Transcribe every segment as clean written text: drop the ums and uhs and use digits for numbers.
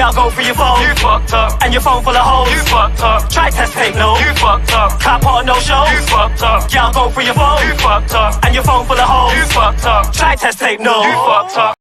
Yeah, I'll go for your phone. You fucked up. And your phone full of holes. You fucked up. Try test tape, no. You fucked up. Can't put on no show. You fucked up. Yeah, I'll go for your phone. You fucked up. And your phone full of holes. You fucked up. Try test tape, no. You fucked up.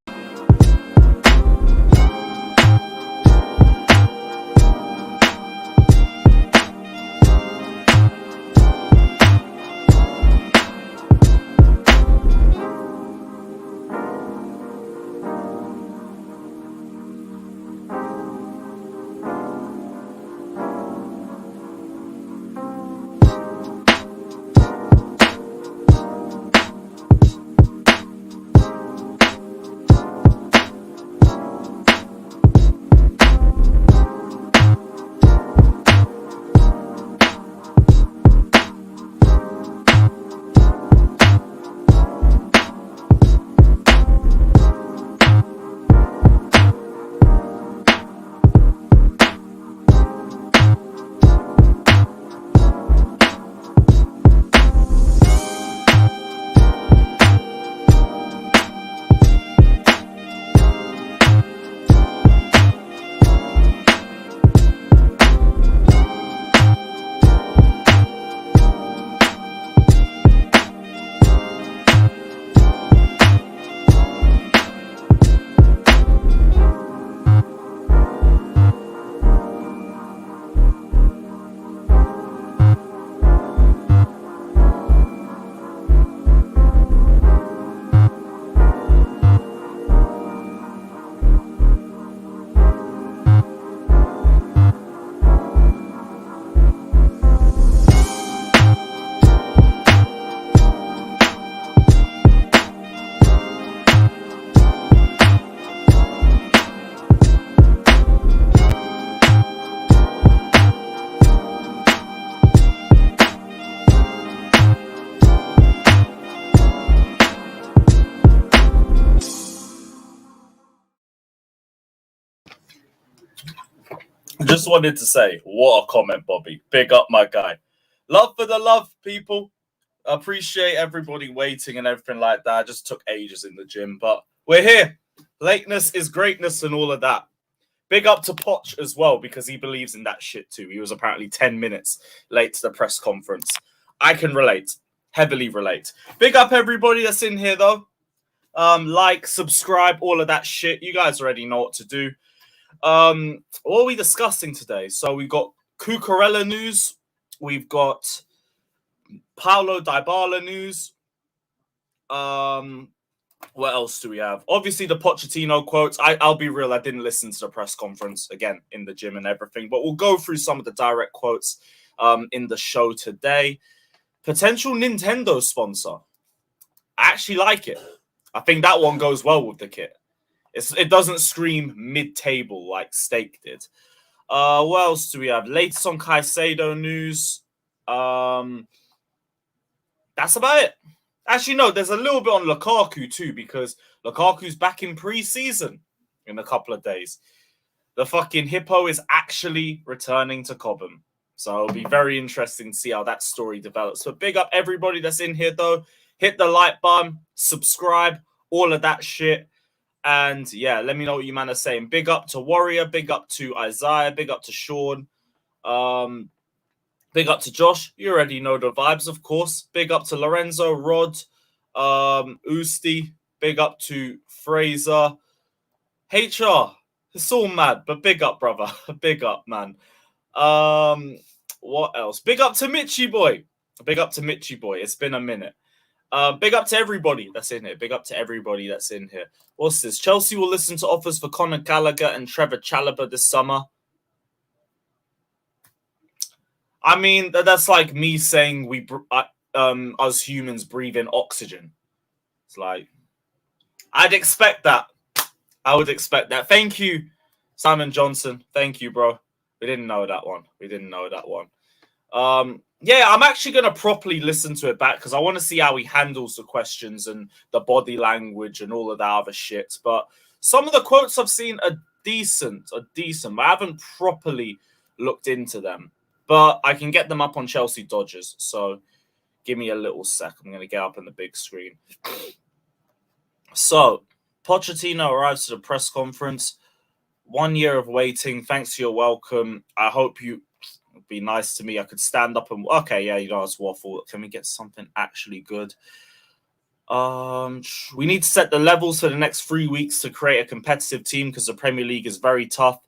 Just wanted to say, what a comment, Bobby. Big up, my guy. Love for the love, people. Appreciate everybody waiting and everything like that. I just took ages in the gym, but we're here. Lateness is greatness and all of that. Big up to Poch as well, because he believes in that shit too. He was apparently 10 minutes late to the press conference. I can relate. Heavily relate. Big up everybody that's in here, though. Like, subscribe, all of that shit. You guys already know what to do. What are we discussing today? So we've got Cucurella news. We've got Paulo Dybala news. What else do we have? Obviously, the Pochettino quotes. I'll be real, I didn't listen to the press conference, again, in the gym and everything. But we'll go through some of the direct quotes in the show today. Potential Nintendo sponsor. I actually like it. I think that one goes well with the kit. It doesn't scream mid-table like Steak did. What else do we have? Latest on Caicedo news. That's about it. Actually, no, there's a little bit on Lukaku too, because Lukaku's back in pre-season in a couple of days. The fucking hippo is actually returning to Cobham. So it'll be very interesting to see how that story develops. But big up everybody that's in here, though. Hit the like button, subscribe, all of that shit. And yeah, let me know what you man are saying. Big up to Warrior, big up to Isaiah, big up to Sean, big up to Josh. You already know the vibes, of course. Big up to Lorenzo, Rod, Usti, big up to Fraser. HR, it's all mad, but big up, brother. Big up, man. What else? Big up to Mitchy Boy. Big up to Mitchy Boy. It's been a minute. Big up to everybody that's in here. Big up to everybody that's in here. What's this? Chelsea will listen to offers for Conor Gallagher and Trevor Chalobah this summer. I mean, that's like me saying us humans breathe in oxygen. It's like, I'd expect that. I would expect that. Thank you, Simon Johnson. Thank you, bro. We didn't know that one. Yeah, I'm actually going to properly listen to it back because I want to see how he handles the questions and the body language and all of that other shit. But some of the quotes I've seen are decent. I haven't properly looked into them, but I can get them up on Chelsea Dodgers. So give me a little sec. I'm going to get up on the big screen. So Pochettino arrives to the press conference. 1 year of waiting. Thanks for your welcome. I hope you would be nice to me. I could stand up and okay, yeah, you guys waffle. Can we get something actually good? We need to set the levels for the next 3 weeks to create a competitive team because the Premier League is very tough.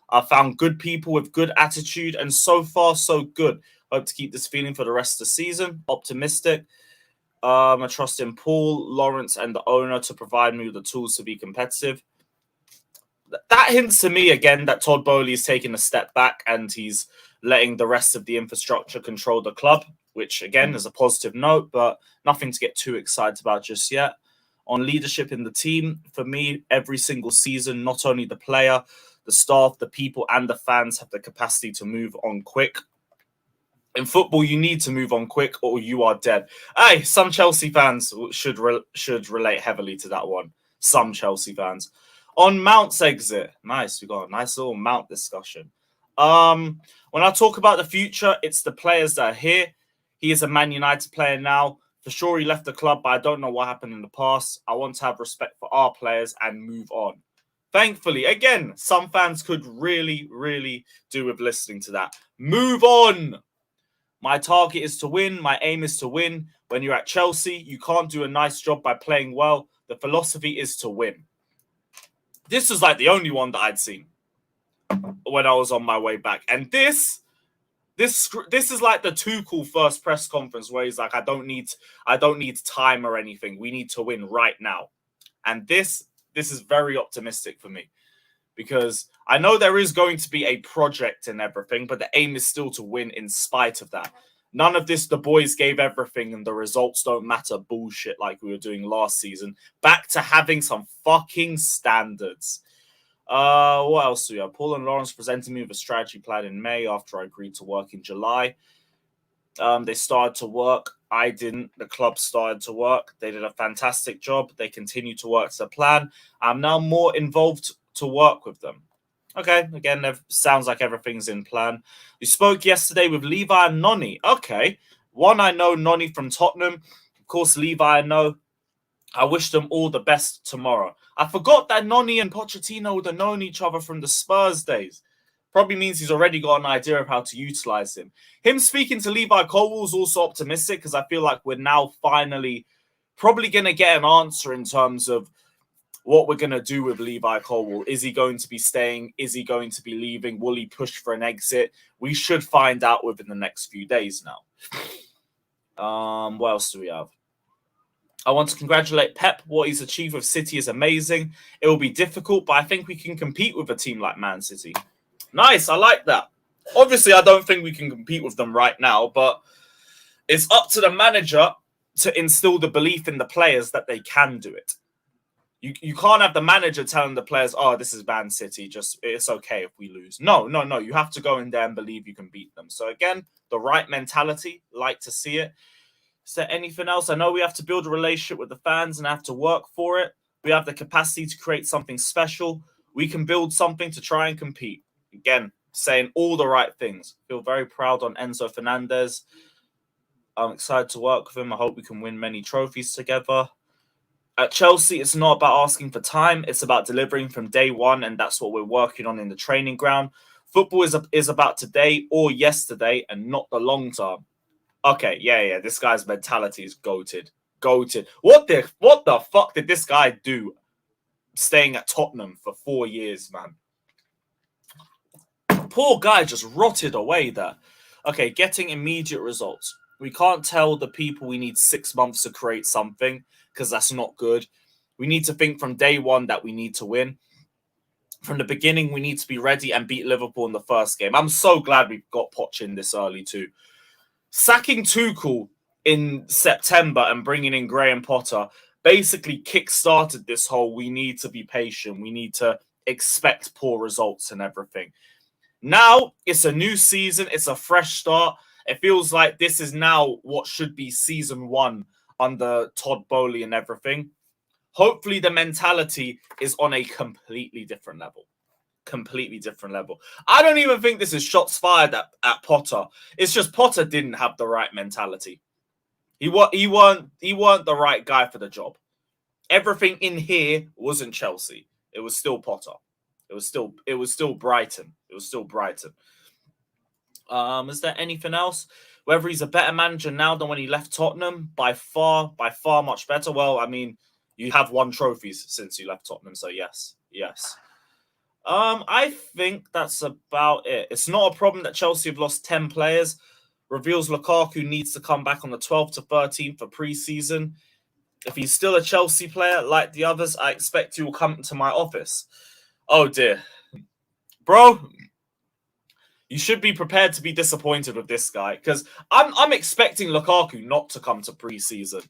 I found good people with good attitude, and so far, so good. Hope to keep this feeling for the rest of the season. Optimistic. I trust in Paul, Lawrence, and the owner to provide me with the tools to be competitive. That hints to me again that Todd Boehly is taking a step back and he's letting the rest of the infrastructure control the club, which again is a positive note, but nothing to get too excited about just yet. On leadership in the team, for me, every single season, not only the player, the staff, the people, and the fans have the capacity to move on quick. In football, you need to move on quick or you are dead. Hey, some Chelsea fans should relate heavily to that one. Some Chelsea fans. On Mount's exit, nice. We got a nice little Mount discussion. When I talk about the future, it's the players that are here. He is a Man United player now. For sure, he left the club, but I don't know what happened in the past. I want to have respect for our players and move on. Thankfully, again, some fans could really, really do with listening to that. Move on. My target is to win. My aim is to win. When you're at Chelsea, you can't do a nice job by playing well. The philosophy is to win. This was like the only one that I'd seen when I was on my way back. And this is like the Tuchel first press conference where he's like, I don't need time or anything. We need to win right now. And this is very optimistic for me because I know there is going to be a project and everything, but the aim is still to win in spite of that. None of this, the boys gave everything and the results don't matter bullshit like we were doing last season. Back to having some fucking standards. What else do we have? Paul and Lawrence presented me with a strategy plan in May after I agreed to work in July. They started to work. I didn't. The club started to work. They did a fantastic job. They continue to work to the plan. I'm now more involved to work with them. Okay, again, sounds like everything's in plan. We spoke yesterday with Levi and Noni. Okay, one, I know Noni from Tottenham. Of course, Levi, I know. I wish them all the best tomorrow. I forgot that Noni and Pochettino would have known each other from the Spurs days. Probably means he's already got an idea of how to utilize him. Him speaking to Levi Colwill is also optimistic because I feel like we're now finally probably going to get an answer in terms of what we're going to do with Levi Colwill. Is he going to be staying? Is he going to be leaving? Will he push for an exit? We should find out within the next few days now. What else do we have? I want to congratulate Pep. What he's achieved with City is amazing. It will be difficult, but I think we can compete with a team like Man City. Nice, I like that. Obviously, I don't think we can compete with them right now, but it's up to the manager to instill the belief in the players that they can do it. You can't have the manager telling the players, oh, this is Man City, just it's okay if we lose. No. You have to go in there and believe you can beat them. So again, the right mentality, like to see it. Is there anything else? I know we have to build a relationship with the fans and have to work for it. We have the capacity to create something special. We can build something to try and compete. Again, saying all the right things. Feel very proud on Enzo Fernandez. I'm excited to work with him. I hope we can win many trophies together. At Chelsea, it's not about asking for time. It's about delivering from day one, and that's what we're working on in the training ground. Football is about today or yesterday and not the long term. Okay, yeah. This guy's mentality is goated. What the fuck did this guy do staying at Tottenham for 4 years, man? Poor guy just rotted away there. Okay, getting immediate results. We can't tell the people we need 6 months to create something because that's not good. We need to think from day one that we need to win. From the beginning, we need to be ready and beat Liverpool in the first game. I'm so glad we got Poch in this early too. Sacking Tuchel in September and bringing in Graham Potter basically kick-started this whole we need to be patient. We need to expect poor results and everything. Now, it's a new season. It's a fresh start. It feels like this is now what should be season 1 under Todd Boehly and everything. Hopefully, the mentality is on a completely different level. I don't even think this is shots fired at Potter. It's just Potter didn't have the right mentality. He weren't the right guy for the job. Everything in here wasn't Chelsea. It was still Potter. It was still Brighton. It was still Brighton. Is there anything else? Whether he's a better manager now than when he left Tottenham, by far much better. Well, I mean, you have won trophies since you left Tottenham, so yes. I think that's about it. It's not a problem that Chelsea have lost 10 players. Reveals Lukaku needs to come back on the 12th to 13th for pre-season. If he's still a Chelsea player like the others, I expect he will come to my office. Oh dear. Bro, you should be prepared to be disappointed with this guy, because I'm expecting Lukaku not to come to pre-season,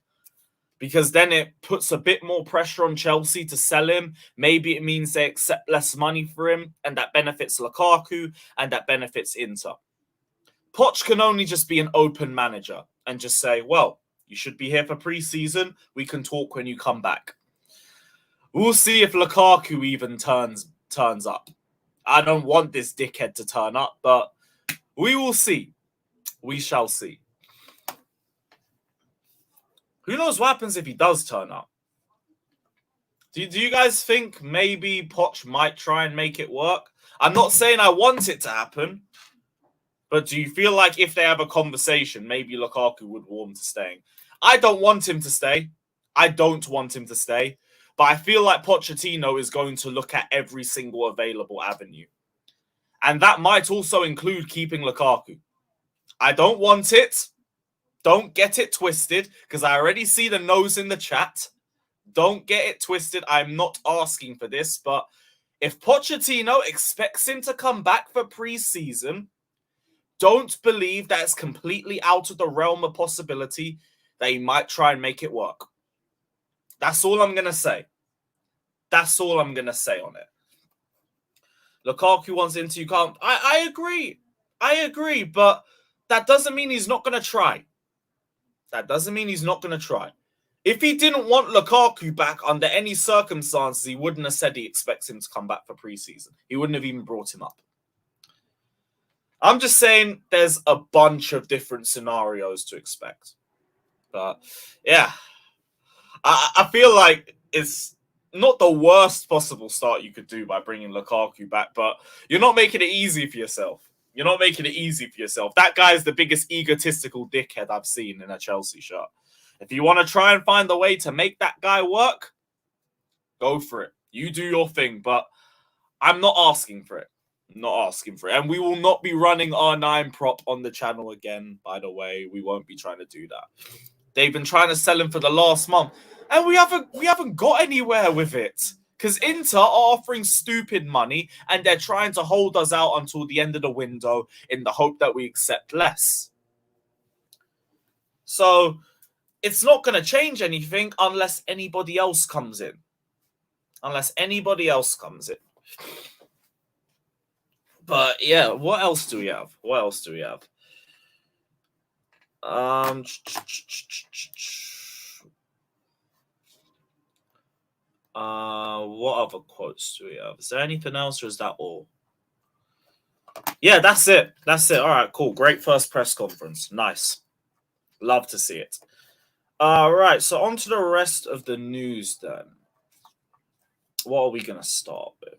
because then it puts a bit more pressure on Chelsea to sell him. Maybe it means they accept less money for him, and that benefits Lukaku, and that benefits Inter. Poch can only just be an open manager and just say, well, you should be here for pre-season. We can talk when you come back. We'll see if Lukaku even turns up. I don't want this dickhead to turn up, but we will see. We shall see. Who knows what happens if he does turn up? Do you guys think maybe Poch might try and make it work? I'm not saying I want it to happen, but do you feel like if they have a conversation, maybe Lukaku would warm to staying? I don't want him to stay. But I feel like Pochettino is going to look at every single available avenue. And that might also include keeping Lukaku. I don't want it. Don't get it twisted, because I already see the no's in the chat. Don't get it twisted. I'm not asking for this, but if Pochettino expects him to come back for pre-season, don't believe that it's completely out of the realm of possibility that he might try and make it work. That's all I'm going to say. That's all I'm going to say on it. Lukaku wants into you can't. I agree, but that doesn't mean he's not going to try. If he didn't want Lukaku back under any circumstances, he wouldn't have said he expects him to come back for pre-season. He wouldn't have even brought him up. I'm just saying there's a bunch of different scenarios to expect. But, yeah. I feel like it's not the worst possible start you could do by bringing Lukaku back, but you're not making it easy for yourself. That guy is the biggest egotistical dickhead I've seen in a Chelsea shirt. If you want to try and find a way to make that guy work, go for it. You do your thing, but I'm not asking for it. And we will not be running R9 prop on the channel again, by the way. We won't be trying to do that. They've been trying to sell him for the last month, and we haven't got anywhere with it, because Inter are offering stupid money, and they're trying to hold us out until the end of the window in the hope that we accept less. So it's not going to change anything unless anybody else comes in. But yeah, what else do we have? What other quotes do we have? Is there anything else, or is that all? Yeah, that's it. All right, cool. Great first press conference. Nice. Love to see it. All right, so on to the rest of the news then. What are we going to start with?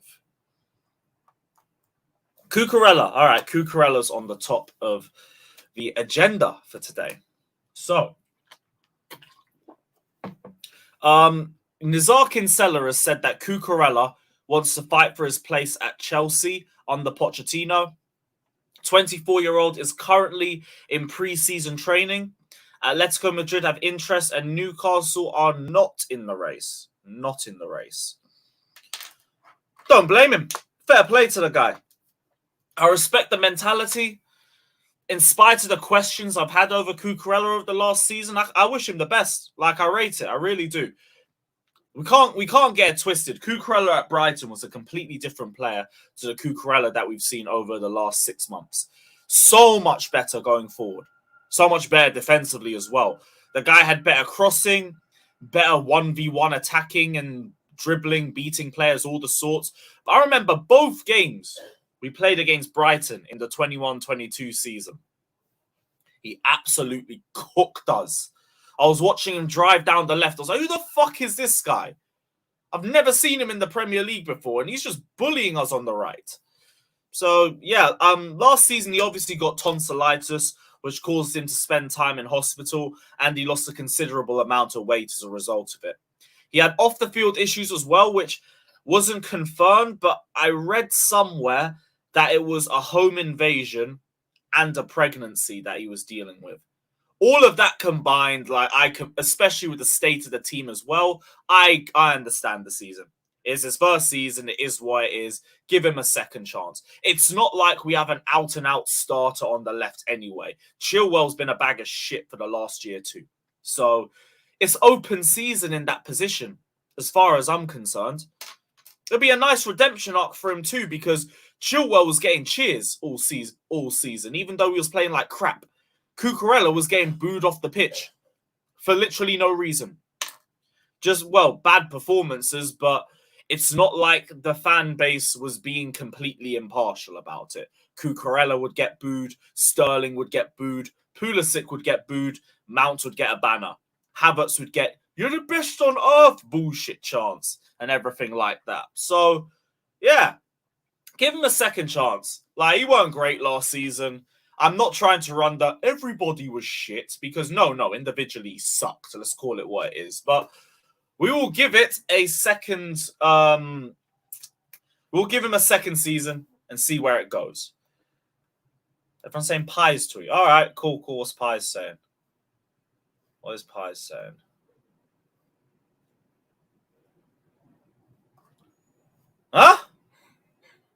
Cucurella. All right, Cucurella's on the top of the agenda for today. So, Nizar Kinsella has said that Cucurella wants to fight for his place at Chelsea under Pochettino. 24-year-old is currently in pre-season training. Atletico Madrid have interest, and Newcastle are not in the race. Don't blame him. Fair play to the guy. I respect the mentality. In spite of the questions I've had over Cucurella over the last season, I wish him the best. Like, I rate it. I really do. We can't get it twisted. Cucurella at Brighton was a completely different player to the Cucurella that we've seen over the last 6 months. So much better going forward. So much better defensively as well. The guy had better crossing, better 1v1 attacking and dribbling, beating players, all the sorts. But I remember both games we played against Brighton in the 21-22 season. He absolutely cooked us. I was watching him drive down the left. I was like, who the fuck is this guy? I've never seen him in the Premier League before, and he's just bullying us on the right. So, yeah, last season he obviously got tonsillitis, which caused him to spend time in hospital, and he lost a considerable amount of weight as a result of it. He had off-the-field issues as well, which wasn't confirmed, but I read somewhere that it was a home invasion and a pregnancy that he was dealing with. All of that combined, especially with the state of the team as well, I understand the season. It's his first season. It is what it is. Give him a second chance. It's not like we have an out-and-out starter on the left anyway. Chilwell's been a bag of shit for the last year too. So it's open season in that position, as far as I'm concerned. It'll be a nice redemption arc for him too, because Chilwell was getting cheers all season, even though he was playing like crap. Cucurella was getting booed off the pitch for literally no reason. Just, bad performances, but it's not like the fan base was being completely impartial about it. Cucurella would get booed, Sterling would get booed, Pulisic would get booed, Mount would get a banner. Havertz would get, "You're the best on earth," bullshit chants and everything like that. So, yeah, give him a second chance. He weren't great last season. I'm not trying to run that everybody was shit, because no, individually he sucked. So let's call it what it is. But we will give it a second. We'll give him a second season and see where it goes. Everyone's saying Pies tweet. All right, cool. What's Pies saying? What is Pies saying? Huh?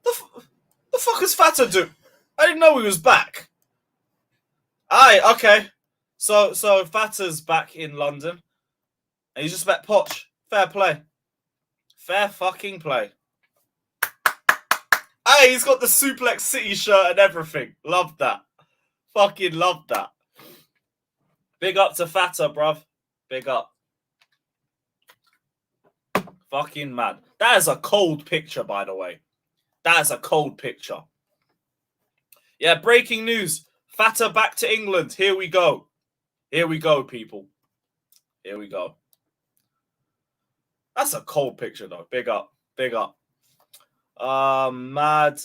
The fuck is Fata do? I didn't know he was back. Aye, okay. So Fata's back in London. And he's just met Poch. Fair play. Fair fucking play. Hey, he's got the Suplex City shirt and everything. Love that. Fucking love that. Big up to Fata, bruv. Big up. Fucking mad. That is a cold picture, by the way. That is a cold picture. Yeah, breaking news. Fata back to England. Here we go. Here we go, people. Here we go. That's a cold picture, though. Big up. Big up. Mad.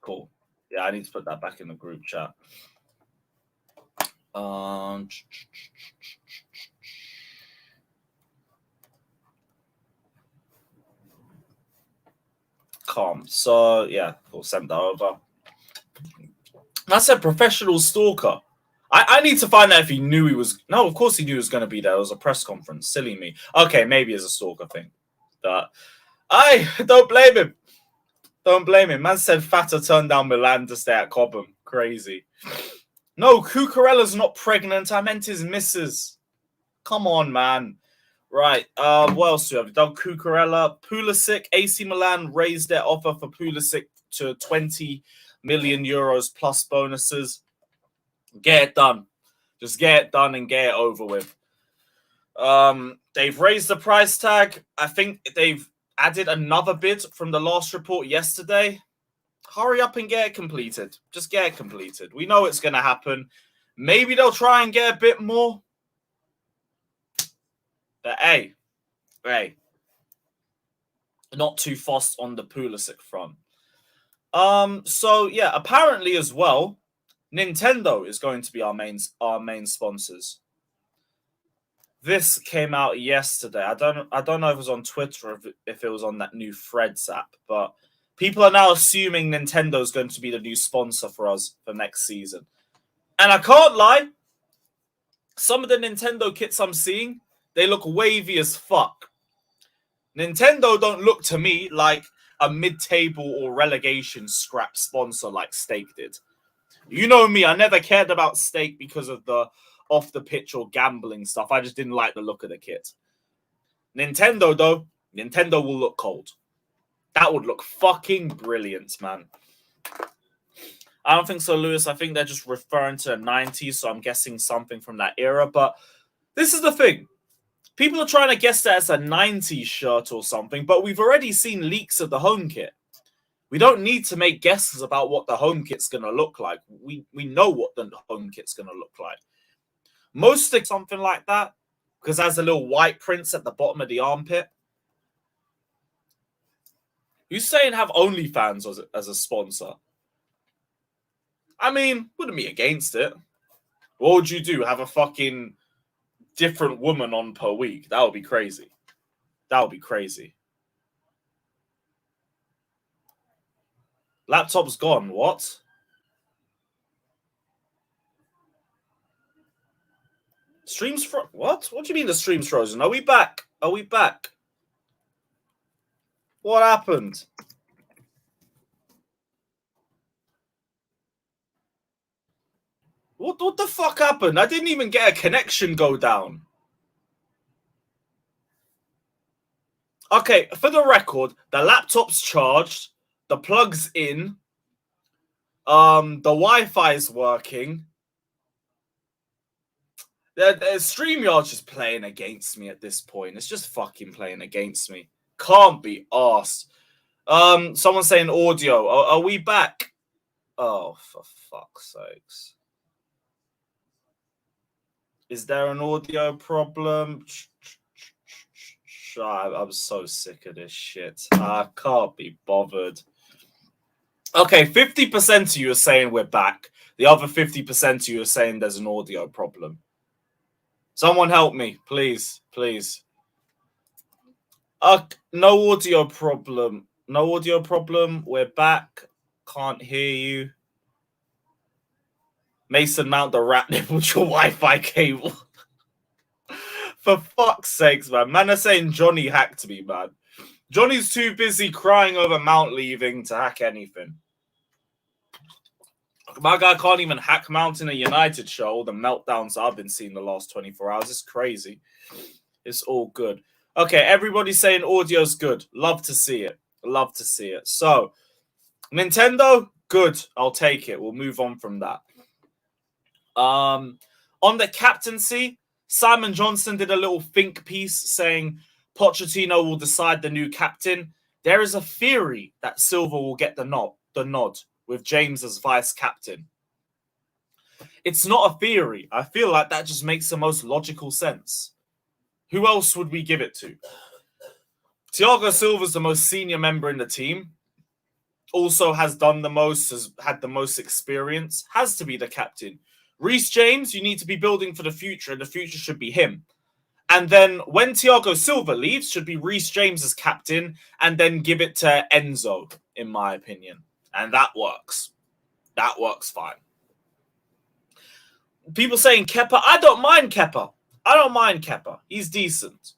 Cool. Yeah, I need to put that back in the group chat. Calm. So, yeah, we'll send that over. That's a professional stalker. I need to find out if he knew he was... No, of course he knew he was going to be there. It was a press conference. Silly me. Okay, maybe it's a stalker thing. But don't blame him. Don't blame him. Man said Fata turned down Milan to stay at Cobham. Crazy. No, Cucurella's not pregnant. I meant his missus. Come on, man. Right. What else do we have? Done Cucurella. Pulisic. AC Milan raised their offer for Pulisic to 20 million euros plus bonuses. Get it done. Just get it done and get it over with. They've raised the price tag. I think they've added another bid from the last report yesterday. Hurry up and get it completed. Just get it completed. We know it's going to happen. Maybe they'll try and get a bit more. But hey, not too fast on the Pulisic front. So yeah, apparently as well, Nintendo is going to be our main sponsors. This came out yesterday. I don't know if it was on Twitter or if it was on that new Threads app, but people are now assuming Nintendo is going to be the new sponsor for us for next season. And I can't lie, some of the Nintendo kits I'm seeing, they look wavy as fuck. Nintendo don't look to me like a mid-table or relegation scrap sponsor like Stake did. You know me, I never cared about Stake because of the off-the-pitch or gambling stuff. I just didn't like the look of the kit. Nintendo, though, Nintendo will look cold. That would look fucking brilliant, man. I don't think so, Lewis. I think they're just referring to the 90s, so I'm guessing something from that era. But this is the thing. People are trying to guess that it's a 90s shirt or something, but we've already seen leaks of the home kit. We don't need to make guesses about what the home kit's going to look like. We know what the home kit's going to look like. Most things, something like that, because there's a little white prints at the bottom of the armpit. Who's saying have OnlyFans as a sponsor? I mean, wouldn't be against it. What would you do? Have a fucking different woman on per week? That would be crazy. That would be crazy. Laptop's gone. What? Streams for what? What do you mean the stream's frozen? Are we back? Are we back? What happened? What the fuck happened? I didn't even get a connection go down. Okay, for the record, the laptop's charged, the plug's in, the Wi-Fi's working. The StreamYard's just playing against me at this point. It's just fucking playing against me. Can't be arsed. Someone's saying audio. Are we back? Oh, for fuck's sakes. Is there an audio problem? I'm so sick of this shit. I can't be bothered. Okay, 50% of you are saying we're back. The other 50% of you are saying there's an audio problem. Someone help me, please, please. No audio problem. No audio problem. We're back. Can't hear you. Mason, mount the rat nipple to your Wi-Fi cable. For fuck's sakes, man. Man are saying Johnny hacked me, man. Johnny's too busy crying over Mount leaving to hack anything. My guy can't even hack Mount in a United show. The meltdowns I've been seeing the last 24 hours. It's crazy. It's all good. Okay, everybody's saying audio's good. Love to see it. Love to see it. So, Nintendo, good. I'll take it. We'll move on from that. On the captaincy, Simon Johnson did a little think piece saying Pochettino will decide the new captain. There is a theory that Silva will get the nod with James as vice captain. It's not a theory. I feel like that just makes the most logical sense. Who else would we give it to? Thiago Silva's the most senior member in the team. Also has done the most, has had the most experience. Has to be the captain. Reece James, you need to be building for the future, and the future should be him. And then when Thiago Silva leaves, should be Reece James as captain, and then give it to Enzo, in my opinion. And that works. That works fine. People saying Kepa. I don't mind Kepa. I don't mind Kepa. He's decent.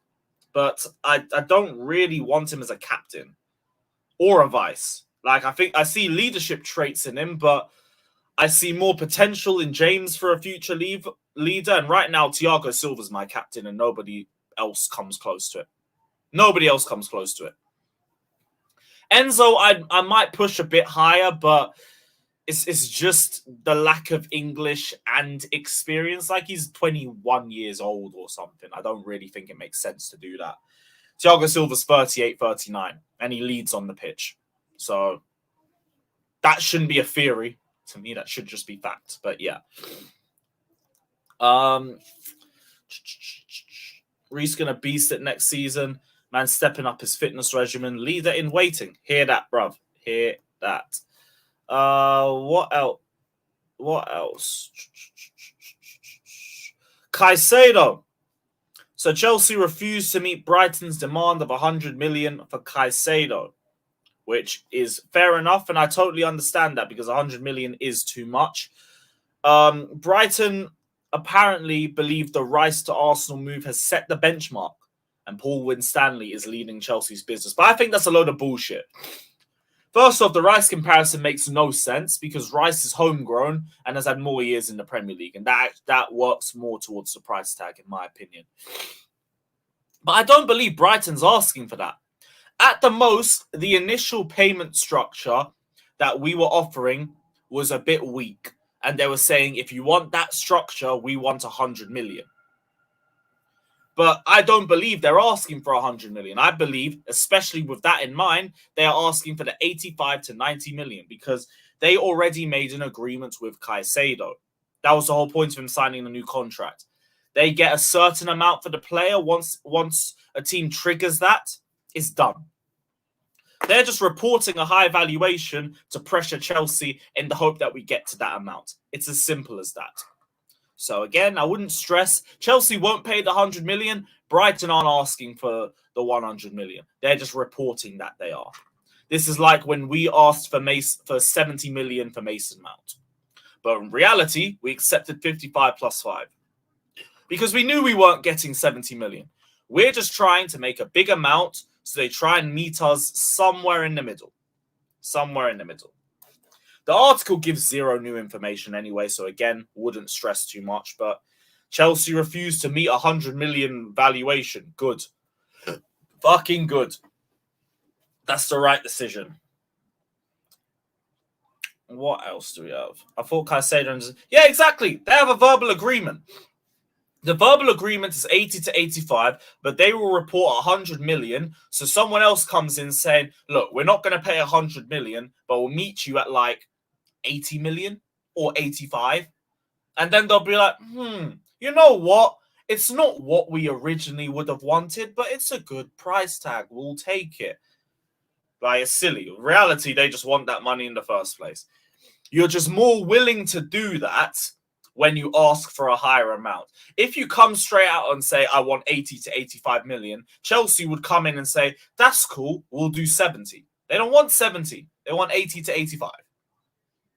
But I don't really want him as a captain or a vice. Like, I think I see leadership traits in him, but I see more potential in James for a future leader. And right now, Thiago Silva's my captain, and nobody else comes close to it. Nobody else comes close to it. Enzo, I might push a bit higher, but it's just the lack of English and experience. Like, he's 21 years old or something. I don't really think it makes sense to do that. Thiago Silva's 38, 39, and he leads on the pitch. So that shouldn't be a theory. To me, that should just be fact. But yeah. Reece going to beast it next season. Man stepping up his fitness regimen. Leader in waiting. Hear that, bruv. Hear that. What else? What else? Caicedo. So Chelsea refused to meet Brighton's demand of 100 million for Caicedo, which is fair enough, and I totally understand that because 100 million is too much. Brighton apparently believe the Rice to Arsenal move has set the benchmark, and Paul Winstanley is leading Chelsea's business. But I think that's a load of bullshit. First off, the Rice comparison makes no sense because Rice is homegrown and has had more years in the Premier League, and that works more towards the price tag, in my opinion. But I don't believe Brighton's asking for that. At the most, the initial payment structure that we were offering was a bit weak. And they were saying, if you want that structure, we want 100 million. But I don't believe they're asking for 100 million. I believe, especially with that in mind, they are asking for the 85 to 90 million because they already made an agreement with Caicedo. That was the whole point of him signing the new contract. They get a certain amount for the player. Once a team triggers that, it's done. They're just reporting a high valuation to pressure Chelsea in the hope that we get to that amount. It's as simple as that. So again, I wouldn't stress. Chelsea won't pay the 100 million. Brighton aren't asking for the 100 million. They're just reporting that they are. This is like when we asked for 70 million for Mason Mount. But in reality, we accepted 55 plus 5. Because we knew we weren't getting 70 million. We're just trying to make a big amount, so they try and meet us somewhere in the middle. Somewhere in the middle. The article gives zero new information anyway, so again, wouldn't stress too much. But Chelsea refused to meet 100 million valuation. Good. Fucking good. That's the right decision. What else do we have? I thought Caicedo... Yeah, exactly. They have a verbal agreement. The verbal agreement is 80 to 85, but they will report 100 million. So someone else comes in saying, look, we're not going to pay 100 million, but we'll meet you at like 80 million or 85. And then they'll be like, you know what? It's not what we originally would have wanted, but it's a good price tag. We'll take it. Like, it's silly. In reality, they just want that money in the first place. You're just more willing to do that when you ask for a higher amount. If you come straight out and say, I want 80 to 85 million, Chelsea would come in and say, that's cool, we'll do 70. They don't want 70. They want 80 to 85.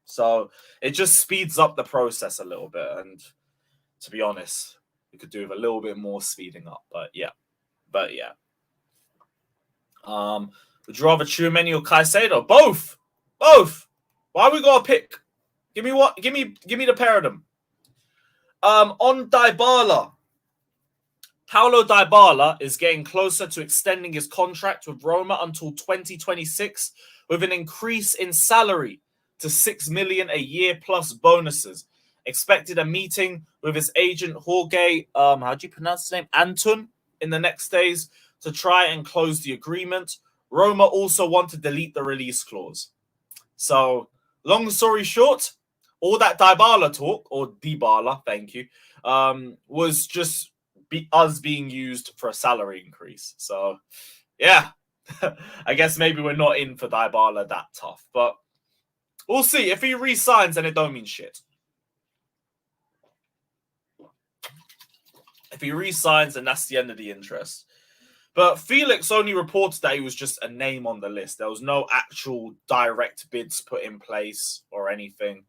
So it just speeds up the process a little bit. And to be honest, we could do with a little bit more speeding up. But yeah. Would you rather Tchouaméni or Caicedo? Both. Why we gotta pick? Give me what? Give me the pair of them. On Dybala, Paulo Dybala is getting closer to extending his contract with Roma until 2026 with an increase in salary to 6 million a year plus bonuses. Expected a meeting with his agent Jorge, how do you pronounce his name? Antun, in the next days to try and close the agreement. Roma also want to delete the release clause. So, long story short, all that Dybala talk, or Dybala, thank you, was just us being used for a salary increase. So, yeah, I guess maybe we're not in for Dybala that tough. But we'll see. If he re-signs, then it don't mean shit. If he re-signs, then that's the end of the interest. But Felix only reported that he was just a name on the list. There was no actual direct bids put in place or anything.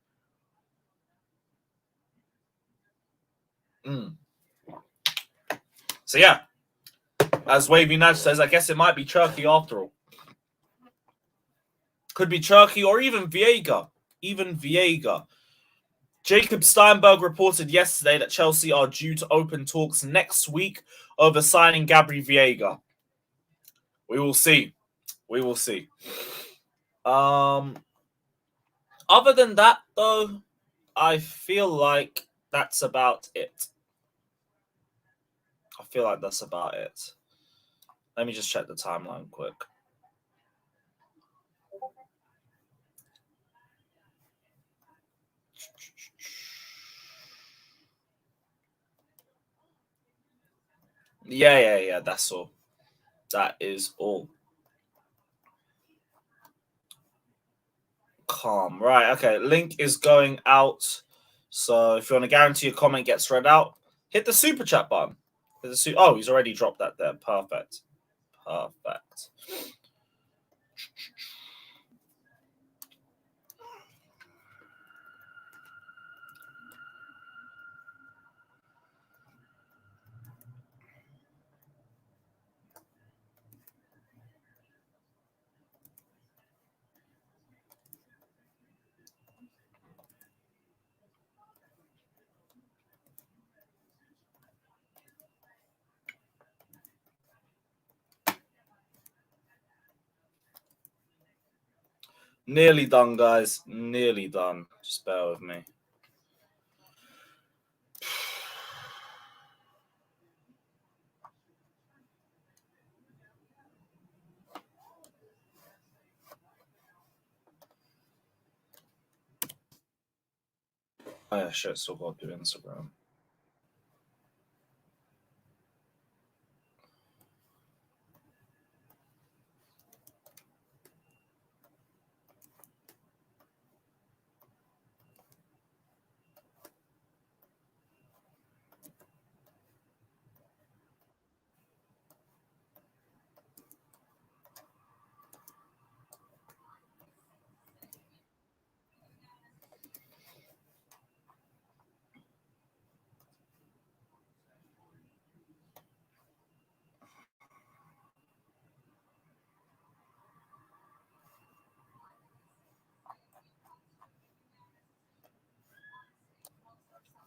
So yeah, as Wavy Nudge says, I guess it might be Cherki after all. Could be Cherki or even Viega. Jacob Steinberg reported yesterday that Chelsea are due to open talks next week over signing Gabri Viega. We will see. Other than that, though, I feel like that's about it. Let me just check the timeline quick. Yeah, that's all. That is all. Calm. Right, okay. Link is going out. So if you want to guarantee your comment gets read out, hit the super chat button. Oh, he's already dropped that there. Perfect. Nearly done, guys. Nearly done. Just bear with me. Oh, yeah, shit, still got to do Instagram.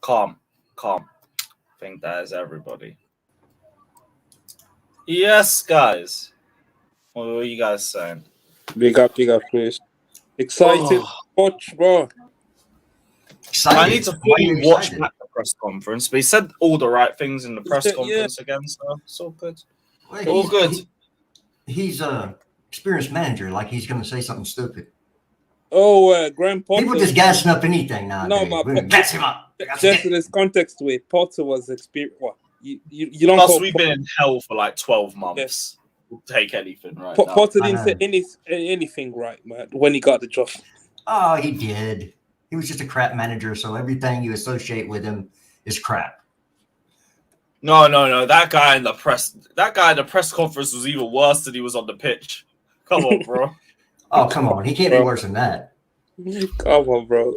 Calm. I think that is everybody. Yes, guys. What are you guys saying? Big up, please. Excited, watch, bro. Excited. I need to fully watch the press conference, but he said all the right things in the press conference again, so it's all good. Well, all good. He's a experienced manager, like he's going to say something stupid. Oh, Graham Potter. People just gassing up anything now. No, but gas him up. Just in this context, with Potter was experienced. What you don't? Plus, we've been in hell for like 12 months. Yes. We'll take anything right now. Potter didn't say anything right, man, when he got the job. Oh, he did. He was just a crap manager, so everything you associate with him is crap. No. That guy in the press conference was even worse than he was on the pitch. Come on, bro. Oh, come on. He can't be worse than that. Come on, bro.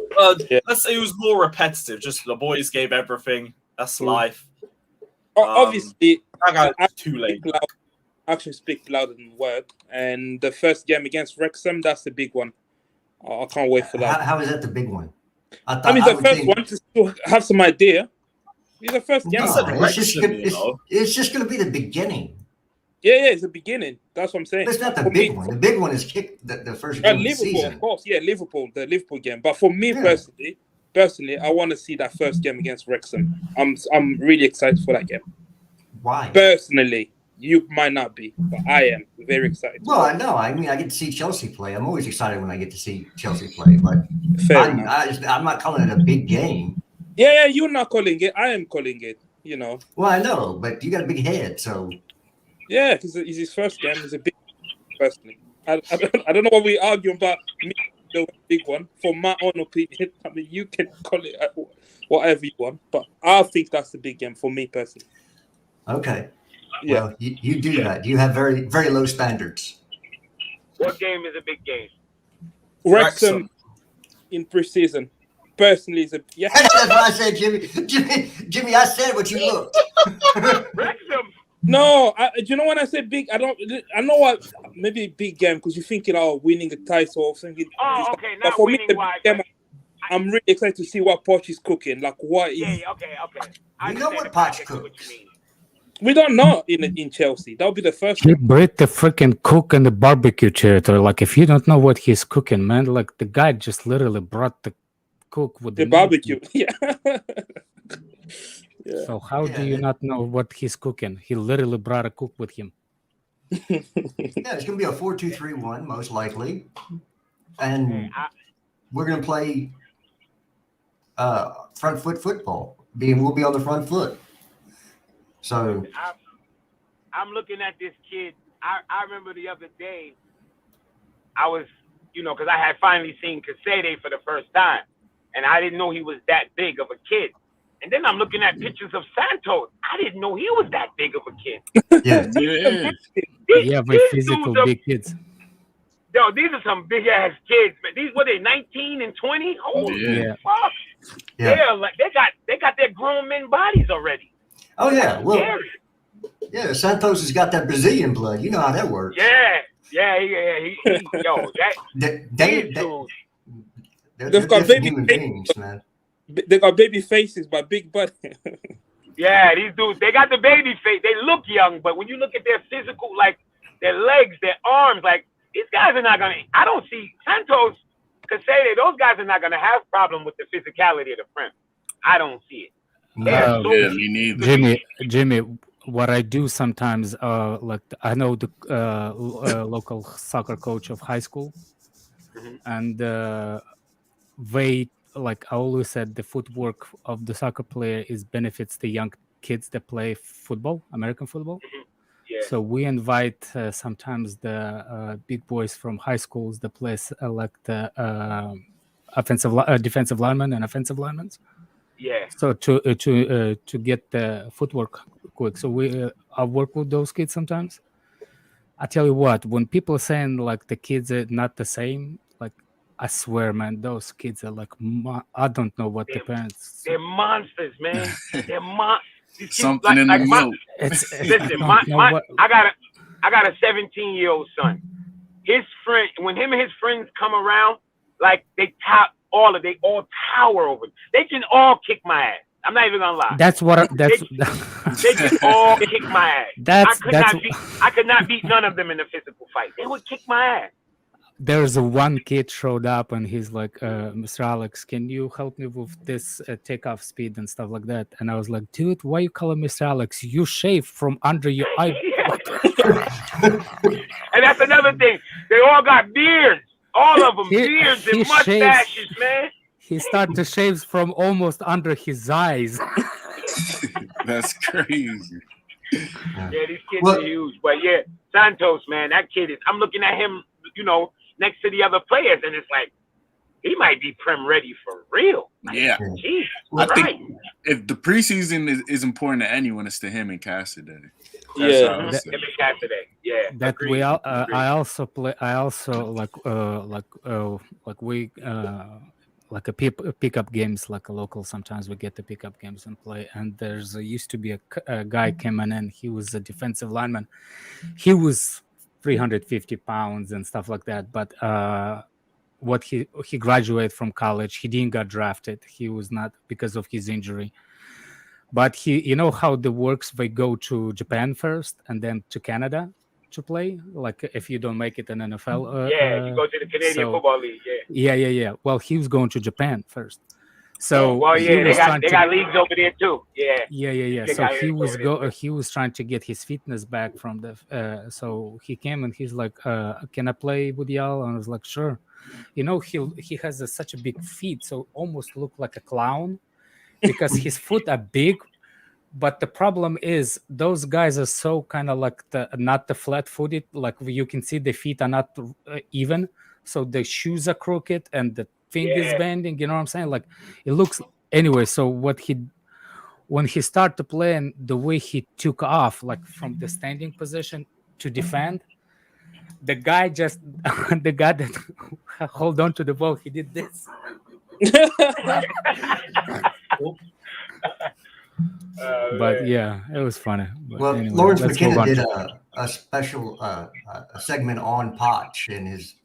Let's say it was more repetitive. Just the boys gave everything. That's life. Obviously, that guy's too late. Actions speak louder than words. And the first game against Wrexham, that's the big one. I can't wait for that. How is that the big one? I mean, the first one to still have some idea. It's the first game. It's just going to be the beginning. Yeah, it's the beginning. That's what I'm saying. But it's not the big one. The big one is the first game of the season. Of course. Yeah, the Liverpool game. But for me personally, I want to see that first game against Wrexham. I'm really excited for that game. Why? Personally, you might not be, but I am very excited. Well, I know. I mean, I get to see Chelsea play. I'm always excited when I get to see Chelsea play, but I'm not calling it a big game. Yeah, you're not calling it. I am calling it, you know. Well, I know, but you got a big head, so. Yeah, because it's his first game. It's a big personally. I don't know what we're arguing about. Me, the big one. For my own opinion, I mean, you can call it whatever you want, but I think that's the big game for me personally. Okay. Yeah. Well, you do that. You have very, very low standards. What game is a big game? Wrexham in preseason. Personally, is a yeah. That's what I said, Jimmy. I said what you looked. Wrexham. No, do you know when I say big? I know what maybe big game because you're thinking, winning a title or something. Oh, okay. But Not for winning me, wise. I'm really excited to see what Poch is cooking. Like what is? Yeah. Okay. We know what Poch cooks. We don't know in Chelsea. That'll be the first. He brought the freaking cook in the barbecue territory. Like if you don't know what he's cooking, man, like the guy just literally brought the cook with the barbecue. Yeah. Yeah. So how do you not know what he's cooking? He literally brought a cook with him. Yeah, it's going to be a 4-2-3-1 most likely, and we're going to play front foot football. We'll be on the front foot. So I'm looking at this kid. I remember the other day. I was, because I had finally seen Caicedo for the first time, and I didn't know he was that big of a kid. And then I'm looking at pictures of Santos. I didn't know he was that big of a kid. Yeah, but physical big kids. Yo, these are some big ass kids, man. These were they 19 and 20? Holy fuck! Yeah, like they got their grown men bodies already. Oh yeah, well, yeah. Santos has got that Brazilian blood. You know how that works. Yeah. They've got baby human beings, man. They got baby faces, but big butt. Yeah, these dudes, they got the baby face. They look young, but when you look at their physical, like their legs, their arms, like these guys are not gonna. I don't see Santos, Caicedo. Those guys are not gonna have problem with the physicality of the front. I don't see it. Yeah, me neither. Jimmy, what I do sometimes, like I know the local soccer coach of high school, and they I always said the footwork of the soccer player benefits the young kids that play football, American football. Yeah. So we invite sometimes the big boys from high schools that play like the defensive linemen and offensive linemen. Yeah. So to get the footwork quick. So I work with those kids sometimes. I tell you what, when people are saying like the kids are not the same, like I swear, man, those kids are like I don't know what the parents. They're monsters, man. They're something in the milk. Listen, I got a 17-year-old son. His friend, when him and his friends come around, like they all tower over. They can all kick my ass. I'm not even gonna lie. That's what. They can all kick my ass. I could not beat none of them in a physical fight. They would kick my ass. There's one kid showed up and he's like, Mr. Alex, can you help me with this takeoff speed and stuff like that? And I was like, dude, why you call him Mr. Alex? You shave from under your eye. And that's another thing. They all got beards. All of them, beards and mustaches, man. He started to shave from almost under his eyes. That's crazy. Yeah, these kids are huge. But yeah, Santos, man, that kid is, I'm looking at him, next to the other players, and it's like, he might be Prem ready for real. Like, yeah. Geez, I think if the preseason is important to anyone, it's to him and Caicedo. Him and Caicedo. Yeah. That agreed. we I also play. I also like a pickup games, like a local. Sometimes we get the pickup games and play. And there's used to be a guy came in. He was a defensive lineman. He was 350 pounds and stuff like that. But what he graduated from college. He didn't get drafted. He was not because of his injury. But you know how the works, they go to Japan first and then to Canada to play. Like if you don't make it in NFL. You go to the Canadian Football League. Yeah. Well, he was going to Japan first. So they got leagues over there too. Yeah. So he was trying to get his fitness back from the. So he came and he's like, "Can I play with y'all?" And I was like, "Sure." He has such a big feet, so almost look like a clown because his foot are big. But the problem is those guys are so kind of like not the flat-footed. Like you can see the feet are not even, so the shoes are crooked and the thing is bending. You know what I'm saying? Like it looks anyway. So when he started to play and the way he took off, like from the standing position to defend, the guy that hold on to the ball, he did this. But yeah, it was funny. But well, anyway, Lawrence McKenna did a special a segment on Poch and his,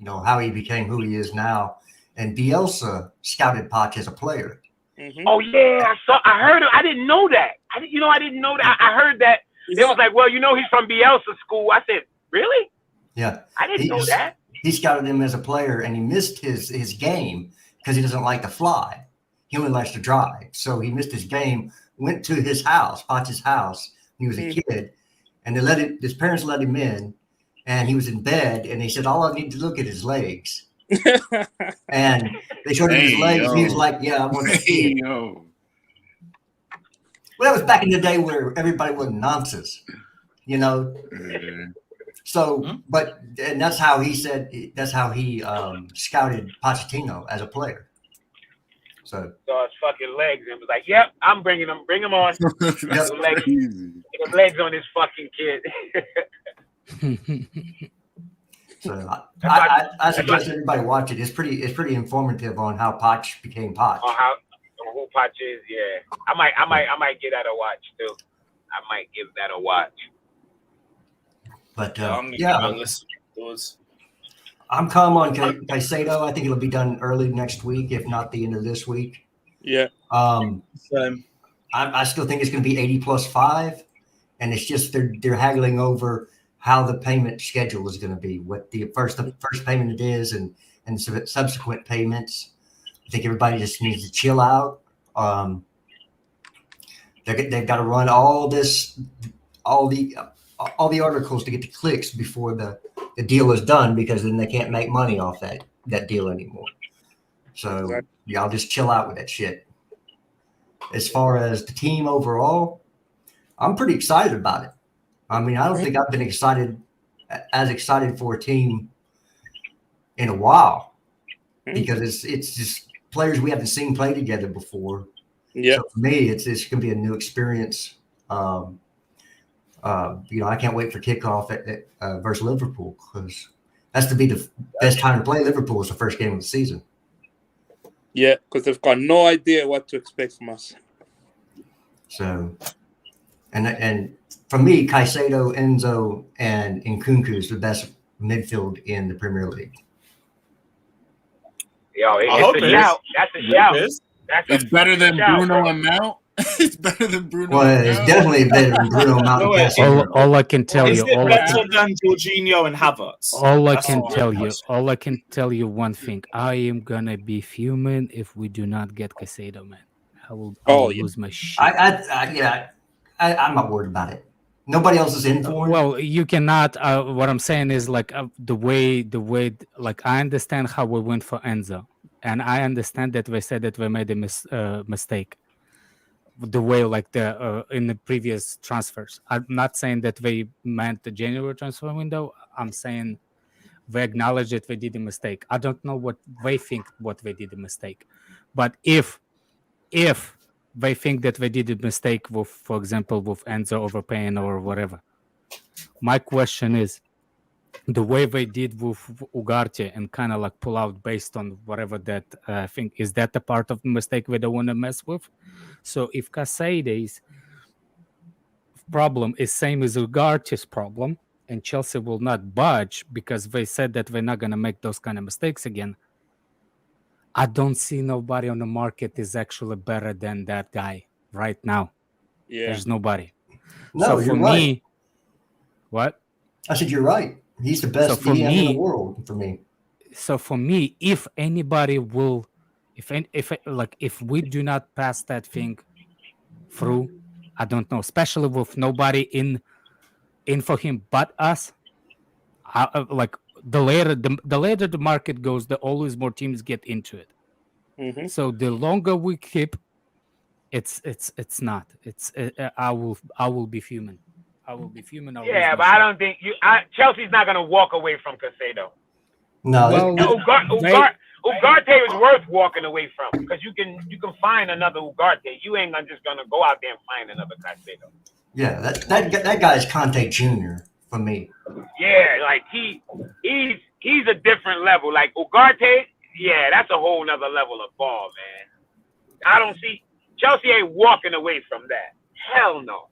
how he became who he is now. And Bielsa scouted Poch as a player. Mm-hmm. Oh yeah, I heard it. I didn't know that. I didn't know that. I heard that. It was like, well, he's from Bielsa school. I said, really? Yeah. I didn't know that. He scouted him as a player, and he missed his game because he doesn't like to fly. He only likes to drive. So he missed his game, went to his house, Poch's house, when he was a kid, and his parents let him in, and he was in bed, and he said, all I need to look at his legs. And they showed him his legs, and he was like, yeah, I want to see it. Well, that was back in the day where everybody was nonsense, So, and that's how he scouted Pochettino as a player. So saw his fucking legs and was like, "Yep, I'm bringing him. Bring him on." That's crazy. The legs on this fucking kid. So I suggest everybody watch it. It's pretty informative on how Poch became Poch. On who Poch is. Yeah, I might give that a watch too. I might give that a watch. But I'm calm on Caicedo. I think it'll be done early next week, if not the end of this week. Yeah. I still think it's going to be 80 plus 5, and it's just they're haggling over how the payment schedule is going to be, what the first payment it is, and subsequent payments. I think everybody just needs to chill out. They've got to run all the articles to get the clicks before the deal is done, because then they can't make money off that deal anymore. So y'all just chill out with that shit. As far as the team overall, I'm pretty excited about it. I mean, I don't think I've been as excited for a team in a while because it's just players we haven't seen play together before. Yeah. So for me, it's going to be a new experience. I can't wait for kickoff at versus Liverpool because that's to be the best time to play Liverpool is the first game of the season. Yeah, because they've got no idea what to expect from us. So, and for me, Caicedo, Enzo, and Nkunku is the best midfield in the Premier League. Yo, I hope it's a it shout. is. That's a shout. It is. It's better than shout, Bruno bro. and Mount. It's better than Bruno. Well, and it's Mount. definitely better than Bruno, Mount, No, and wait, Casemiro. All I can tell Is you, it all I better can, than Jorginho and Havertz? all I That's can the tell real you, question. all I can tell you one thing. I am gonna be fuming if we do not get Caicedo, man. I will lose my shit. I'm not worried about it. Nobody else is in for it. Well, you cannot. What I'm saying is like the way. Like I understand how we went for Enzo, and I understand that they said that we made a mistake. The way like the in the previous transfers. I'm not saying that they meant the January transfer window. I'm saying they acknowledge that they did a mistake. I don't know what they think what they did a mistake, but if they think that they did a mistake with, for example, with Enzo overpaying or whatever, my question is the way they did with Ugarte and kind of like pull out based on whatever that thing is, that a part of the mistake we don't want to mess with? So if Caicedo's problem is same as Ugarte's problem, and Chelsea will not budge because they said that they're not going to make those kind of mistakes again, I don't see nobody on the market is actually better than that guy right now. Yeah. There's nobody. No, So you're for right. me, what? I said you're right. He's the best for DM in me- the world for me. So for me, if anybody will, if we do not pass that thing through, I don't know, especially with nobody in for him but us. Like the later the market goes, the always more teams get into it. Mhm. So the longer we keep, it's not. I will be fuming. I will be fuming. I'll Yeah, lose but my I shit. don't think Chelsea's not gonna walk away from Caicedo. No, Well, Ugarte is worth walking away from because you can find another Ugarte. You ain't just gonna go out there and find another Caicedo. yeah, that guy's Conte Jr. for me. Yeah, like he's a different level. Like Ugarte, yeah, that's a whole nother level of ball, man. I don't see Chelsea ain't walking away from that. Hell no.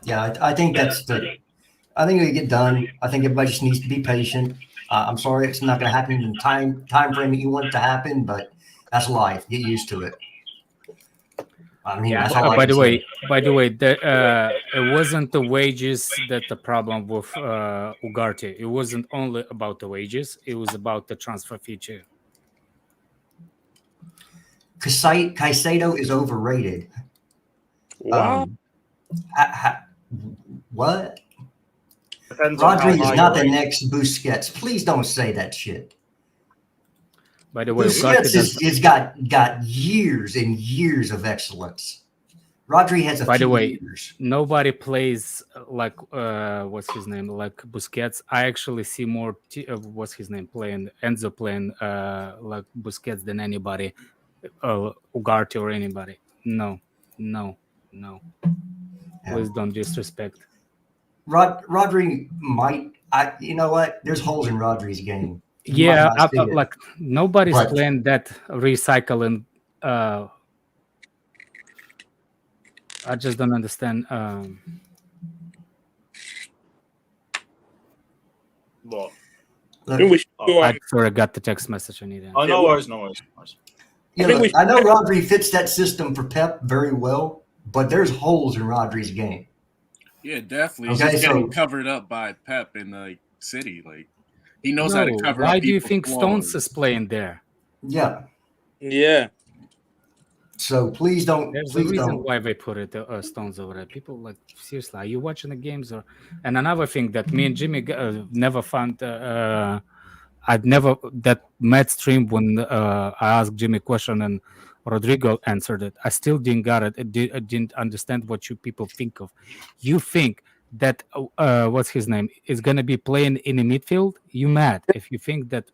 Yeah, I think that's I think it'll get done. I think everybody just needs to be patient. I'm sorry it's not going to happen in the time frame that you want it to happen, but that's life. Get used to it. I mean, that's all I By can the say. way, it wasn't the wages that the problem with Ugarte. It wasn't only about the wages. It was about the transfer fee too. Caicedo is overrated. Wow. What? Depends on how Rodri is high not you're the rated. next Busquets. Please don't say that shit. By the way, Busquets has got years and years of excellence. Rodri has a By the few way, years. nobody plays like what's his name, like Busquets. I actually see more what's his name playing Enzo playing like Busquets than anybody, Ugarte or anybody. No. Please don't disrespect. Rodri might. You know what? There's holes in Rodri's game. You might Yeah, not see it. like nobody's But- playing that recycling. I just don't understand. What? I think we should do, I sort of got the text message. I need to. Oh, no worries. Yeah, I think look, I know Rodri fits that system for Pep very well, but there's holes in Rodri's game. Yeah, definitely. He's Okay, just getting so- covered up by Pep in the City. Like he knows how to No, cover why up. do you people's think Stones flaws. is playing there? Yeah. yeah. So please don't. There's a Please reason don't. why they put it Stones over there. People like seriously, are you watching the games or? And another thing that me and Jimmy never found. I'd never that mad stream when I asked Jimmy a question and Rodrigo answered it. I still didn't got it. I didn't understand what you people think of. You think that what's his name is gonna be playing in the midfield? You mad if you think that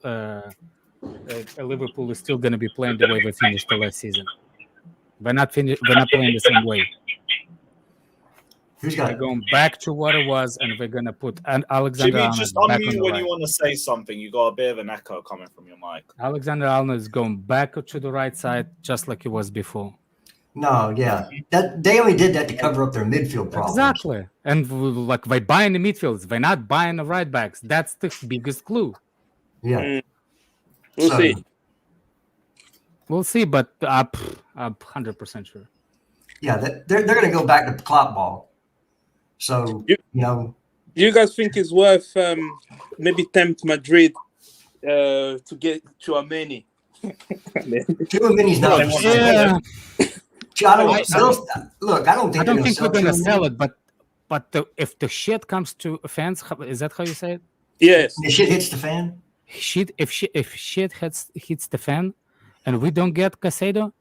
Liverpool is still gonna be playing the way we finished the last season? We're not playing the same way. Who's got We're it? going back to what it was, and we're gonna put Alexander Jimmy, Arnold just back on unmute the when right. you want to say something. You got a bit of an echo coming from your mic. Alexander Arnold is going back to the right side, just like he was before. No, yeah. That they only did that to cover up their midfield problems. Exactly. And like by buying the midfields, they're not buying the right backs. That's the biggest clue. Yeah. We'll So, see. We'll see, but I'm 100% sure. Yeah, they're going to go back to clock ball. So, You- you know, Do you guys think it's worth maybe tempt Madrid to get Tchouaméni? Tchouaméni's not. Well, Yeah, I don't think I don't they're think we're gonna gonna sell sell it, but if the shit comes to fans, is that how you say it? Yes. The shit hits the fan. If shit hits the fan, and we don't get Caicedo,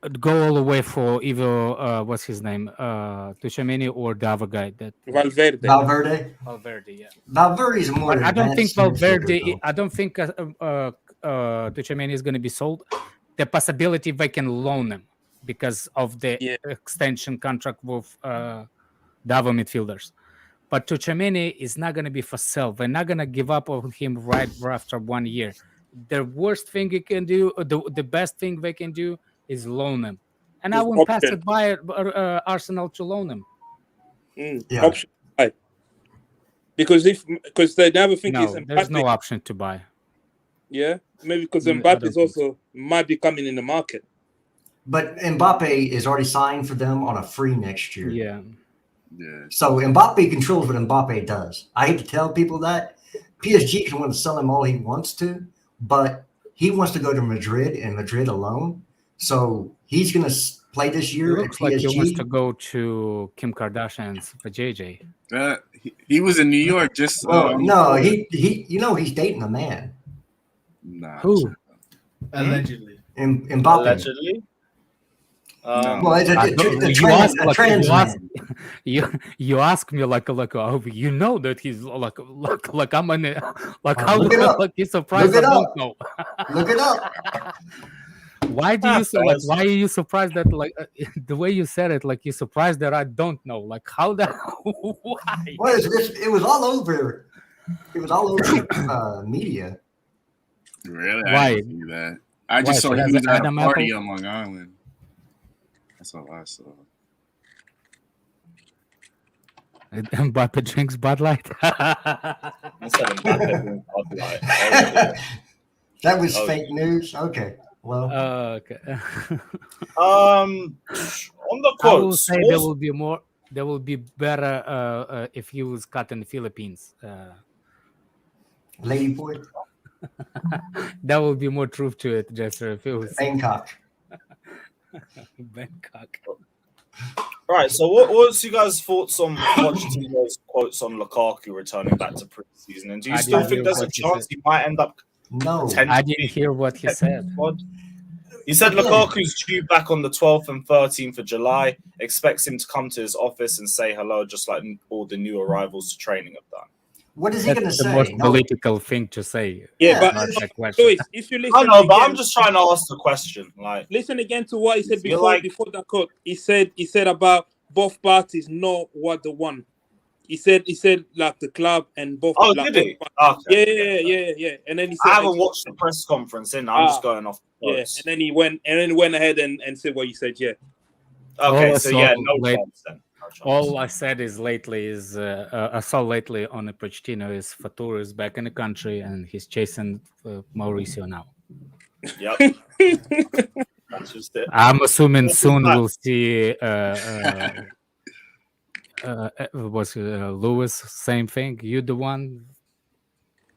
I'd go all the way for either what's his name, Tchouaméni or the other guy that Valverde. Valverde. Yeah. Valverde's a more. But I don't think advanced midfielder, Valverde. though. I don't think Tchouaméni is going to be sold. The possibility they can loan him because of the extension contract with the other midfielders. But Tchouaméni is not going to be for sale. They're not going to give up on him right after 1 year. The worst thing you can do, the best thing they can do, is loan him. And I Is won't pass option. it by Arsenal to loan him. Yeah. Option buy. Because the other thing is No, there's Mbappe, no option to buy. yeah, maybe because I Mbappe don't is think also might be coming in the market. But Mbappe is already signed for them on a free next year. Yeah. Yeah. So Mbappe controls what Mbappe does. I hate to tell people that. PSG can want to sell him all he wants to, but he wants to go to Madrid and Madrid alone. So he's going to play this It year at looks like he wants PSG. to go to Kim Kardashian's for JJ. He was in New York just. Well, no, he he's dating a man. Nah. Who? Allegedly. Mbappe. Allegedly. Well, it's a You trans ask man. you ask me like oh, you know that he's like I'm an like how Look it up. like you surprised Look I it don't up. know. Look it up. Why do you why are you surprised that like the way you said it, like you're surprised that I don't know, like how that why? Well, it was all over. It was all over media. Really? Why? I didn't see that. I just saw She he has was an at a Adam party apple? on Long Island. That's all I saw. Mbappe drinks Bud Light. Instead of Mbappe, Bud Light. That was Oh. fake news. Okay. Well, Okay. On the I will quotes, say there will be better if he was cut in the Philippines. Lady Boy, That will be more truth to it, Jester, if it was Bangkok. Bangkok. right. So, what's you guys' thoughts on Pochettino's quotes on Lukaku returning back to preseason? And do you I still didn't think hear there's a what he chance said. he might end up No. I didn't hear what he said. squad? He said Lukaku's due back on the 12th and 13th of July. Expects him to come to his office and say hello, just like all the new arrivals to training have done. What is he going to That's the say? most No. political thing to say. Yeah, but Not that question. Luis, if you listen, I know, but again, I'm just trying to ask the question. Like, listen again to what he said Feel before like- before the cut. He said about both parties know what they want. He said like the club and both. oh, like, did he? both parties. Okay. Yeah. And then he said, I haven't watched the press conference in. I'm just going off. The Yeah, quotes. and then he went ahead and said what you said. Yeah. Okay, Oh, so so yeah, no late- chance then. No chance. All I said is lately is I saw lately on the Pochettino is Fatura is back in the country and he's chasing Mauricio now. Yep. That's just it. I'm assuming This is soon nuts. we'll see Lewis, same thing. You the one,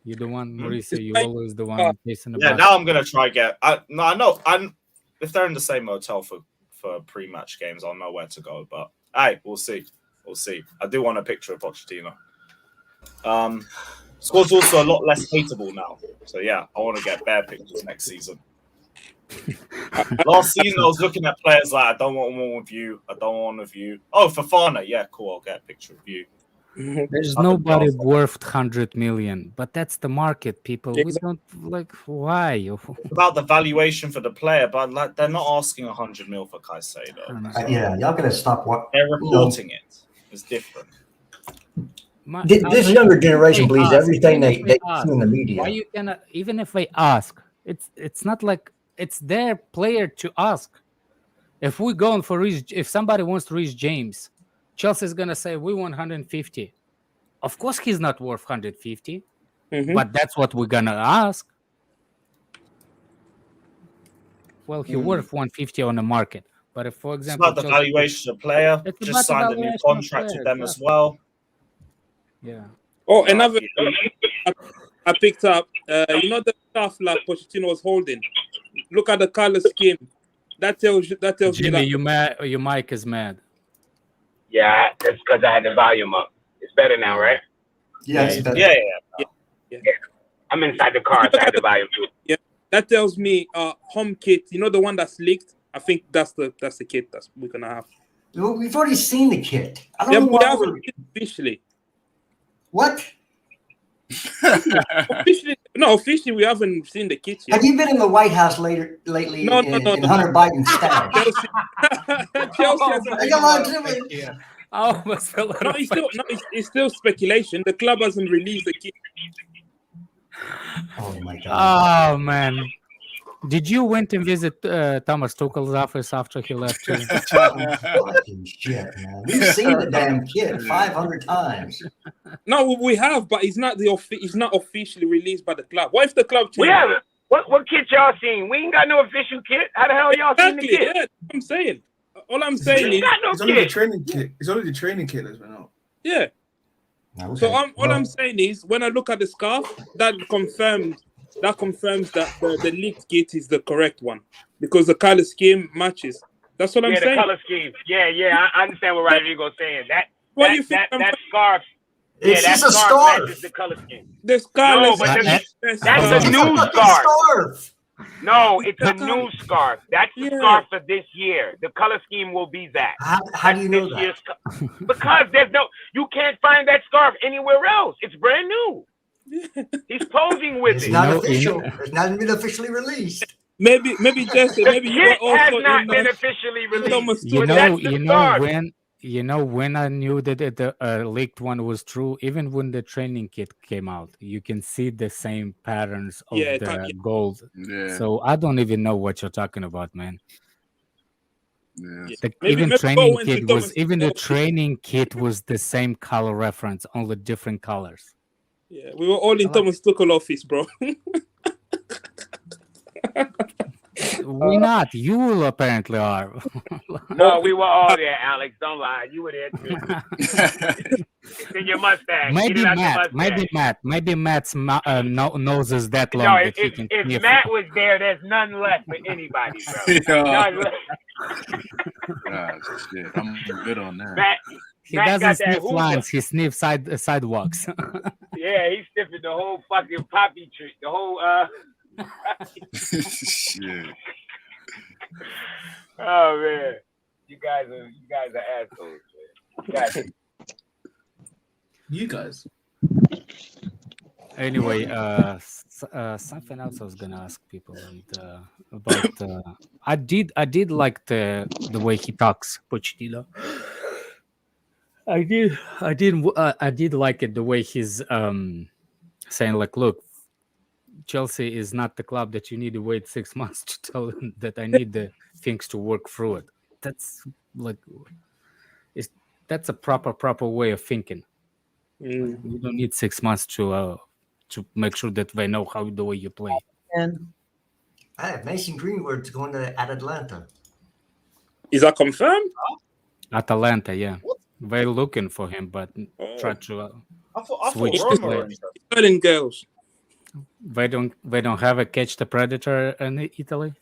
Mauricio. You always the one chasing the Yeah, bus. now I'm gonna try get. I know. If they're in the same hotel for pre-match games, I'll know where to go. But hey, we'll see. We'll see. I do want a picture of Pochettino. Squad's also a lot less hateable now. So yeah, I want to get better pictures next season. Last season, I was looking at players like, I don't want one with you. I don't want one with you. Oh, Fofana. Yeah, cool. I'll get a picture of you. There's nobody worth 100 million, but that's the market, people. We don't like why. About the valuation for the player, but like they're not asking 100 mil for Caicedo. Yeah, y'all gotta stop what They're reporting it. It's different. This younger generation believes everything they see in the media. Why you cannot? Even if they ask, it's not like it's their player to ask. If we go for if somebody wants to reach James, Chelsea's gonna say we want 150. Of course, he's not worth 150, but that's what we're gonna ask. Well, he's worth 150 on the market, but if, for example, it's about the valuation of the player. Just signed a new contract with them as well. Yeah. Oh, another I picked up. You know the stuff like Pochettino was holding. Look at the color scheme. That tells Jimmy, you that your mic is mad. Yeah, that's because I had the volume up. It's better now, right? Yeah, it's better. Yeah. I'm inside the car, so I had the volume too. Yeah, that tells me home kit. You know the one that's leaked. I think that's the kit that we're gonna have. Well, we've already seen the kit. I don't know why we officially. What? Officially, we haven't seen the kit yet. Have you been in the White House lately in Hunter Biden's staff? Chelsea it's still speculation. The club hasn't released the kit. Oh my god! Oh man, did you went and visit Thomas Tuchel's office after he left? Fucking shit, man! We've seen the damn kit 500 times. No, we have, but it's not officially released by the club. What if the club changes? We haven't. What kit y'all seen? We ain't got no official kit. How the hell y'all seen the kit? Yeah, that's what I'm saying. All I'm saying is it's only the training kit. It's only the training kit that's been out. Yeah. Okay. So all I'm saying is when I look at the scarf, that confirms that the leaked kit is the correct one because the color scheme matches. That's what I'm saying. Yeah, the color scheme. Yeah. I understand what Rodrigo's saying. That scarf. It's that just a scarf matches scarf. the color scheme. The scarf. No, but that's a new scarf. No, it's a new scarf. That's the scarf for this year. The color scheme will be that. How do you know that? Because you can't find that scarf anywhere else. It's brand new. He's posing with It's it. not official. It's not been officially released. Maybe Jesse. Maybe you Kit were has also not been officially released. You know when I knew that the leaked one was true, even when the training kit came out, you can see the same patterns of the gold. Yeah. So I don't even know what you're talking about, man. Yeah. The training kit was the same color reference, only different colors. Yeah, we were all in Thomas Tuchel office, bro. We not. You apparently are. No, we were all there, Alex. Don't lie. You were there too. It's in your mustache. Maybe Matt's nose is that long. No, if Matt was there, there's none left for anybody, bro. None left. Shit. I'm good on that. Matt doesn't sniff lines. He sniffs sidewalks. Yeah, he's sniffing the whole fucking poppy tree. The whole Shit. Oh man, you guys are assholes, man. You guys. Anyway, something else I was gonna ask people about. I did like the way he talks, Pochettino. I did like it the way he's saying like, look, Chelsea is not the club that you need to wait 6 months to tell them that I need the things to work through it. That's like, that's a proper way of thinking. You don't need 6 months to make sure that they know how the way you play. And Mason Greenwood's going to Atalanta. Is that confirmed? Atalanta, yeah. They're looking for him, but try to switch Roma player. Selling girls. They don't have a catch the predator in Italy.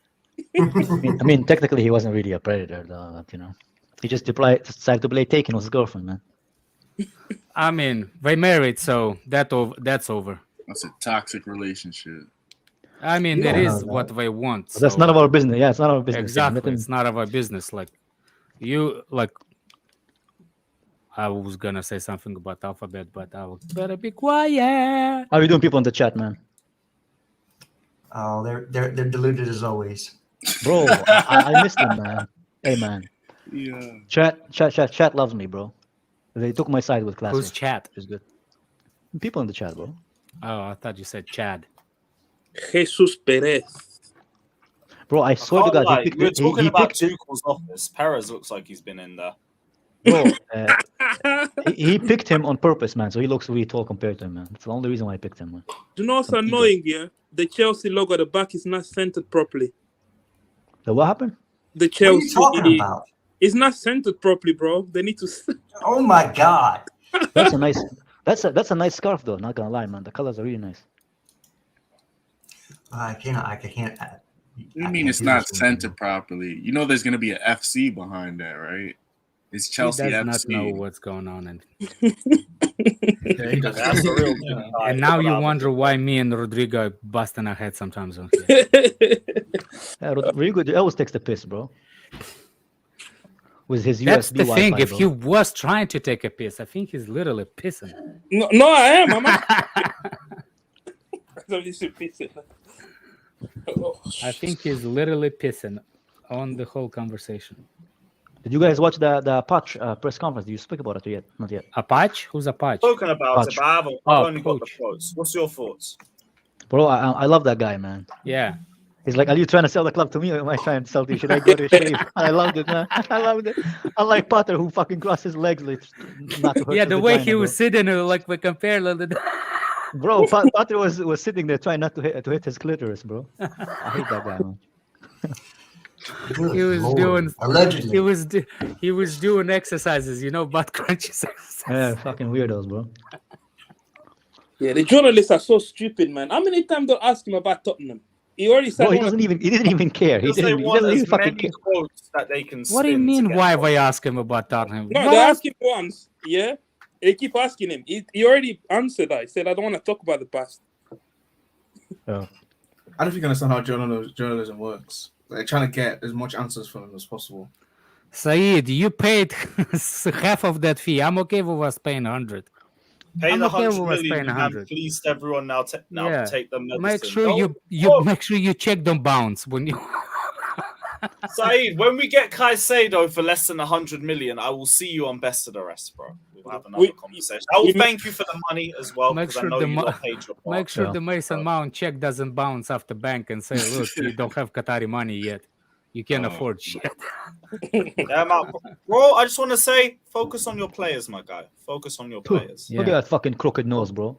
I mean, technically, he wasn't really a predator, though. You know, he just decided to play Taken with his girlfriend, man. I mean, they married, so that's over. That's a toxic relationship. I mean, You it don't is know what that. they want. But that's so- none of our business. Yeah, it's none of our business. Exactly, it's not of our business. Like, I was gonna say something about alphabet, but I will better be quiet. How are you doing, people in the chat, man? Oh, they're deluded as always. Bro, I missed them, man. Hey, man. Yeah. Chat loves me, bro. They took my side with class. Who's chat? It's good. People in the chat, bro. Oh, I thought you said Chad. Jesus Perez. Bro, I swear to Can't God, lie, he picked we were it. talking He about picked it. Tuchel's office. Perez looks like he's been in there. Bro, he picked him on purpose, man. So he looks really tall compared to him, man. That's the only reason why I picked him, man. Do you know what's Some ego. annoying, yeah? The Chelsea logo at the back is not centered properly. So what happened? The What are you Chelsea talking about? it's not centered properly, bro. They need to. Oh my God. That's a nice. That's a nice scarf, though. Not gonna lie, man. The colors are really nice. I can't. What do you I mean can't it's do not this with centered properly? You know there's gonna be an FC behind that, right? It's Chelsea He does FC. not know what's going on, and Yeah, he does. That's the real thing. and now you wonder why me and Rodrigo are busting our head sometimes. On here. Yeah, Rodrigo always takes the piss, bro. With his USB That's the thing. Wi-Fi, If bro. he was trying to take a piss, I think he's literally pissing. No, I am. I'm I think he's literally pissing on the whole conversation. Did you guys watch the Patch press conference? Did you speak about it yet? Not yet. Apache? Who's Apache? Spoken about it, but I've Oh, only got the Poch. quotes. What's your thoughts? Bro, I love that guy, man. Yeah. He's like, are you trying to sell the club to me or am I trying to sell to you? Should I go to shave? I loved it, man. I loved it. Unlike Potter, who fucking crossed his legs like, not to hurt Yeah, his the way vagina, he bro. was sitting, like we compare. Bro, Potter was sitting there trying not to hit his clitoris, bro. I hate that guy, man. Good He was Lord. doing Allegedly. he was doing exercises, butt crunches. Yeah, fucking weirdos, bro. Yeah, the journalists are so stupid, man. How many times they ask him about Tottenham? He already said. Bro, he didn't even care. He Because they didn't want even as fucking many care. quotes that they can What do you spin to mean? get Why on. they ask him about Tottenham? No, What? they asked him once. Yeah, they keep asking him. He already answered that. He said, "I don't want to talk about the past." Oh. I don't think you understand how journalism works. They're trying to get as much answers from them as possible. Saeed, you paid half of that fee. I'm okay with us paying 100. Pay I'm the okay 100 with us paying million and 100. please everyone now Yeah. take the medicine. Make sure Don't- you Oh, make sure you check them bounce when you. Saeed, when we get Caicedo for less than 100 million, I will see you on Best of the Rest, bro. We'll have another conversation. I will thank you for the money as well, Make because sure I know the you mo- lot paid your part. Make sure Yeah. the Mason Mount check doesn't bounce off the bank and say, "Look, you don't have Qatari money yet. You can't afford shit." Yeah, man. Bro, I just want to say, focus on your players, my guy. Focus on your players. Look at that fucking crooked nose, bro.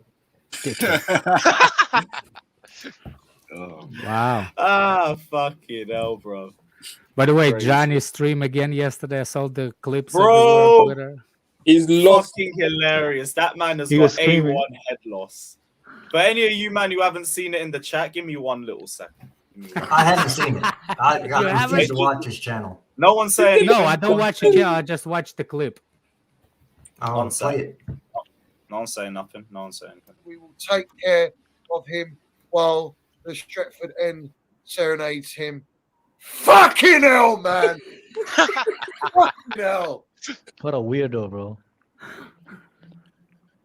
Oh, Wow. Ah, fucking hell, bro. By the way, Crazy. Johnny stream again yesterday. I saw the clips Bro. everywhere on Twitter. He's lost. Fucking hilarious. That man has He was got screaming. A1 head loss. For any of you, man, who haven't seen it in the chat, give me one little second. Give me one. I haven't seen it. I You got haven't? refused to watch his channel. No one say anything. No, I don't watch it. Yeah, I just watch the clip. I'll One play sec. it. No one saying nothing. No one saying anything. We will take care of him while the Stretford end serenades him. Fucking hell, man! Fucking hell! What a weirdo, bro.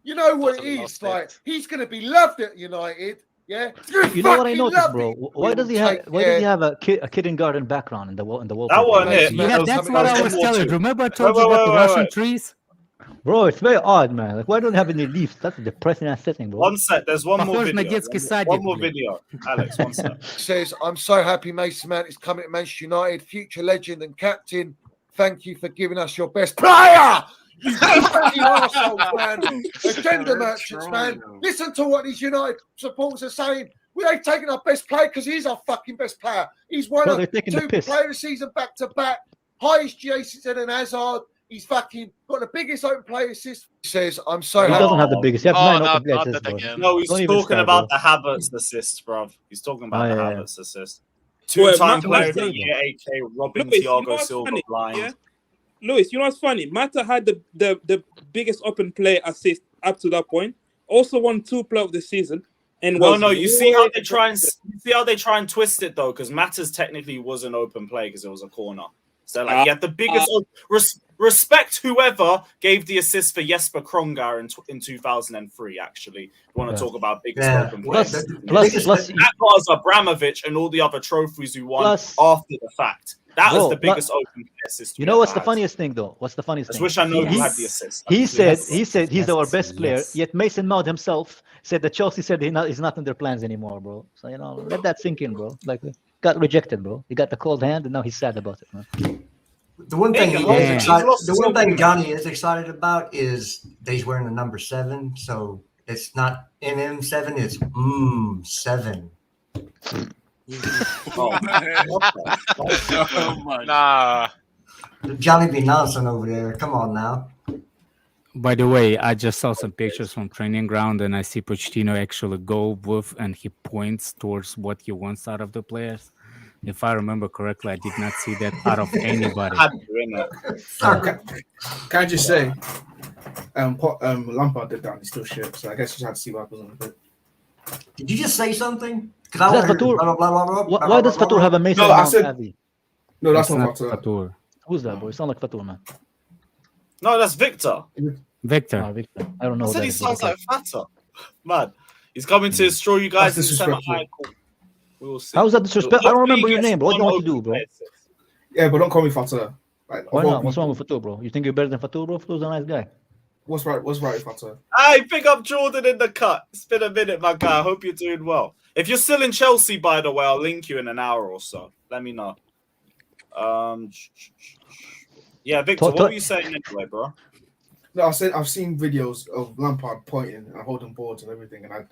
You know what Fucking it is lost like? it. He's going to be loved at United. Yeah, You know what I fucking noticed, loved bro? it. Why We does he will have? take Why does he care. have a kindergarten background in the wall? In the That wasn't Mate, it. mate, Yeah, was that's something what else. I was telling you. Remember I told Wait, you wait, about the wait, Russian wait. trees? Bro, it's very odd, man. Like, why don't they have any leaves? That's a depressing ass setting, bro. One sec. There's one more Похож на video. детский One садик, more блин. video. Alex, one sec. Says, I'm so happy Mason Mount is coming to Manchester United, future legend and captain. Thank you for giving us your best player. You fucking arseholes, man. Agenda merchants, man. Listen to what these United supporters are saying. We ain't taking our best player because he's our fucking best player. He's won Bro, a they're taking the 2 piss. player of the season back to back. Highest Jason and Hazard. He's fucking got the biggest open play assist. He says, I'm so He happy. doesn't have the biggest. He has Oh, 9 not open play that assists, bro. again. No, he's Don't even talking start, about bro. the Havertz assist, bro. He's talking about Oh, the yeah, Havertz assist. Well, Two-time Matt- player of Matt- the year, AK, robbing Lewis, you know Thiago what's Silva funny, blind. yeah? Lewis, you know what's funny? Mata had the biggest open play assist up to that point. Also won 2 player of the season. And You see how they try and twist it though, because Matters technically was an open play because it was a corner. So like he had the biggest respect whoever gave the assist for Jesper Krongar in 2003. Actually, you want to talk about biggest open play? Plus, that was Abramovich and all the other trophies we won after the fact. That was the biggest open play assist. You know what's the funniest thing though? What's the funniest thing? I wish I know who had the assist. He said he's our best player. Yet Mason Mount himself said that Chelsea said he's not in their plans anymore, bro. So let that sink in, bro. Like got rejected, bro. He got the cold hand, and now he's sad about it, man. The one thing Johnny is excited about is that he's wearing the number 7. So it's not MM7, it's 7. Nah. Johnny be nonsense over there. Come on now. By the way, I just saw some pictures from training ground, and I see Pochettino actually go with, and he points towards what he wants out of the players. If I remember correctly, I did not see that out of anybody. Can I just say, Lampard did that and he's still shit. So I guess you just have to see what happens on the bit. Did you just say something? Why does Fatur have a Mason Mount? No, that's not Fatur. Who's that, boy? It sounds like Fatur, man. No, that's Victor. Victor. I don't know. I said he sounds like Fatter. Man, he's coming to destroy you guys in semi-high court. We will see. How is that disrespect? I don't remember your name, bro. What do you want to do, bro? Yeah, but don't call me Fatter. Why not? What's wrong with Fatur, bro? You think you're better than Fatur, bro? Fatur's a nice guy. What's right with Fatter? Hey, pick up Jordan in the cut. It's been a minute, my guy. I hope you're doing well. If you're still in Chelsea, by the way, I'll link you in an hour or so. Let me know. Yeah, Victor, what were you saying anyway, bro? No, I said I've seen videos of Lampard pointing and holding boards and everything, and I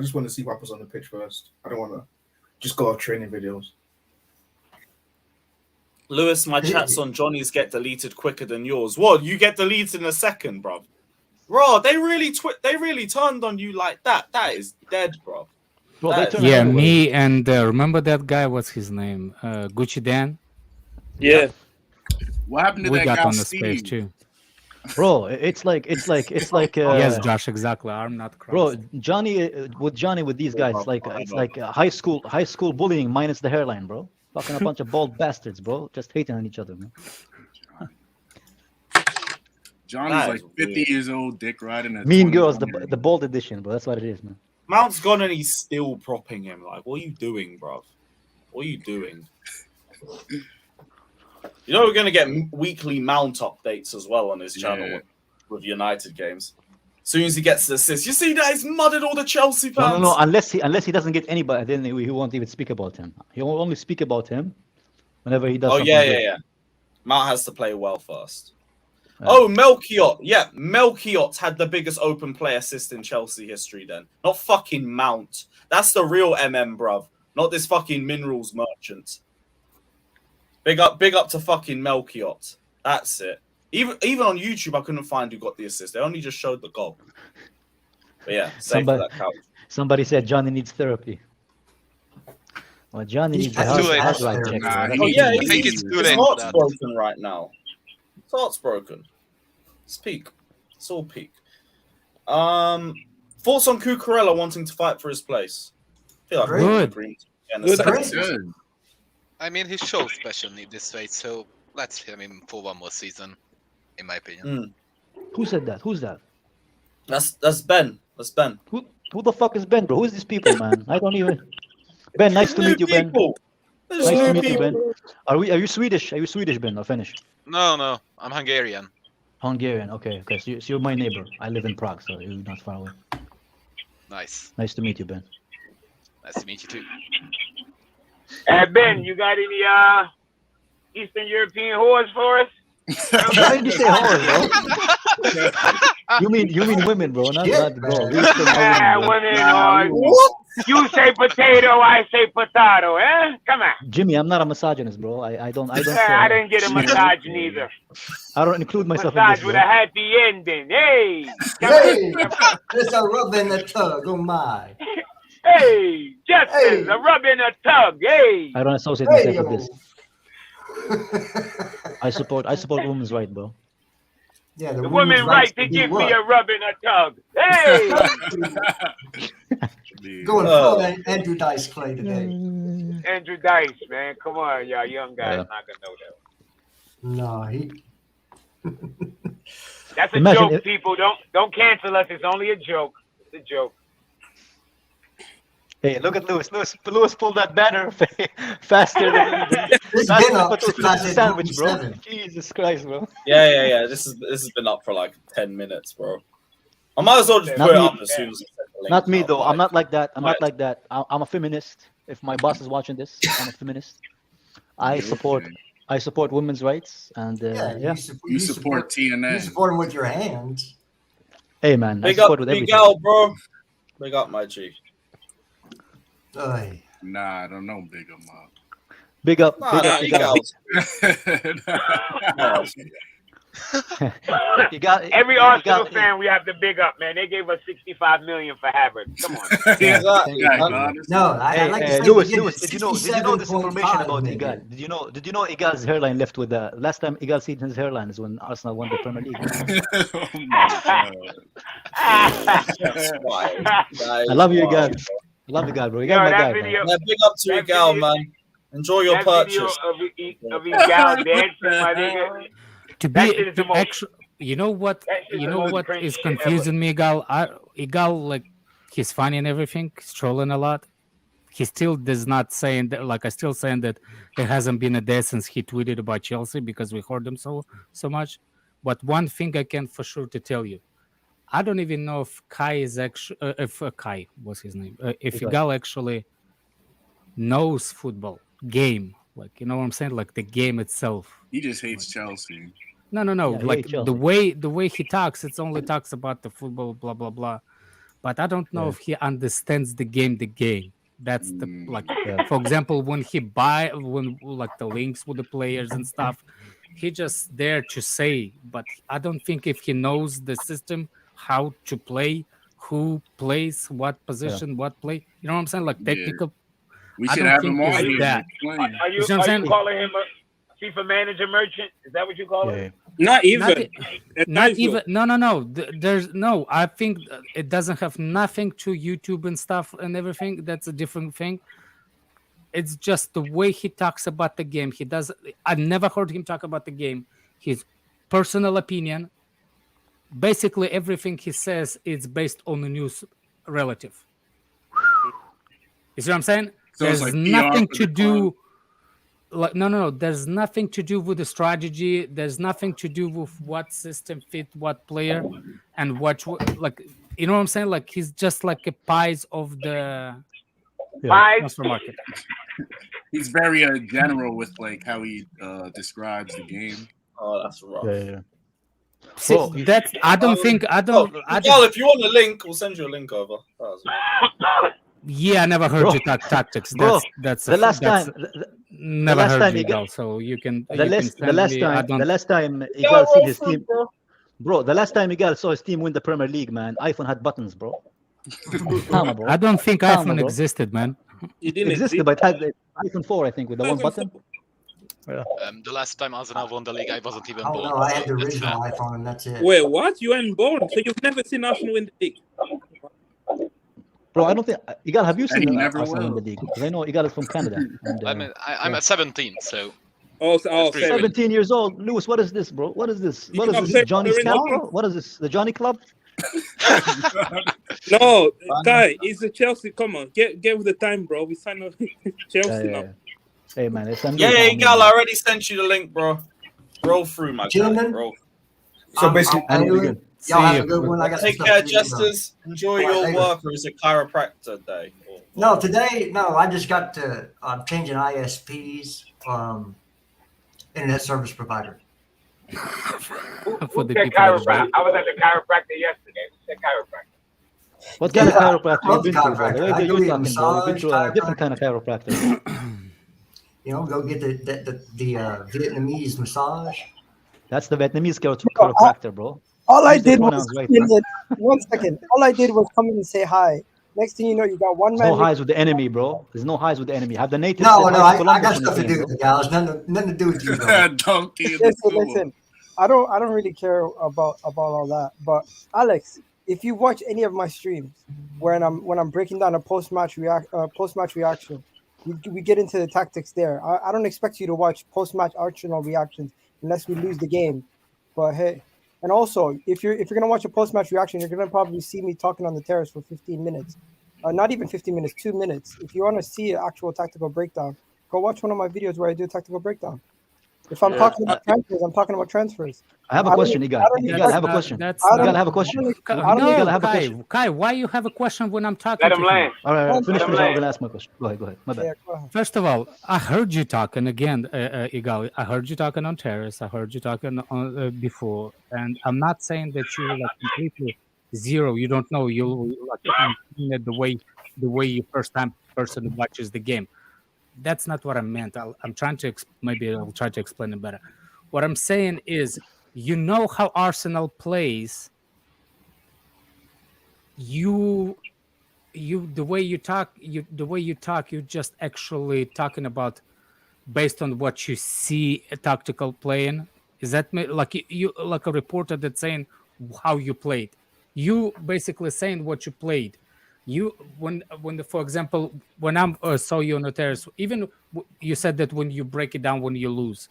just want to see what happens on the pitch first. I don't want to just go off training videos. Lewis, my chats on Johnny's get deleted quicker than yours. What? You get deleted in a second, bro? Bro, they really turned on you like that. That is dead, bro. Yeah, me and remember that guy? What's his name? Gucci Dan. Yeah. What happened to we that got guy on the Steve? space too. Bro, it's like yes, Josh, exactly. I'm not crossed. Bro, Johnny with these guys, it's like high school bullying minus the hairline, bro. Fucking a bunch of bald bastards, bro. Just hating on each other, man. Johnny's like 50 years old, dick riding. Mean Girls, the bald edition, bro. That's what it is, man. Mount's gone and he's still propping him. Like, what are you doing, bro? What are you doing? You know we're going to get weekly Mount updates as well on his channel with United games. As soon as he gets the assist, you see that he's mudded all the Chelsea fans. No. Unless he doesn't get anybody, then he won't even speak about him. He will only speak about him whenever he does. Oh yeah. Mount has to play well first. Oh, Melchiot. Yeah, Melchiot had the biggest open play assist in Chelsea history then. Not fucking Mount. That's the real MM, bruv. Not this fucking minerals merchant. Big up to fucking Melchiot. That's it. Even on YouTube, I couldn't find who got the assist. They only just showed the goal. But yeah, somebody said Johnny needs therapy. Well, Johnny needs I think it's too late. His heart's broken right now. His heart's broken. It's peak. It's all peak. Thoughts on Cucurella wanting to fight for his place? I feel like good. I mean, he showed special need this way, so let's hit him for one more season, in my opinion. Who said that? Who's that? That's Ben. That's Ben. Who the fuck is Ben, bro? Who's these people, man? I don't even. Ben, nice to meet you, Ben. Nice to meet you, Ben. Are you Swedish? Are you Swedish, Ben, or Finnish? No, I'm Hungarian. Hungarian, okay. So you're my neighbor. I live in Prague, so you're not far away. Nice. Nice to meet you, Ben. Nice to meet you too. Ben, you got any Eastern European whores for us? Why did you say whores, bro? you mean women, bro, not bro. Women. What? You say potato, I say potato, eh? Come on. Jimmy, I'm not a misogynist, bro. I don't. I didn't get a massage neither. I don't include myself massage in this, with a happy ending. Hey. It's a rub and a tug. Oh my. Hey, Justin, a rub and a tug. Hey. I don't associate myself with this. I support women's right, bro. Yeah, The women's right to give me a rub and a tug. Hey! Going full Andrew Dice Clay today. Andrew Dice, man. Come on, y'all young guys not gonna know that. No, he. That's a joke, people. Don't cancel us. It's only a joke. It's a joke. Hey, look at Lewis. Lewis pulled that banner faster than the sandwich, bro. Jesus Christ, bro. Yeah. This has been up for like 10 minutes, bro. I might as well just put it up as soon as I set the link. Not me though. I'm not like that. I'm a feminist. If my boss is watching this, I'm a feminist. I support women's rights, and you support TNA. You support them with your hands. Hey man, Big up Egal, bro. Big up my G. Nah, I don't know. Big up, up. Big up. Every Arsenal fan we have to big up, man. They gave us $65 million for Havertz. Come on. Lewis, did you know this information about Egal? Did you know Egal's hairline left with the last time Egal seen his hairline is when Arsenal won the Premier League? I love you, Egal. I love Egal, bro. Egal, my guy. Big up to Egal, man. Enjoy your purchase. Of Egal dancing, my nigga. You know what is confusing me, Egal? Egal, like, he's funny and everything, he's trolling a lot. He still does not saying that, like, I still saying that there hasn't been a day since he tweeted about Chelsea because we heard him so much. But one thing I can for sure to tell you, I don't even know if Kai is actually, Kai was his name, if Egal actually knows football game, like, you know what I'm saying, like the game itself. He just hates Chelsea. No. Yeah, like the way he talks, it's only talks about the football, blah blah blah. But I don't know if he understands the game. That's the for example, when like the links with the players and stuff, he just there to say. But I don't think if he knows the system, how to play, who plays what position, what play. You know what I'm saying? Like technical. We should have him on here. Are you calling him a FIFA manager merchant? Is that what you call it? Not even. No. There's no. I think it doesn't have nothing to YouTube and stuff and everything. That's a different thing. It's just the way he talks about the game. I never heard him talk about the game. His personal opinion. Basically, everything he says is based on the news relative. You see what I'm saying? So there's like nothing to do. Like no. There's nothing to do with the strategy. There's nothing to do with what system fit what player, and what like you know what I'm saying. Like he's just like a pies of the transfer market. He's very general with like how he describes the game. Oh, that's rough. Yeah. See, that's I don't. Well, if you want a link, we'll send you a link over. Yeah, I never heard you talk tactics. That's the last time. Never heard you, Egal, so you can. The last time Egal seen his team, bro. The last time Egal saw his team win the Premier League, man, iPhone had buttons, bro. Bro. I don't think iPhone existed, man. It didn't existed, but it had the iPhone 4, I think, with the one button. Yeah. The last time Arsenal won the league, I wasn't even born. No, I had the original iPhone, and that's it. Wait, what? You weren't born, so you've never seen Arsenal win the league? Bro, I don't think Egal. Have you seen Arsenal in the league? Because I know Egal is from Canada. And, I mean, I'm at 17, so. 17 years old. Lewis, what is this, bro? What is this? What is this? Johnny's Club, bro? What is this? The Johnny Club? No, Guy, it's a Chelsea. Come on, get with the time, bro. We signed Chelsea now. Hey man, it's Egal, I already sent you the link, bro. Roll through, my guy. Roll. So basically, y'all have a good one. I got take care, Jesters. Enjoy your work, or is it chiropractor day? No, today, I just got to changing ISPs, internet service provider. Who said chiropractor? I was at the chiropractor yesterday. Who said chiropractor? What kind of chiropractor? You've been through a different kind of chiropractor. Go get the Vietnamese massage. That's the Vietnamese chiropractor, bro. All I did was 1 second. All I did was come in and say hi. Next thing you know, you got one There's no man. highs with the enemy, bro. There's no highs with the enemy. Have the natives No, said no, hi to I Columbus got when stuff he to came, do bro. with the guys. Nothing to do with you, though. Donkey in the Listen. I don't really care about all that. But Alex, if you watch any of my streams when I'm breaking down a post match reaction, we get into the tactics there. I don't expect you to watch post match Arsenal reactions unless we lose the game. But hey, and also if you're gonna watch a post match reaction, you're gonna probably see me talking on the terrace for 15 minutes. Not even 15 minutes, 2 minutes. If you want to see an actual tactical breakdown, go watch one of my videos where I do a tactical breakdown. If I'm talking about transfers, I'm talking about transfers. I have a question, Egal. Egal, I have a question. Egal, I have a question. Egal, I have a question. Kai, why you have a question when I'm talking Let to him him? land. All right, finish. him I'm land. gonna ask my question. Go ahead. My bad. First of all, I heard you talking again, Egal. I heard you talking on terrace. I heard you talking on before, and I'm not saying that you like completely zero. You don't know. You like the way you first time person watches the game. That's not what I meant. I'm trying to maybe I'll try to explain it better. What I'm saying is, you know how Arsenal plays. The way you talk, you're just actually talking about based on what you see a tactical playing. Is that like you like a reporter that's saying how you played? You basically saying what you played. You for example, when I saw you on the terrace, even you said that when you break it down when you lose.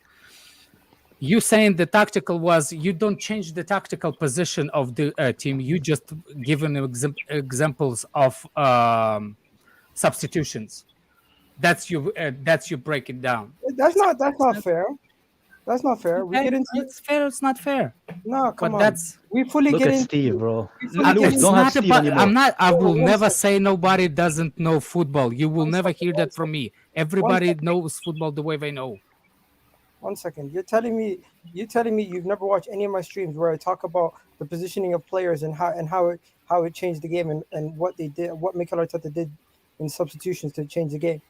You saying the tactical was you don't change the tactical position of the team. You just given examples of substitutions. That's you break it down. That's not fair. That's not fair. We Okay, get into it's fair. It's not fair. No, come But on. that's We fully Look get at into Steve, bro. it's Don't have not Steve about. anymore. I'm not. I will one never second. say nobody doesn't know football. You will never hear one that from me. Everybody knows football the way they know. 1 second. You're telling me you've never watched any of my streams where I talk about the positioning of players and how it changed the game and what they did, what Mikel Arteta did in substitutions to change the game.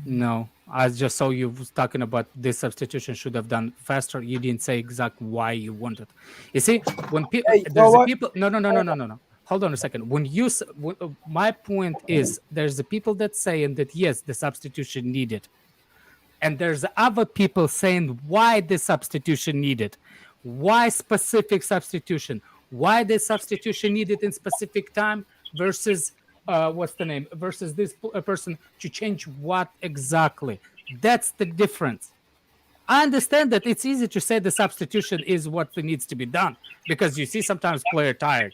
No, I just saw you was talking about this substitution should have done faster. You didn't say exactly why you wanted. You see, when people Hey, you there's know the what? people. No. Hold on a second. When you my point is there's the people that saying that yes, the substitution needed, and there's other people saying why the substitution needed, why specific substitution, why the substitution needed in specific time versus what's the name versus this person to change what exactly. That's the difference. I understand that it's easy to say the substitution is what needs to be done because you see sometimes player tired,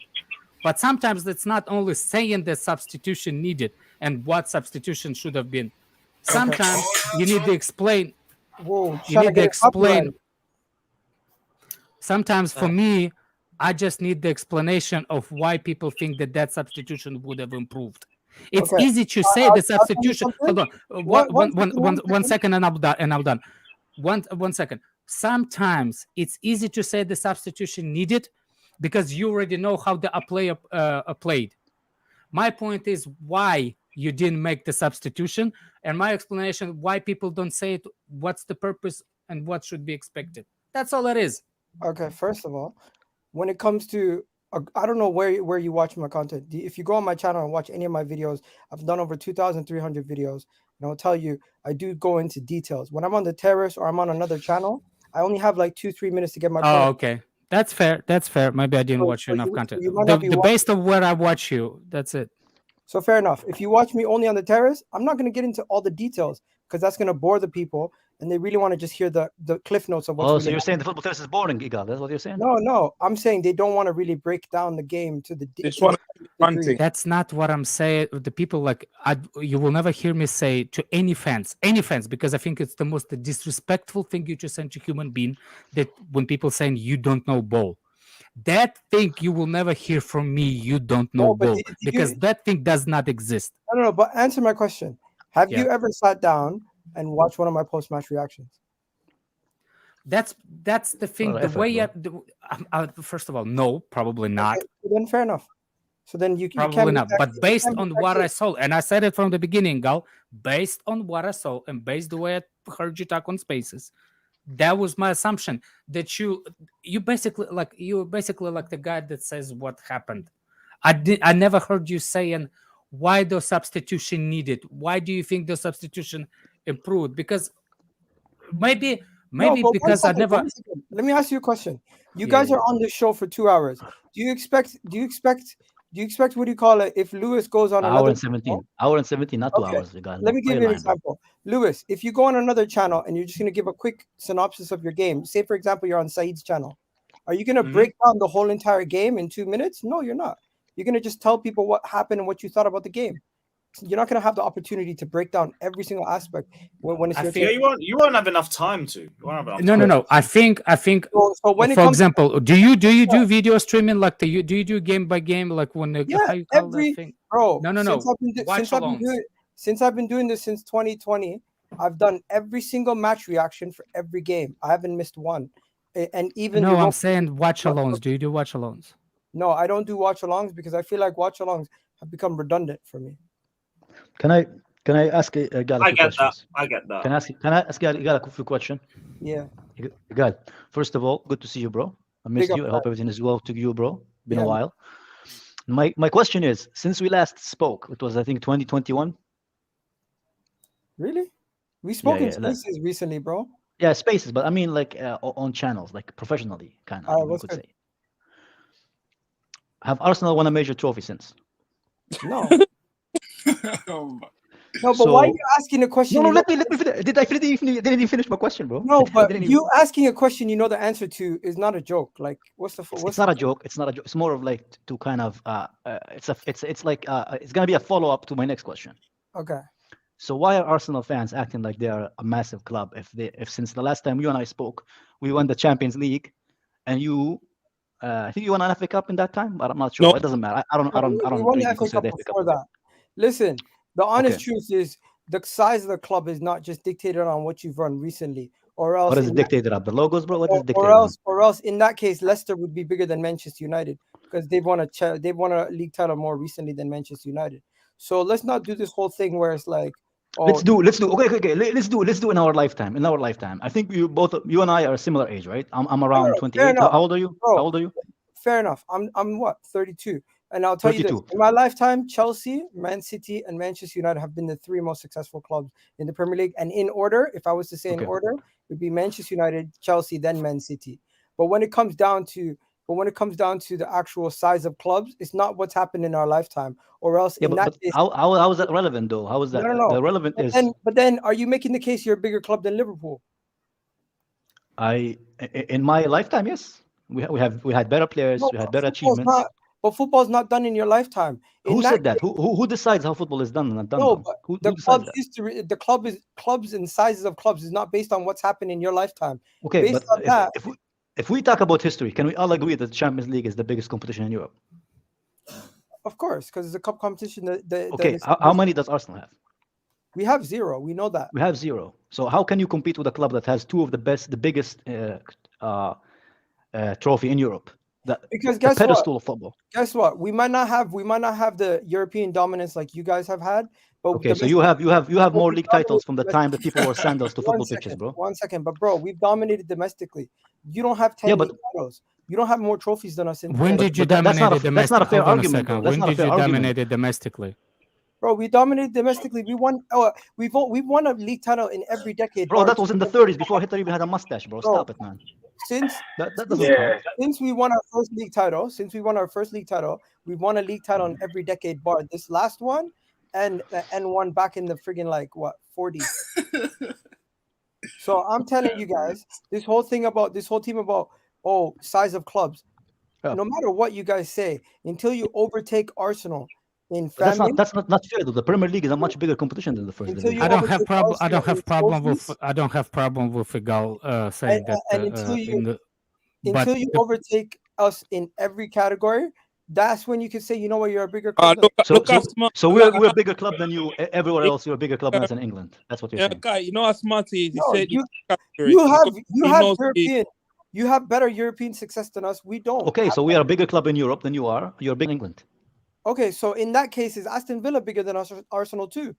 but sometimes it's not only saying the substitution needed and what substitution should have been. Sometimes you need to explain. Whoa, You need to explain. Sometimes for me, I just need the explanation of why people think that substitution would have improved. It's easy to say the substitution. Hold on, one second, and I'm done. One second. Sometimes it's easy to say the substitution needed because you already know how the player played. My point is why you didn't make the substitution, and my explanation why people don't say it. What's the purpose and what should be expected? That's all it is. Okay, first of all, when it comes to I don't know where you watch my content. If you go on my channel and watch any of my videos, I've done over 2,300 videos, and I'll tell you I do go into details. When I'm on the terrace or I'm on another channel, I only have like 2-3 minutes to get my point. Oh, okay. That's fair. Maybe I didn't watch enough content. The based of where I watch you, that's it. So fair enough. If you watch me only on the terrace, I'm not going to get into all the details because that's going to bore the people, and they really want to just hear the cliff notes of what's really so you're saying the football terrace is boring, Egal? That's what you're saying? No. I'm saying they don't want to really break down the game to the degree. That's not what I'm saying. The people you will never hear me say to any fans, because I think it's the most disrespectful thing you just send to human being that when people saying you don't know ball. That thing you will never hear from me. You don't know ball because that thing does not exist. No. But answer my question. Have you ever sat down and watched one of my post-match reactions? That's the thing. The way first of all, no, probably not. Okay, then fair enough. So then you probably not. But based on what I saw, and I said it from the beginning, Gal, based on what I saw and based the way I heard you talk on Spaces. That was my assumption that you basically like the guy that says what happened. I never heard you saying why the substitution needed? Why do you think the substitution improved? Because maybe No, but one because I second, never. one second. Let me ask you a question. You Yeah, guys yeah. are on this show for 2 hours. Do you expect what do you call it if Lewis goes on Hour another and 17. Hour and 17, not 2 Okay. hours. You got Let me give Why you an lying, bro? example. Lewis, if you go on another channel and you're just going to give a quick synopsis of your game, say for example you're on Said's channel, are you going to break down the whole entire game in 2 minutes? No, you're not. You're going to just tell people what happened and what you thought about the game. You're not going to have the opportunity to break down every single aspect when it's I your think turn. you won't have enough time to. You won't have enough No, time. no. I think. So when it For comes to- example, do you do video streaming like do you do game by game like when Yeah, how you call that every thing? bro. No. Since I've been doing this since 2020, I've done every single match reaction for every game. I haven't missed one. And even No, I'm Europa- saying watch alongs. Do you do watch alongs? No, I don't do watch alongs because I feel like watch alongs have become redundant for me. Can I ask Egal a few questions? I get that. Can I ask Egal a few questions? Yeah. Egal, first of all, good to see you, bro. I missed Big you. up, I hope man. everything is well to you, bro. Been Yeah, a while. My question is, since we last spoke, it was I think 2021. Really? We spoke in yeah, spaces recently, bro. Yeah, spaces, but I mean like on channels, like professionally, kind of. All right, you what's could good? say. Have Arsenal won a major trophy since? No. Oh No, but why are you asking a question? No, you let know- me finish. Didn't even finish my question, bro. No, but Didn't you asking a question you know the answer to is not a joke. Like, what's the? It's not a joke. It's not a joke. It's more of like to kind of it's like it's gonna be a follow up to my next question. Okay. So why are Arsenal fans acting like they are a massive club if since the last time you and I spoke, we won the Champions League, and you, I think you won an FA Cup in that time, but I'm not sure. No. It doesn't matter. I don't We won really the FA consider Cup the FA Cup. before that. Listen, the honest Okay. truth is the size of the club is not just dictated on what you've run recently, or else What is it in that- dictated of? The logos, bro? What is it or dictated on? else in that case Leicester would be bigger than Manchester United because they've won a league title more recently than Manchester United. So let's not do this whole thing where it's like, oh, Let's do. Okay. Let's do in our lifetime. In our lifetime, I think you and I are a similar age, right? I'm around Fair 28. enough. How old are you? Bro, How old are you? Fair enough. I'm what, 32, and I'll tell you this: 32. in my lifetime, Chelsea, Man City, and Manchester United have been the three most successful clubs in the Premier League. And in order, if I was to say in Okay. order, it would be Manchester United, Chelsea, then Man City. But when it comes down to the actual size of clubs, it's not what's happened in our lifetime, or else Yeah, in but, that but case, how is that relevant though? How is that? no. The relevant But is then, are you making the case you're a bigger club than Liverpool? in my lifetime, yes. We had better players. No, We had but better football's achievements. But football's not done in your lifetime. In Who that said that? Who decides how football is done and not done? No, though? but Who the decides club's that? history, clubs and sizes of clubs is not based on what's happened in your lifetime. Okay, Based but on that, if we talk about history, can we all agree that the Champions League is the biggest competition in Europe? of course, because it's a cup competition. Okay, how many does Arsenal have? We have zero. We know that. We have zero. So how can you compete with a club that has two of the biggest trophy in Europe? Because the guess what? pedestal of football. Guess what? We might not have the European dominance like you guys have had. But Okay, so you have more league titles from the time that people wore sandals to One football pitches, bro. 1 second, but bro, we've dominated domestically. You don't have 10 Yeah, but- league titles. You don't have more trophies than us. When did you but that's dominate not a- domestically? that's not a fair Hold on argument, second. though. That's When not a did fair you argument. dominate it domestically? Bro, we dominated domestically. We won. We've won a league title in every decade. Bro, that was in the 30s before Hitler even had a mustache, bro. Stop it, man. Since That doesn't count. Since we won our first league title, we've won a league title in every decade bar this last one and one back in the friggin' like what 40s. So I'm telling you guys, this whole team about size of clubs. Yeah. No matter what you guys say, until you overtake Arsenal in But family, that's not fair though. The Premier League is a much bigger competition than the first Until division. you I don't have overtake problem. I don't Arsenal have in problem trophies. with. I don't have problem with Egal saying that. and until you in the, but until you the- overtake us in every category, that's when you can say, you know what, you're a bigger club. So we're a bigger club than you. Everywhere else, you're a bigger club than us in England. That's what you're saying. Guy, you know how smart he is. He No, said you have knows European, you have better European success than us. We don't. Okay, so we are a bigger club in Europe than you are. You're big in England. Okay, so in that case, is Aston Villa bigger than Arsenal too?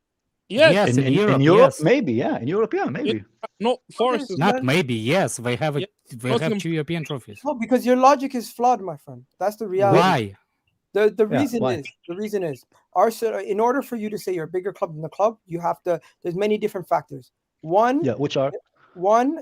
yes, in Europe, yes. maybe, yeah. In Europe, yeah, maybe. No, Forest is Not maybe. Yes, they have 2 Nottingham- European trophies. No, because your logic is flawed, my friend. That's the reality. Why? The Yeah, reason why? is Arsenal. In order for you to say you're a bigger club than the club, you have to. There's many different factors. One, Yeah, which are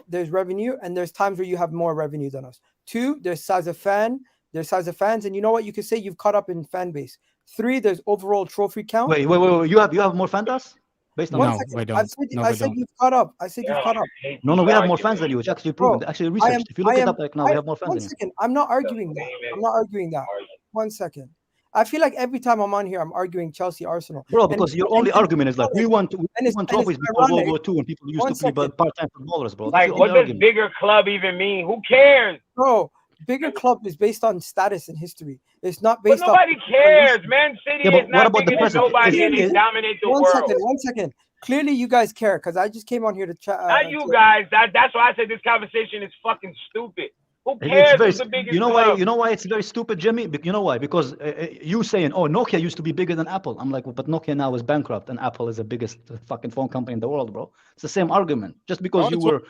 there's revenue, and there's times where you have more revenue than us. Two, there's size of fan. There's size of fans, and you know what? You can say you've caught up in fan base. Three, there's overall trophy count. wait. You have more fans than us? Based on One No, second. we I don't. said, No, I we said don't. you've caught up. I said you've caught up. No, we have more fans than you. It's actually proven. Bro, Actually researched. If you look it up like now, we have more fans One than you. second. I'm not arguing that. I'm not arguing that. 1 second. I feel like every time I'm on here, I'm arguing Chelsea, Arsenal. Bro, because your only argument is like we won trophies before World ironic. War II, and people used to be part-time footballers, bro. That's Like, your what only does argument. bigger club even mean? Who cares? Bro, bigger club is based on status and history. It's not But based on. nobody cares. Man City Yeah, but is what not about the bigger than present? nobody, and they Is- dominate the One world. second. Clearly, you guys care because I just came on here to chat. Not you guys. That's why I said this conversation is fucking stupid. Who It's cares very, who's the biggest you know club? why? You know why it's very stupid, Jimmy? You know why? Because you saying, "Oh, Nokia used to be bigger than Apple." I'm like, well, but Nokia now is bankrupt, and Apple is the biggest fucking phone company in the world, bro. It's the same argument. Just because you were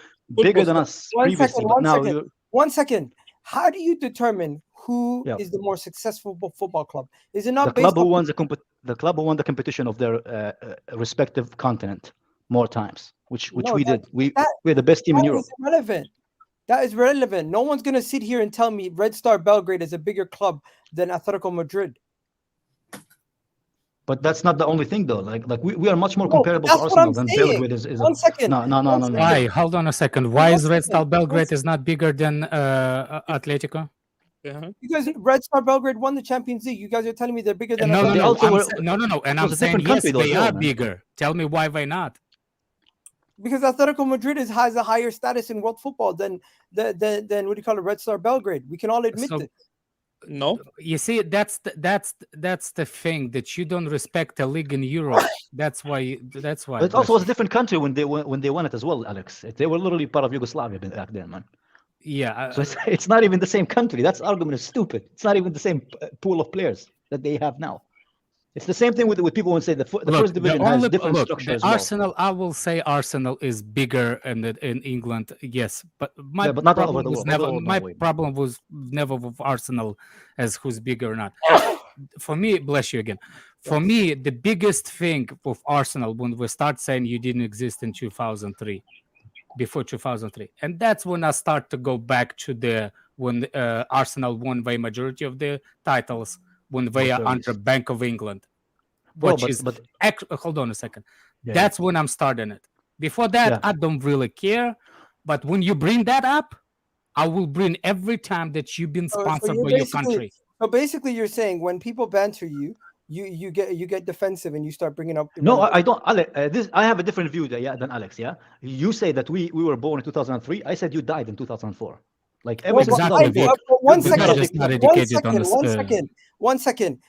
bigger than us previously, but now you're. 1 second. How do you determine who is the more successful football club? Is it not the based club who on won the club who won the competition of their respective continent more times, which No, we that- did. We're that- the best team in that Europe. is irrelevant. That is relevant. No one's gonna sit here and tell me Red Star Belgrade is a bigger club than Atletico Madrid. But that's not the only thing, though. Like we are much more No, comparable to that's what I'm Arsenal than saying. Belgrade is. 1 second. No. Why? Hold on a second. Why is Red Star Belgrade is not bigger than Atletico? Because Red Star Belgrade won the Champions League. You guys are telling me they're bigger than No. Atletico. No. And it I'm was a saying different yes, country, though, they as well, are man. bigger. Tell me why they not? Because Atletico Madrid has a higher status in world football than what do you call it, Red Star Belgrade. We can all admit So- it. No. You see, that's the thing that you don't respect a league in Europe. That's why. But it also was a different country when they won it as well, Alex. They were literally part of Yugoslavia back then, man. Yeah. So it's not even the same country. That argument is stupid. It's not even the same pool of players that they have now. It's the same thing with people who say the first division has different structure as well. Arsenal, I will say Arsenal is bigger in England. Yes, but my but not all over problem the was world. never Overall, no my way. problem was never with Arsenal as who's bigger or not. For me, bless you again. For me, the biggest thing with Arsenal when we start saying you didn't exist in 2003, before 2003, and that's when I start to go back to when Arsenal won by majority of the titles. When they are under Bank of England, hold on a second. Yeah. That's when I'm starting it. Before that, I don't really care. But when you bring that up, I will bring every time that you've been sponsored by your country. So basically, you're saying when people banter you, you get defensive and you start bringing up. No, I don't. Alex, I have a different view than Alex. Yeah, you say that we were born in 2003. I said you died in 2004. Like every One second.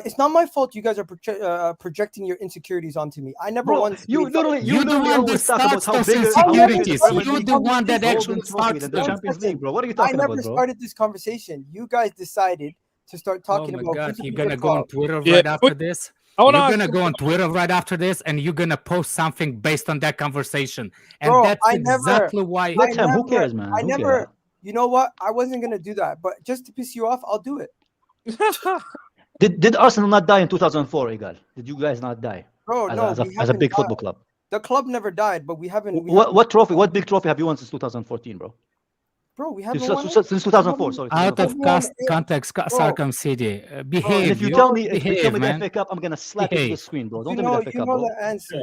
It's not my fault. You guys are projecting your insecurities onto me. I never once. You literally always talk about how big insecurities. You're the one that actually starts the Champions League, bro. What are you talking about, bro? I never started this conversation. You guys decided to start talking about. God, you're gonna go on Twitter right after this. You're gonna go on Twitter right after this, and you're gonna post something based on that conversation, and Bro, that's exactly why. Who cares, man? I never. You know what? I wasn't gonna do that, but just to piss you off, I'll do it. Did Arsenal not die in 2004, Egal? Did you guys not die? Bro, as a big football club. The club never died, but we haven't. What trophy? What big trophy have you won since 2014, bro? Bro, we haven't since 2004. Sorry. Out of context, Sarcom City. Behave. If you tell me man. the FA Cup, I'm gonna slap you to the screen, bro. Don't tell me the FA Cup, bro. The answer.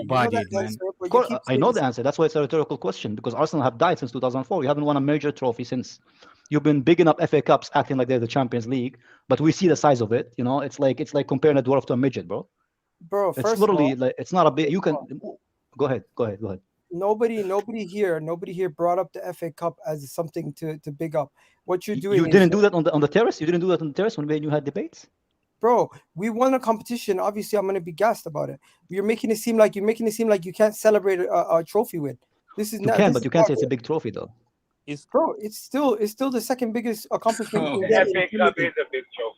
Of course, I know the answer. That's why it's a rhetorical question, because Arsenal have died since 2004. You haven't won a major trophy since. You've been big enough FA Cups, acting like they're the Champions League, but we see the size of it. You know, it's like comparing a dwarf to a midget, bro. Bro, it's literally like it's not a big. You can go ahead. Nobody here brought up the FA Cup as something to big up. What you're doing? You didn't do that on the terrace. You didn't do that on the terrace when you had debates. Bro, we won a competition. Obviously, I'm gonna be gassed about it. You're making it seem like you can't celebrate a trophy win. This is you can, but you can't say it's a big trophy though. It's still the second biggest accomplishment. The FA Cup is a big trophy.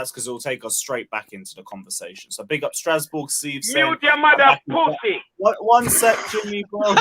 chats because it will take us straight back into the conversation. So big up Strasbourg, Steve. Mute your mother pussy. One sec, Jimmy, bro.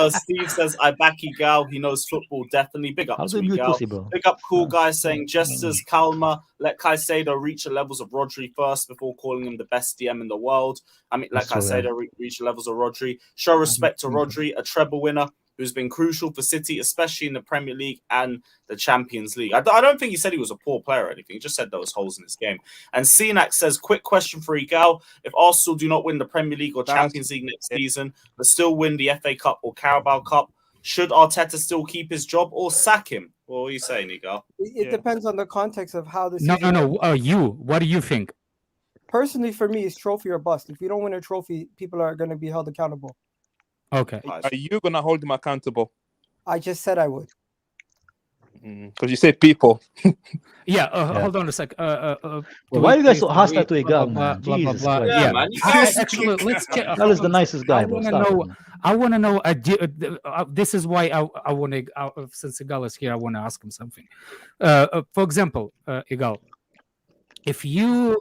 Steve says, I back Egal. He knows football, definitely. Big up How to do you mute Egal. pussy, bro? Big up cool guys saying, Jesters, Calma, let Caicedo reach the levels of Rodri first before calling him the best DM in the world. I mean, let That's true, Caicedo reach the levels of Rodri. Show respect to Rodri, a treble winner who's been crucial for City, especially in the Premier League and the Champions League. I don't think he said he was a poor player or anything. He just said there was holes in his game. And Cenac says, quick question for Egal. If Arsenal do not win the Premier League or Champions League next season, but still win the FA Cup or Carabao Cup, should Arteta still keep his job or sack him? What are you saying, Egal? It depends on the context of how this. No. What do you think? Personally, for me, it's trophy or bust. If we don't win a trophy, people are going to be held accountable. Okay. Are you going to hold him accountable? I just said I would. Because you said people. Yeah, hold on a sec. Why are you guys so hostile to Egal, man? Jesus Christ. Yeah, man. Actually, let's check. Egal is the nicest guy, bro. I want to know. This is why I want to. Since Egal is here, I want to ask him something. For example, Egal, if you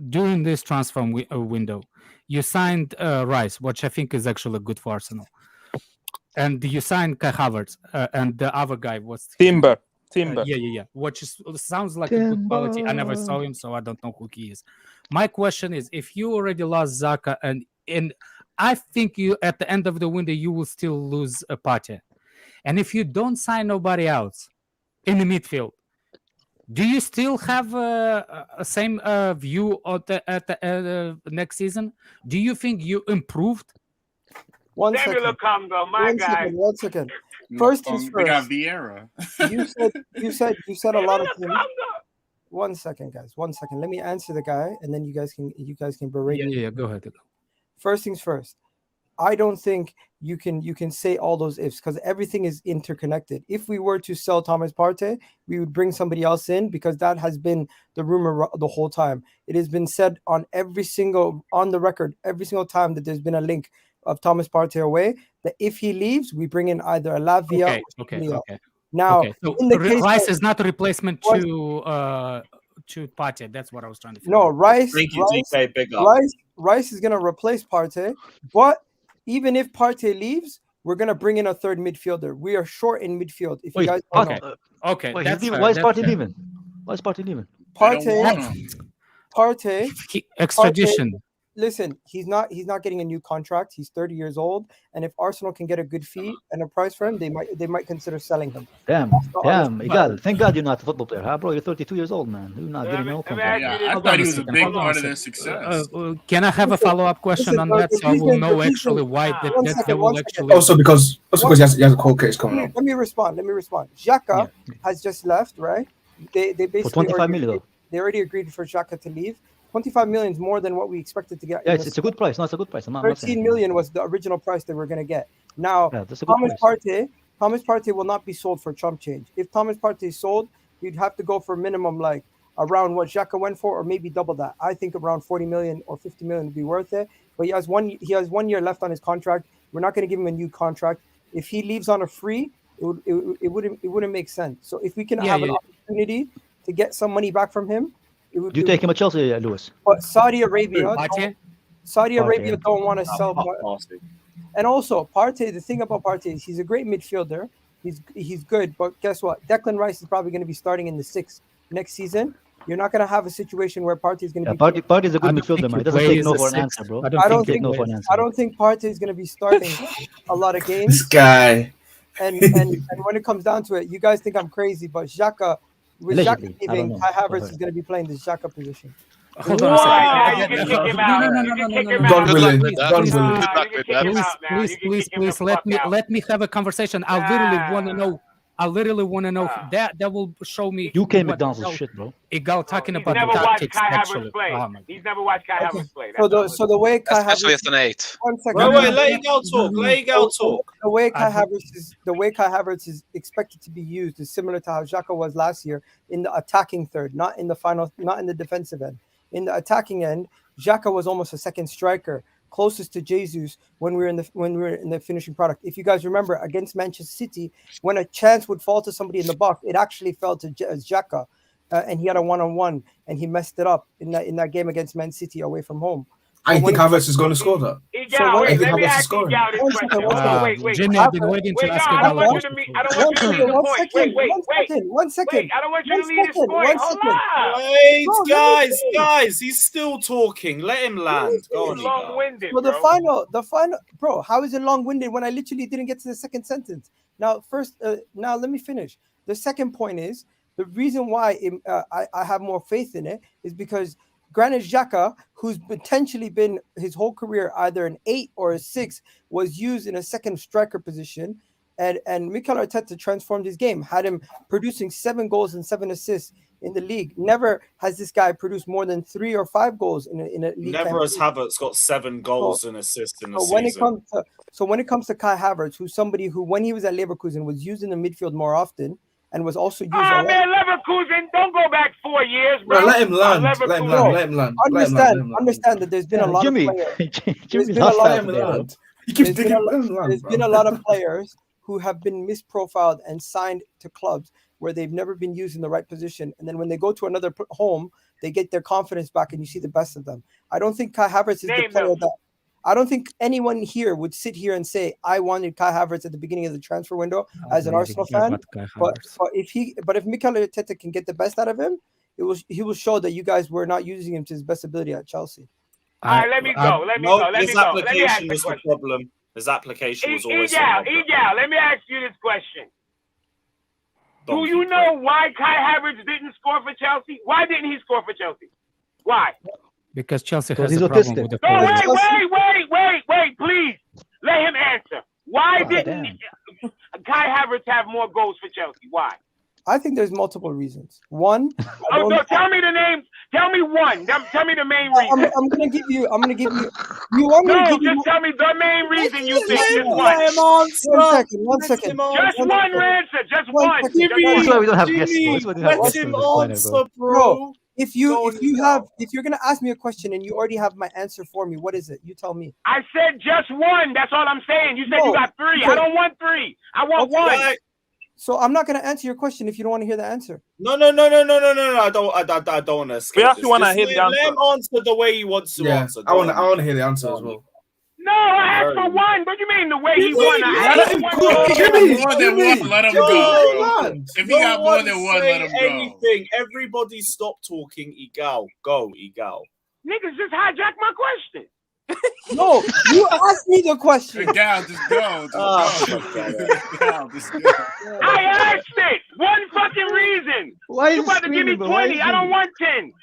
during this transfer window, you signed Rice, which I think is actually good for Arsenal, and you signed Kai Havertz, and the other guy was Timber. Yeah. Which sounds like a good quality. I never saw him, so I don't know who he is. My question is, if you already lost Xhaka, and I think you at the end of the window you will still lose a Partey, and if you don't sign nobody else in the midfield, do you still have a same view at the next season? Do you think you improved? One Samuel second. Congo, my guy. One second. First things We got first. Vieira. You said a lot of things. 1 second, guys. 1 second. Let me answer the guy, and then you guys can berate me. Yeah. Go ahead. First things first. I don't think you can say all those ifs because everything is interconnected. If we were to sell Thomas Partey, we would bring somebody else in because that has been the rumor the whole time. It has been said on the record every single time that there's been a link of Thomas Partey away, that if he leaves, we bring in either a Lavia or somebody else. Now, so in the case Rice is not a replacement to Partey. That's what I was trying to figure No, out. Rice is going to replace Partey, but even if Partey leaves, we're going to bring in a third midfielder. We are short in midfield. If you guys don't know. Okay. Why is Partey leaving? Why is Partey leaving? Partey extradition. Listen, he's not getting a new contract. He's 30 years old, and if Arsenal can get a good fee and a price for him, they might consider selling him. Damn, Egal. Thank God you're not a football player, huh, bro? You're 32 years old, man. You're not getting no contract. I thought he was a big part of their success. Can I have a follow-up question on that, so I will know actually why that will actually? Also because he has a court case coming up. Let me respond. Xhaka has just left, right? They basically for 25 million. They already agreed for Xhaka to leave. 25 million is more than what we expected to get. Yeah, it's a good price. No, it's a good price. 13 million was the original price that we're going to get. Now, Thomas Partey will not be sold for chump change. If Thomas Partey is sold, you'd have to go for minimum like around what Xhaka went for, or maybe double that. I think around 40 million or 50 million would be worth it. But he has 1 year left on his contract. We're not going to give him a new contract. If he leaves on a free, it wouldn't make sense. So if we can have an opportunity to get some money back from him. Do you take him at Chelsea, Lewis? But Saudi Arabia don't want to sell Partey. And also, Partey, the thing about Partey is he's a great midfielder. He's good, but guess what? Declan Rice is probably going to be starting in the 6th next season. You're not going to have a situation where Partey is going to be. Partey is a good midfielder, man. He doesn't take no for an answer, bro. I don't think Partey is going to be starting a lot of games. This guy. And when it comes down to it, you guys think I'm crazy, but Xhaka. With Xhaka leaving, Kai Havertz is going to be playing the Xhaka position. Hold on a second. No. Please, let me have a conversation. I literally want to know that will show me. UK McDonald's shit, bro. Egal talking about never tactics. Watched Kai Actually, He's never watched Kai Havertz play. So the way Kai especially Havertz, as an 8. 1 second. Wait, let Egal talk. The way Kai Havertz is expected to be used is similar to how Xhaka was last year in the attacking third, not in the defensive end. In the attacking end, Xhaka was almost a second striker, closest to Jesus when we were in the finishing product. If you guys remember against Manchester City, when a chance would fall to somebody in the box, it actually fell to Xhaka, and he had a 1-on-1 and he messed it up in that game against Man City away from home. I think Havertz is going to score that. Egal, wait, let me Havertz is ask scoring. Egal this question. Wow, Wait. Jimmy, I've been waiting to Wait, no, ask I Egal don't a want you question. to meet. I don't want you to lead the point. One second. Wait, I don't want you to lead this point. Hold on. Wait, Bro, let me guys, he's still talking. Let him land. Go on, Egal. Long-winded, So bro. the final, bro. How is it long-winded when I literally didn't get to the second sentence? Now, now let me finish. The second point is the reason why I have more faith in it is because Granit Xhaka, who's potentially been his whole career either an 8 or a 6, was used in a second striker position, and Mikel Arteta transformed his game, had him producing 7 goals and 7 assists in the league. Never has this guy produced more than 3 or 5 goals in a league. Never has Havertz got 7 goals and assists in a season. When it comes to Kai Havertz, who's somebody who, when he was at Leverkusen, was used in the midfield more often and was also used. Man, Leverkusen, don't go back 4 years, bro. Let him land. Let him land. Understand that there's been a lot Jimmy, of players. Jimmy's There's been a lot of players who have been misprofiled and signed to clubs where they've never been used in the right position, and then when they go to another home, they get their confidence back, and you see the best of them. I don't think Kai Havertz is the player that. I don't think anyone here would sit here and say I wanted Kai Havertz at the beginning of the transfer window as an Arsenal fan. But if Mikel Arteta can get the best out of him, he will show that you guys were not using him to his best ability at Chelsea. All right, let me go. His application was the problem. His application was always Egal, let me ask you this question. Do you know why Kai Havertz didn't score for Chelsea? Why didn't he score for Chelsea? Why? Because Chelsea has a problem with the wait, please. Let him answer. Why didn't Kai Havertz have more goals for Chelsea? Why? I think there's multiple reasons. One, tell me the names. Tell me one. Tell me the main reason. I'm gonna give you. You want me to give you? Just tell me the main reason you think. Just one. One second. Just one answer. Just one. That's why we don't have guests. Let him answer, bro. If you're gonna ask me a question and you already have my answer for me, what is it? You tell me. I said just one. That's all I'm saying. You said you got 3. I don't want 3. I want 1. So I'm not gonna answer your question if you don't want to hear the answer. No. I don't want to escape. We actually want to hear the answer. Let him answer the way he wants to answer. I want to hear the answer as well. No, I asked for 1. What do you mean the way he won? Let him go. If he got more than 1, let him go. Anything. Everybody stop talking. Egal. Go, Egal. Niggas just hijacked my question. No, you asked me the question. Egal, just go. Just go. I asked it. 1 fucking reason. Why you about to give me 20? I don't want 10.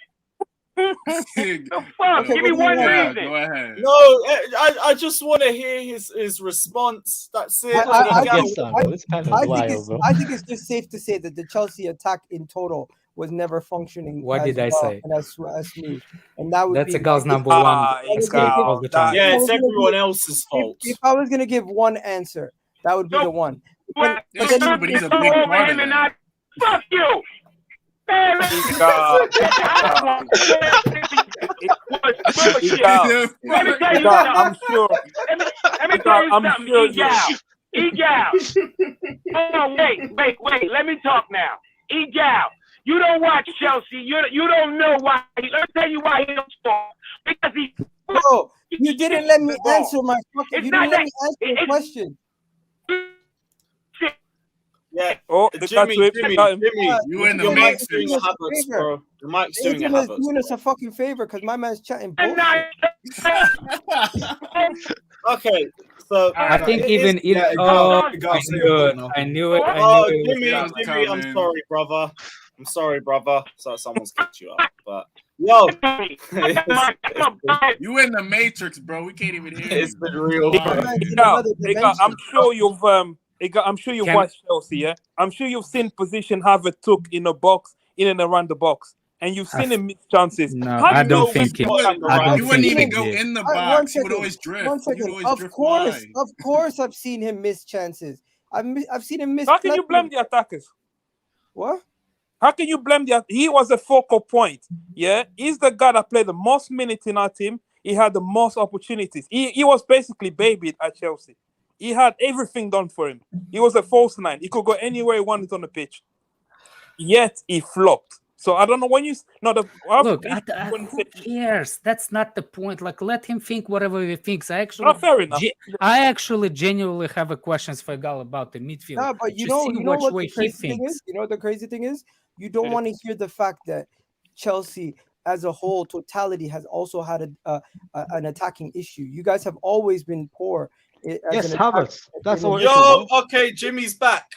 The fuck? Give me 1 reason. Go ahead. No, I just want to hear his response. That's it. I think it's just safe to say that the Chelsea attack in total was never functioning. What did I say? And as smooth. And that's Egal's number 1. All the time. Yeah, it's everyone else's fault. If I was gonna give one answer, that would be the one. But he's a big part of that. Fuck you. Let me tell you something. Let me tell you something. Egal. Oh, wait. Let me talk now. Egal. You don't watch Chelsea. You don't know why. Let me tell you why he don't score. Because he. Bro, you didn't let me answer my fucking. You didn't let me answer the question. Yeah. Oh, Jimmy, you in the mix. Doing Havertz, bro. Your mic's doing Havertz. Doing us a fucking favor because my man's chatting bullshit. Okay, so I think even I knew it. Oh, Jimmy, I'm sorry, brother. So someone's kicked you out, but yo, you in the Matrix, bro. We can't even hear you. It's been real. I'm sure you've watched Chelsea, yeah? I'm sure you've seen position Havertz took in a box, in and around the box. And you've seen him miss chances. No, I don't think he wouldn't even go in the box. He would always drift. Of course, I've seen him miss chances. I've seen him miss. How can you blame the attackers? What? How can you blame he was a focal point, yeah? He's the guy that played the most minutes in our team. He had the most opportunities. He was basically babied at Chelsea. He had everything done for him. He was a false 9. He could go anywhere he wanted on the pitch. Yet he flopped. So I don't know when you Look, who cares? That's not the point. Like, let him think whatever he thinks. Fair enough. I actually genuinely have a questions for Egal about the midfield. No, but you know what the crazy thing is? You know what the crazy thing is? You don't want to hear the fact that Chelsea as a whole totality has also had an attacking issue. You guys have always been poor. Yes, Havertz. That's all. Yo, okay, Jimmy's back.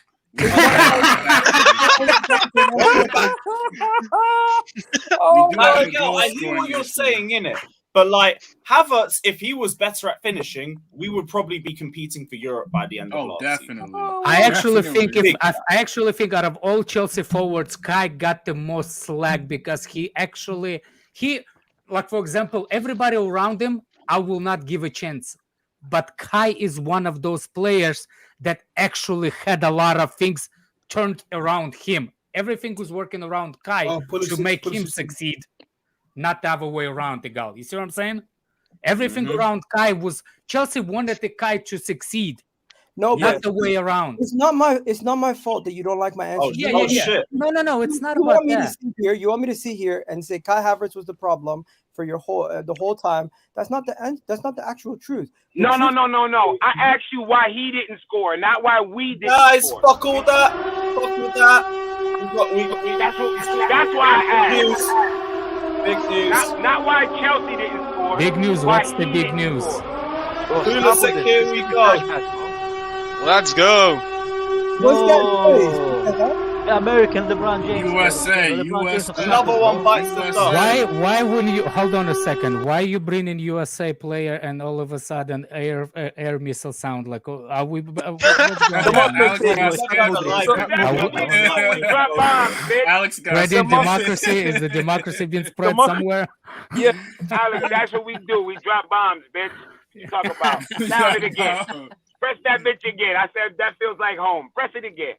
Oh I hear what you're saying, innit? But like Havertz, if he was better at finishing, we would probably be competing for Europe by the end of last season. I actually think out of all Chelsea forwards, Kai got the most slack because he like, for example, everybody around him, I will not give a chance. But Kai is one of those players that actually had a lot of things turned around him. Everything was working around Kai to make him succeed, not the other way around, Egal. You see what I'm saying? Everything around Kai was Chelsea wanted the Kai to succeed. No, not the way around. It's not my fault that you don't like my answer. Shit. No, it's not about that. You want me to sit here and say Kai Havertz was the problem for your the whole time? That's not the actual truth. No. I asked you why he didn't score, not why we didn't score. Fuck all that. Fuck all that. That's why I asked. Big news. Not why Chelsea didn't score. Big news. What's the big news? Pulisic, here we go. Let's go. The American LeBron James. USA. Another one bites the dust. Why wouldn't you hold on a second? Why you bring in USA player and all of a sudden air missile sound like are we Alex spreading democracy? Is the democracy being spread somewhere? Yeah, Alex, that's what we do. We drop bombs, bitch. You talk about. Sound it again. Press that bitch again. I said that feels like home. Press it again.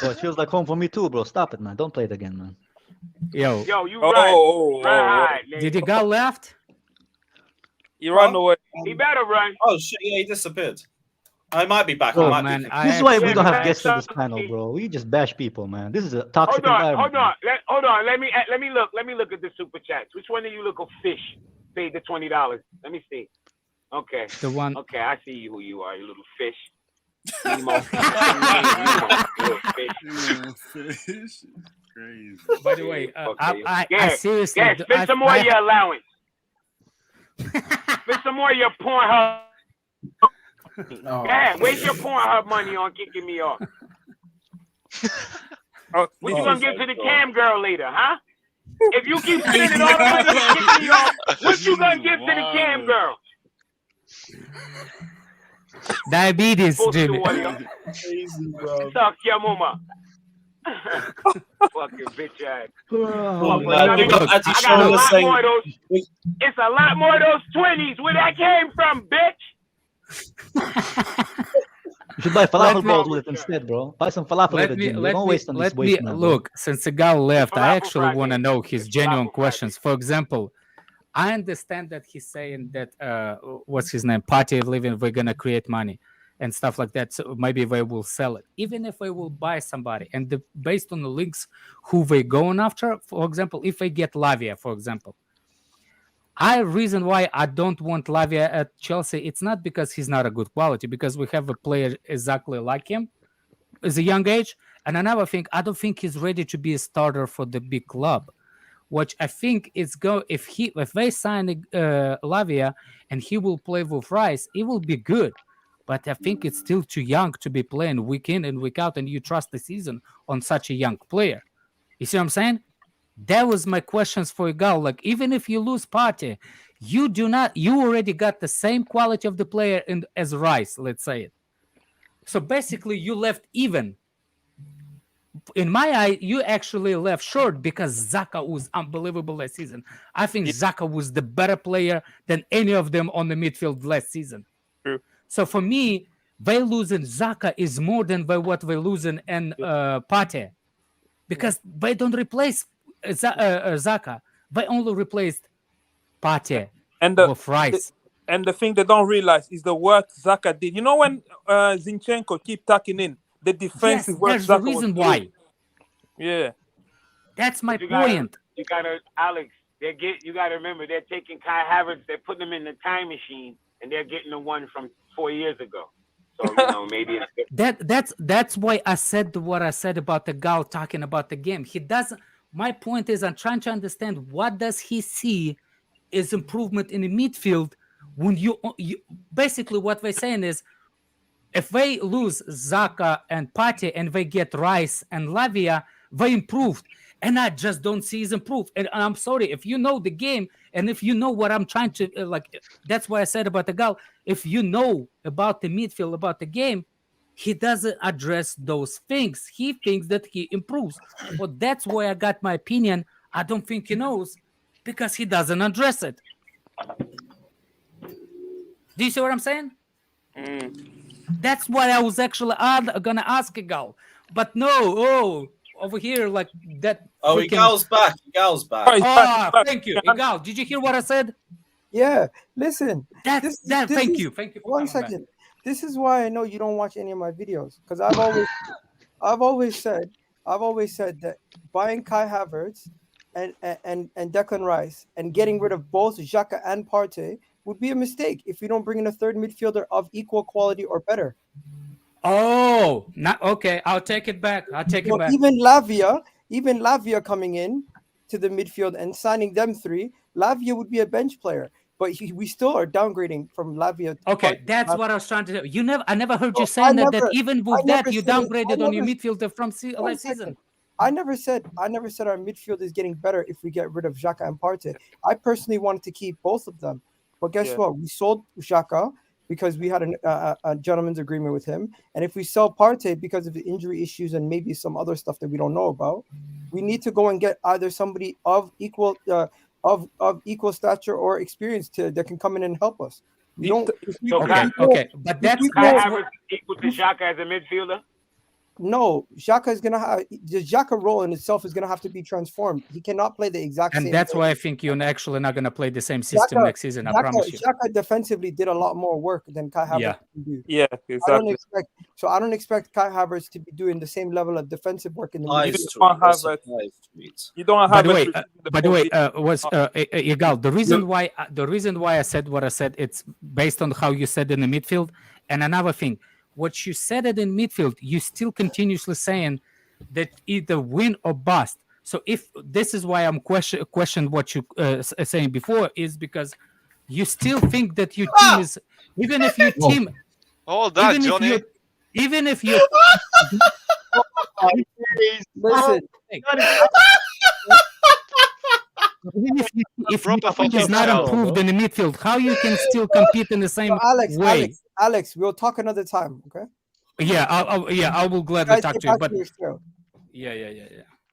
Oh, it feels like home for me too, bro. Stop it, man. Don't play it again, man. Yo, you right. Right. Did Egal left? He ran away. He better run. Oh shit! Yeah, he disappeared. I might be back. This is why we don't have guests on this panel, bro. We just bash people, man. This is a toxic environment. Hold on. Let me look at the super chats. Which one of you look a fish? Paid the $20. Let me see. Okay. The one. Okay, I see who you are, you little fish. Fish. Crazy. By the way, I seriously. Yeah, spend some more of your allowance. Spend some more of your Pornhub. Yeah, waste your Pornhub money on kicking me off. What you gonna give to the cam girl later, huh? If you keep spending all the money to kick me off, what you gonna give to the cam girl? Diabetes, Jimmy. Suck your mama. Fucking bitch ass. It's a lot more of those 20s. Where that came from, bitch? You should buy falafel balls with it instead, bro. Buy some falafel with it. Don't waste on this waste, man. Look, since Egal left, I actually want to know his genuine questions. For example, I understand that he's saying that what's his name, party of living, we're gonna create money and stuff like that. So maybe they will sell it, even if they will buy somebody. And based on the links, who they going after. For example, if they get Lavia, for example, reason why I don't want Lavia at Chelsea, it's not because he's not a good quality, because we have a player exactly like him, is a young age, and another thing, I don't think he's ready to be a starter for the big club. Which I think is if they sign Lavia and he will play with Rice, it will be good. But I think it's still too young to be playing week in and week out, and you trust the season on such a young player. You see what I'm saying? That was my questions for Egal. Like, even if you lose Partey, you already got the same quality of the player as Rice, let's say it. So basically, you left even. In my eye, you actually left short because Xhaka was unbelievable last season. I think Xhaka was the better player than any of them on the midfield last season. True. So for me, they losing Xhaka is more than what they losing in Partey, because they don't replace Xhaka. They only replaced Partey with Rice. And the thing they don't realize is the work Xhaka did. You know when Zinchenko keep tucking in, the defensive work. There's the reason why. Yeah. That's my You point. gotta, Alex. You gotta remember, they're taking Kai Havertz, they're putting him in the time machine, and they're getting the one from 4 years ago. So maybe it's that's why I said what I said about the Egal talking about the game. He doesn't. My point is, I'm trying to understand what does he see is improvement in the midfield when you basically what we're saying is, if they lose Xhaka and Partey and they get Rice and Lavia, they improved. And I just don't see his improve. And I'm sorry, if you know the game and if you know what I'm trying to, that's why I said about the Egal, if you know about the midfield, about the game, he doesn't address those things. He thinks that he improves. But that's why I got my opinion. I don't think he knows because he doesn't address it. Do you see what I'm saying? That's what I was actually going to ask Egal. But no, over here, like that. Oh, Egal's back. Egal's back. Thank you. Egal, did you hear what I said? Yeah. Listen. Thank you. Thank you. One second. Back. This is why I know you don't watch any of my videos, because I've always said that buying Kai Havertz and Declan Rice and getting rid of both Xhaka and Partey would be a mistake if you don't bring in a third midfielder of equal quality or better. Oh, not okay. I'll take it back. It back. Even Lavia coming in to the midfield and signing them three, Lavia would be a bench player. But we still are downgrading from Lavia. Okay, that's what I was trying to do. I never heard you saying that even with that you downgraded on your midfielder from last season. I never said our midfield is getting better if we get rid of Xhaka and Partey. I personally wanted to keep both of them. But guess what? We sold Xhaka because we had a gentleman's agreement with him. And if we sell Partey because of the injury issues and maybe some other stuff that we don't know about, we need to go and get either somebody of equal stature or experience that can come in and help us. Okay. But that's equal to Xhaka as a midfielder. No, Xhaka is gonna have the Xhaka role in itself is gonna have to be transformed. He cannot play the exact same. And that's why I think you're actually not gonna play the same system next season. I promise you. Xhaka defensively did a lot more work than Kai Havertz can do. Yeah, exactly. I don't expect Kai Havertz to be doing the same level of defensive work in the You don't have. By the way, Egal. The reason why I said what I said, it's based on how you said in the midfield. And another thing. What you said it in midfield, you still continuously saying that either win or bust. So if this is why I'm question what you saying before is because you still think that your team is even if your team. Hold on, Johnny. Even if you listen. If your team is not improved in the midfield, how you can still compete in the same way? Alex, we'll talk another time, okay? Yeah, I will gladly talk to you. But yeah.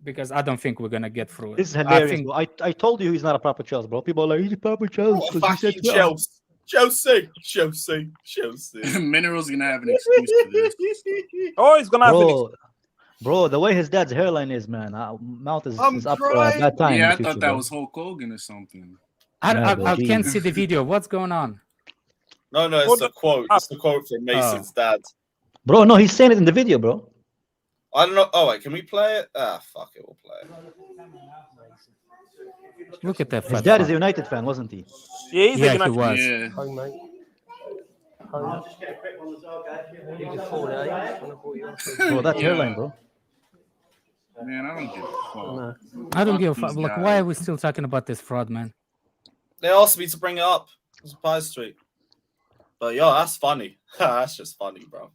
Because I don't think we're gonna get through it. This is hilarious. I told you he's not a proper Chelsea, bro. People are like, he's a proper Chelsea. Chelsea. Mineral's gonna have an excuse for this. Oh, he's gonna have an excuse. Bro, the way his dad's hairline is, man, mouth is up for a bad time. Yeah, I thought that was Hulk Hogan or something. I can't see the video. What's going on? No, it's a quote. It's the quote from Mason's dad. Bro, no, he's saying it in the video, bro. I don't know. Oh, wait, can we play it? Fuck it, we'll play it. Look at that. His dad is a United fan, wasn't he? Yeah, he was. Yeah. Bro, that hairline, bro. Man, I don't give a fuck. I don't give a fuck. Like, why are we still talking about this fraud, man? They asked me to bring it up. It's Pie Street. But yo, that's funny. That's just funny, bro.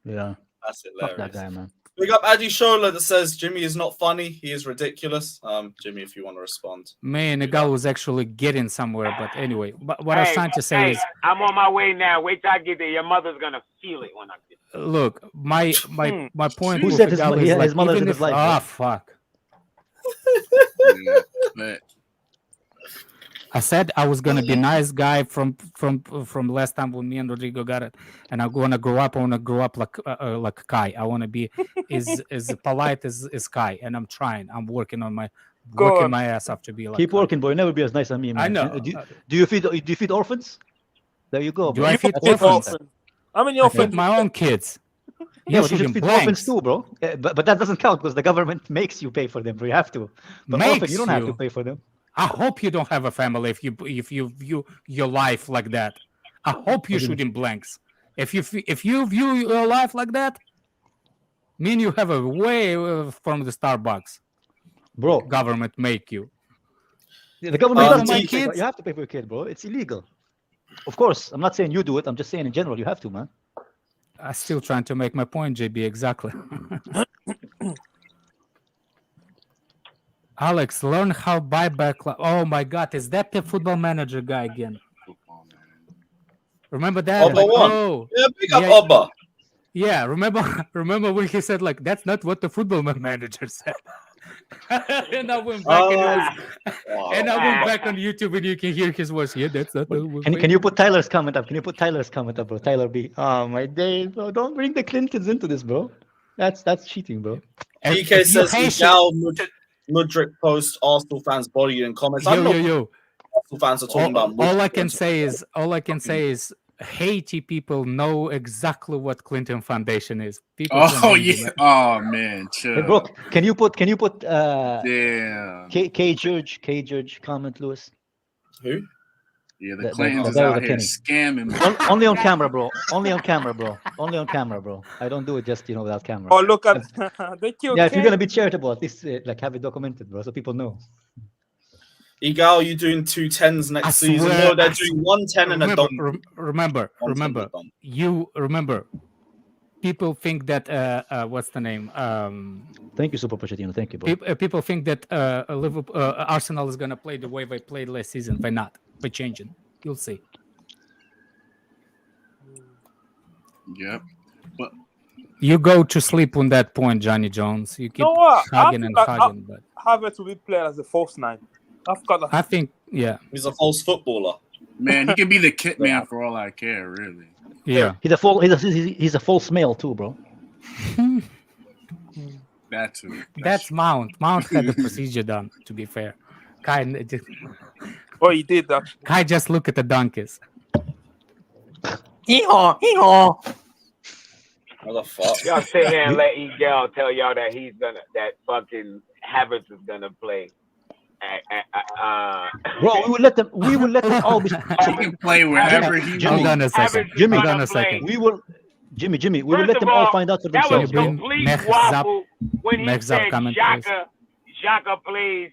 Yeah. That's hilarious. Fuck that guy, man. We got Adi Shola that says Jimmy is not funny. He is ridiculous. Jimmy, if you want to respond. Me and the guy was actually getting somewhere, but anyway. But what I was trying to say is, I'm on my way now. Wait till I get there. Your mother's gonna feel it when I get there. Look, my point. Who said his mother's in his life? Ah, fuck. I said I was gonna be a nice guy from last time when me and Rodrigo got it, and I'm gonna grow up. I want to grow up like Kai. I want to be as polite as Kai, and I'm trying. I'm working on working my ass off to be like. Keep Kai. working, boy. Never be as nice as me, man. I know. Do you feed orphans? There you go. Do I feed orphans? I mean, your feed my own kids. Yeah, but you should shooting feed orphans blanks. too, bro. But that doesn't count because the government makes you pay for them. You have to. But orphans, you don't have to pay for them. I hope you don't have a family if you view your life like that. I hope you're shooting blanks. If you view your life like that, mean you have a way from the Starbucks. Bro, government make you. The government doesn't my make you. kids. You have to pay for your kid, bro. It's illegal. Of course, I'm not saying you do it. I'm just saying in general, you have to, man. I'm still trying to make my point, JB. Exactly. Alex, learn how buyback. Oh my God, is that the Football Manager guy again? Remember that? Oba won. Yeah, big up Oba. Yeah, remember when he said like that's not what the Football Manager said. And I went back and I went back on YouTube and you can hear his voice. Yeah, that's not the. Can you put Tyler's comment up? Can you put Tyler's comment up, bro? Tyler B. Oh my days, bro! Don't bring the Clintons into this, bro. That's cheating, bro. PK says Egal Mudryk post Arsenal fans body in comments. Yo. Arsenal fans are talking about. All I can say is Haiti people know exactly what Clinton Foundation is. People oh man, chill. Hey, bro, can you put damn K Judge comment, Lewis? Who? Yeah, the Clintons is out here scamming. Only on camera, bro. Only on camera, bro. I don't do it just without camera. Oh, look at they killed. Yeah, if you're gonna be charitable, at least like have it documented, bro, so people know. Egal, you doing 2 10s next season? No, they're doing 1 10 and a dunk. Remember. You remember. People think that what's the name? Thank you, Super Pochettino. Thank you, bro. People think that Arsenal is gonna play the way they played last season. By not, by changing. You'll see. Yep. But you go to sleep on that point, Johnny Jones. You keep hugging and hugging, but Havertz will be played as a false 9. I think, yeah. He's a false footballer. Man, he can be the kit man for all I care, really. Yeah. He's a false male too, bro. That too. That's Mount. Mount had the procedure done, to be fair. Oh, he did that. Kai just look at the donkeys. What the fuck? Y'all sit here and let Egal tell y'all that that fucking Havertz is gonna play. Bro, we will let them all be. He can play wherever he. Hold on a second. Jimmy, hold on a second. We will, Jimmy. We will let them all find out for that themselves. was complete waffle when he said Xhaka plays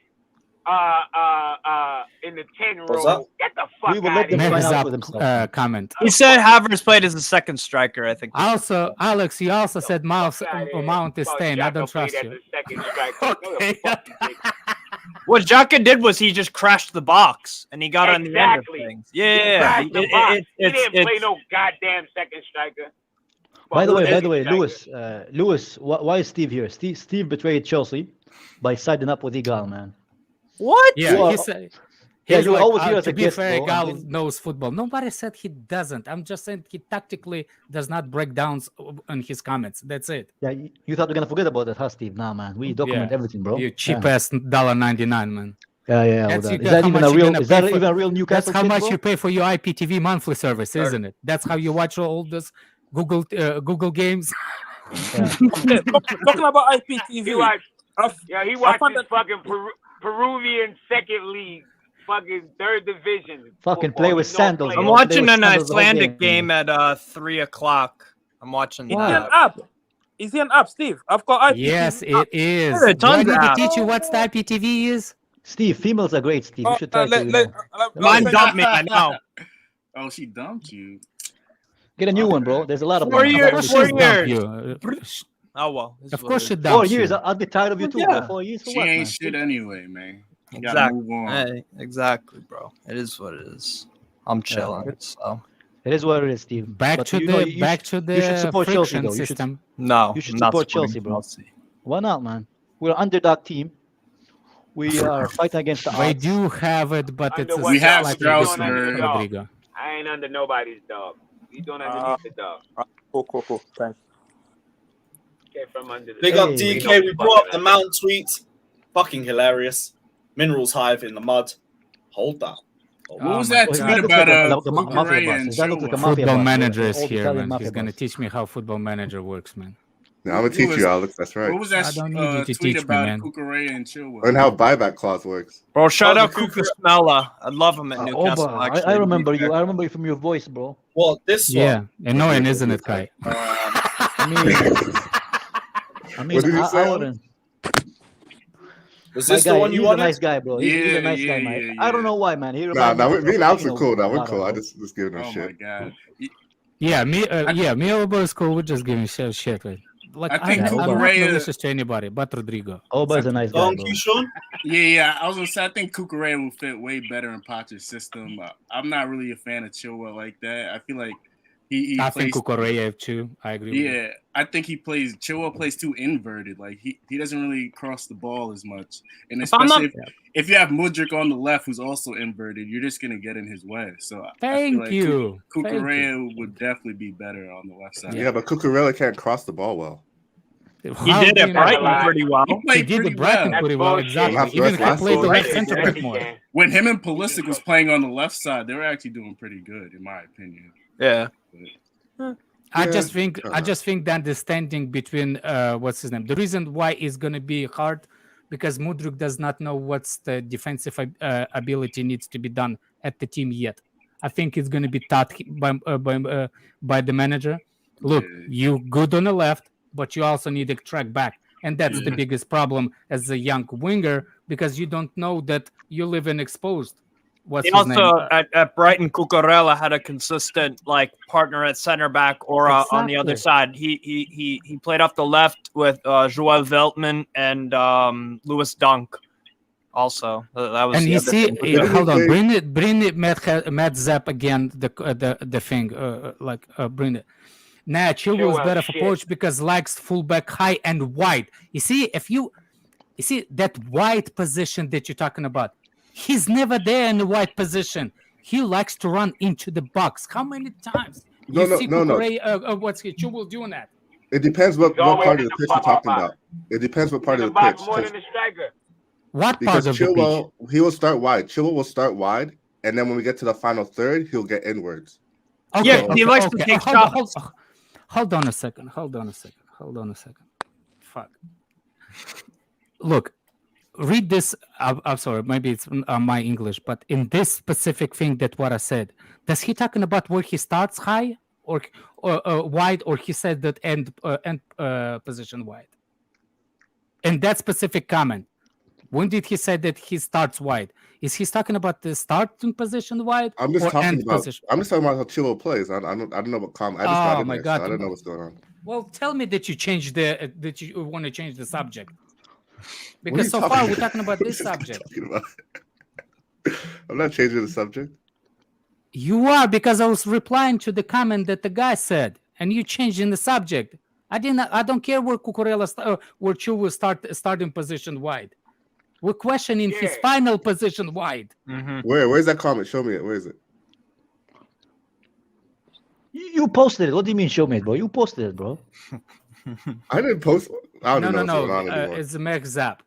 in the 10 row. Get the fuck We will let them find out for themselves. Comment. He said Havertz played as a second striker. I think. Also, Alex, you also said Mount is staying. I don't trust you. Okay. What Xhaka did was he just crashed the box and he got on the end of things. Yeah, He didn't play no goddamn second striker. By the way, Lewis, why is Steve here? Steve betrayed Chelsea by siding up with Egal, man. What? Yeah, he said. Yeah, you always hear as to a be guest, fair, bro. Egal knows football. Nobody said he doesn't. I'm just saying he tactically does not break downs on his comments. That's it. Yeah, you thought we're gonna forget about that, huh, Steve? Nah, man, we document everything, bro. You cheap ass $1.99, man. Yeah. Is that even a real? Is that even a real Newcastle? That's how much bro? you pay for your IPTV monthly service, isn't it? That's how you watch all this Google games. Yeah. Talking about IPTV. He watches fucking Peruvian second league. Fucking 3rd division. Fucking play with sandals. I'm watching an Icelandic game at 3:00. I'm watching that. Is he an app, Steve? I've got IPTV. Yes, it is. Yeah, Do I need to teach you what the IPTV is? Steve, females are great, Steve. You should try Mine dumped me. I know. Oh, she dumped you. Get a new one, bro. There's a lot of 4 years. 4 years. Oh well. Of course she dumped 4 years. I'll be tired of you too, bro. 4 years for She what, ain't man? shit anyway, man. You gotta Exactly. move on. Hey, exactly, bro. It is what it is. I'm chilling. So It is what it is, Steve. Back But to you know, the you should support Chelsea, though. system. You should support Chelsea, bro. Why not, man? We're an underdog team. We are fighting against the odds. They do have it, but it's We have slightly Straussberg. different, Rodrigo. I ain't under nobody's dog. You don't underneath the dog. Cool. Thanks. Get from under the Big up DK. We brought up the Mount tweet. Fucking hilarious. Minerals hive in the mud. Hold that. What was that tweet about the mafia boss? That looks like a mafia Football boss, Manager bro. is Old here, Italian man. mafia He's going to boss. teach me how Football Manager works, man. Now I'm gonna teach you, Alex. That's right. What was that I don't need you to tweet teach me, about man. Cucurella and Chilwell? Learn how buyback clause works. Bro, shout Oh, out the Kuka Smella. I love him at Newcastle. Oba, Actually, I remember you. I remember you from your voice, bro. Well, this Yeah, one. annoying, isn't it, Kai? I mean, What did you say, I Alex? wouldn't. Was My this guy, the one you he's a wanted? nice guy, bro. He's a nice guy, man. I don't know why, man. He reminds Nah, me of me and Alex are Pochettino cool. with Now we're Lada, cool. I bro. just giving him Oh my shit. god. Yeah, me over is cool. We're just giving shit. Right? Like I think I'm not Cucurella- malicious to anybody, but Rodrigo. Oba is a nice guy, bro. Sean? Yeah. I was gonna say I think Cucurella will fit way better in Poch's system. I'm not really a fan of Chilwell like that. I feel like he I plays. think Cucurella too. I agree with you. Yeah, I think Chilwell plays too inverted. Like he doesn't really cross the ball as much. And especially if you have Mudryk on the left who's also inverted, you're just gonna get in his way. So I feel like Cucurella would definitely be better on the left side. Yeah, but Cucurella can't cross the ball well. He did at Brighton pretty well. He did at Brighton pretty well, exactly. Even if he played the left center back more. When him and Pulisic was playing on the left side, they were actually doing pretty good, in my opinion. Yeah. I just think the understanding between what's his name. The reason why it's gonna be hard because Mudryk does not know what's the defensive ability needs to be done at the team yet. I think it's gonna be taught by the manager. Look, you good on the left, but you also need to track back, and that's the biggest problem as a young winger because you don't know that you live in exposed. What's his name? At Brighton, Cucurella had a consistent partner at center back or on the other side. He played off the left with Joel Veltman and Lewis Dunk. Also, that was. And you see, hold on, bring it, Matt Zapp again. The thing, bring it. Nah, Chilwell is better for Poch because likes fullback high and wide. You see, you see that wide position that you're talking about. He's never there in the wide position. He likes to run into the box. How many times No. What's Chilwell doing that? It depends what part of the pitch you're talking about. It depends what part of the pitch. More than the striker. What because part of Chilwell, the pitch? he will start wide. Chilwell will start wide, and then when we get to the final third, he'll get inwards. Okay, he likes to take shots. Hold on a second. Fuck. Look, read this. I'm sorry, maybe it's my English, but in this specific thing that what I said, does he talking about where he starts high or wide, or he said that end position wide? In that specific comment, when did he say that he starts wide? Is he talking about the starting position wide I'm just or talking end about. position? I'm just talking about how Chilwell plays. I don't know what comment. I just got in there, so I don't know what's going on. Well, tell me that you changed that you want to change the subject. Because so far we're talking about this subject. I'm not changing the subject. You are, because I was replying to the comment that the guy said, and you changing the subject. I don't care where Cucurella where Chilwell starting position wide. We're questioning his final position wide. Mm-hmm. Where's that comment? Show me it. Where is it? You posted it. What do you mean show me it, bro? You posted it, bro. I didn't post. I don't know what's No. going on anymore. It's Max Zap.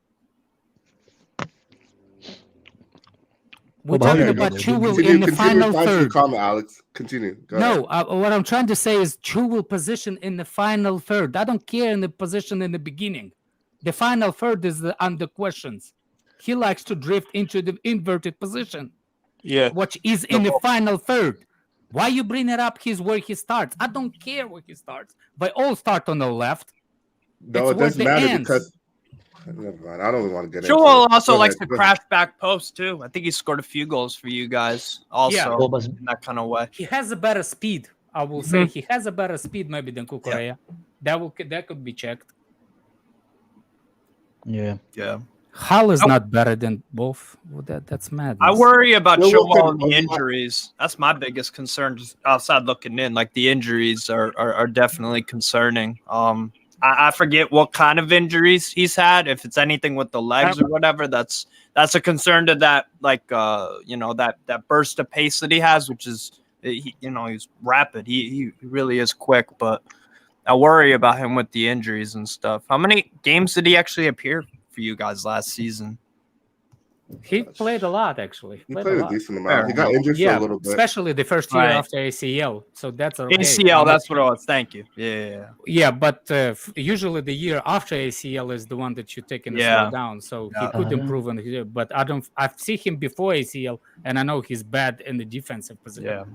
We're talking about Chilwell in the final third. Comment, Alex. Continue. Go ahead. What I'm trying to say is Chilwell position in the final third. I don't care in the position in the beginning. The final third is under questions. He likes to drift into the inverted position. Yeah. Which is in the final third. Why you bring it up? Where he starts. I don't care where he starts. They all start on the left. No, it doesn't matter because. Never mind. I don't even want to get into it. Chilwell also likes to crash back post too. I think he scored a few goals for you guys also in that kind of way. He has a better speed. I will say he has a better speed maybe than Cucurella. That could be checked. Yeah. Hal is not better than both. Well, that's mad. I worry about Chilwell and the injuries. That's my biggest concern. Just outside looking in, the injuries are definitely concerning. I forget what kind of injuries he's had. If it's anything with the legs or whatever, that's a concern to that that burst of pace that he has, which is he's rapid. He really is quick, but I worry about him with the injuries and stuff. How many games did he actually appear for you guys last season? He played a lot, actually. He played a decent amount. He got injured for a little bit. Especially the first year after ACL. So that's okay. ACL, that's what I was. Thank you. Yeah. Yeah, but usually the year after ACL is the one that you take in a slow down. So he could improve on it. But I've seen him before ACL, and I know he's bad in the defensive position,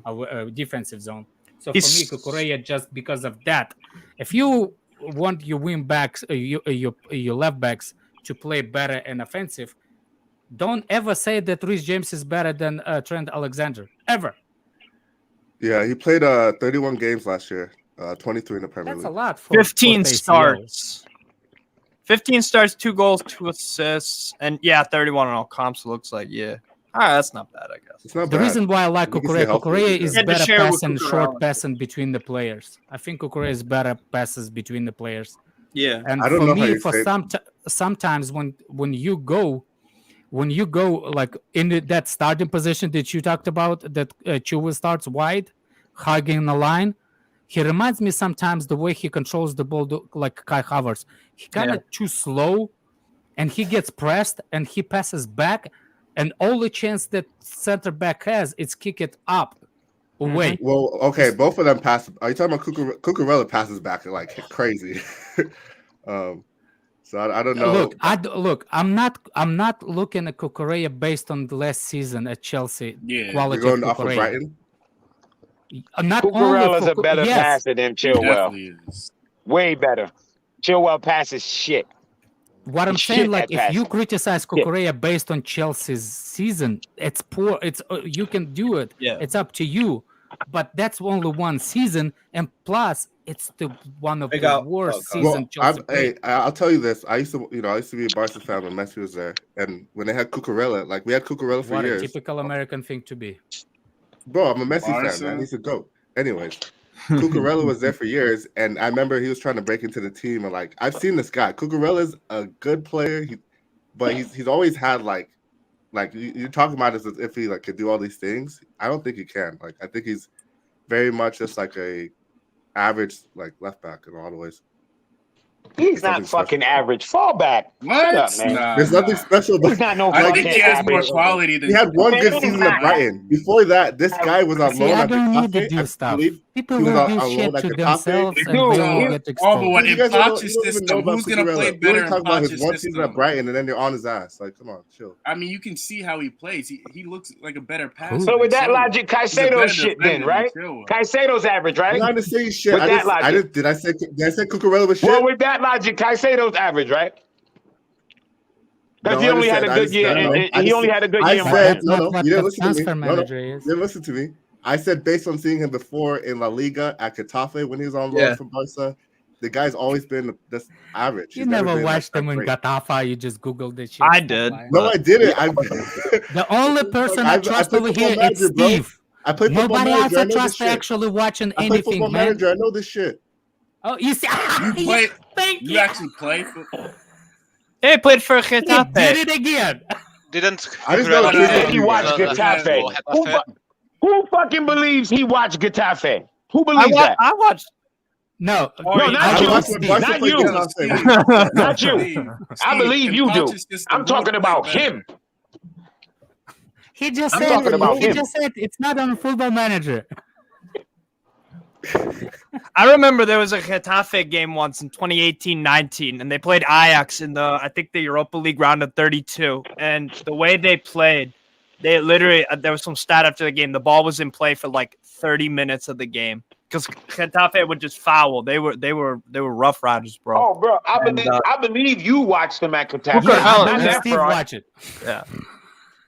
defensive zone. So for me, Cucurella, just because of that, if you want your wing backs, your left backs to play better and offensive, don't ever say that Reece James is better than Trent Alexander, ever. Yeah, he played 31 games last year, 23 in the Premier League. That's a lot. 15 starts. 15 starts, 2 goals, 2 assists, and 31 on all comps. Looks like all right, that's not bad, I guess. It's not the bad. reason why I like Cucurella is better passing, short passing between the players. I think Cucurella is better passes between the players. Yeah, and I don't for know me, how sometimes when you go like in that starting position that you talked about, that Chua starts wide, hugging the line, he reminds me sometimes the way he controls the ball like Kai Havertz. He kind of too slow, and he gets pressed and he passes back, and all the chance that center back has is kick it up away. Well, okay, both of them pass. Are you talking about Cucurella passes back like crazy? So I don't know. Look, I'm not looking at Cucurella based on the last season at Chelsea. Quality You're going of off of Brighton. Not Cucurella's only a better passer than Chilwell. Way better. Chilwell passes shit. What I'm saying, like, if you criticize Cucurella based on Chelsea's season, it's poor. It's you can do it. Yeah. It's up to you. But that's only one season, and plus, it's one of the worst seasons. I'll tell you this. I used to be a Barca fan when Messi was there, and when they had Cucurella, like we had Cucurella for years. What a typical American thing to be. Bro, I'm a Messi fan, man. He's a GOAT. Anyways, Cucurella was there for years, and I remember he was trying to break into the team. And like, I've seen this guy. Cucurella's a good player, but he's always had like you're talking about as if he like could do all these things. I don't think he can. Like, I think he's very much just like a average like left back in a lot of ways. He's not fucking average. Fall back. What? Shut up, man. Nah. There's nothing special about He's not no I think he has fucking more average. quality than He had one good season at Brighton. Before that, this guy was on loan I at don't need to Getafe. do stuff. People he was will on do loan shit at to Getafe. themselves and Dude, they will he- get Oh, exposed. but what You in guys don't Poch's even know system? about Who's gonna Cucurella. play We're better only in talking about his Poch's one season at system? Brighton, and then you're on his ass. Like, come on, chill. I mean, you can see how he plays. He looks like a better passer. So with than that Chilwell. logic, He's a better Caicedo shit then, defender right? than Chilwell. Caicedo's average, right? I'm not the same shit. With that logic. Did I say Cucurella was shit? Well, with that logic, Caicedo's average, right? Because he only had a good year. He only had a good year. I said, no, What you didn't the listen to me. transfer No, manager is. you didn't listen to me. I said based on seeing him before in La Liga at Getafe when he was on loan from Barca, the guy's always been this average. You He's never been, watched like, him in great. Getafe. You just Googled this shit. I did. No, I didn't. The only person I trust over here is Steve. I play Football Nobody else Manager. I I know trust this shit. actually watching I play anything, Football man. Manager. I know this shit. Oh, you see? You play. Thank You actually play football. He played for He Getafe. did it again. Didn't I just know Cucurella He watched Getafe. Who fucking believes he watched Getafe? Who believes that? I watched. No, No, not you. Not you. Not you. I believe you do. I'm talking about him. He just I'm said. talking about He him. just said it's not on Football Manager. I remember there was a Getafe game once in 2018-19, and they played Ajax in I think the Europa League round of 32. And the way they played, they literally there was some stat after the game. The ball was in play for like 30 minutes of the game because Getafe would just foul. They were rough riders, bro. Oh, bro, I believe you watched them at Getafe. Yeah, Not I that Steve fraud. watch it. Yeah.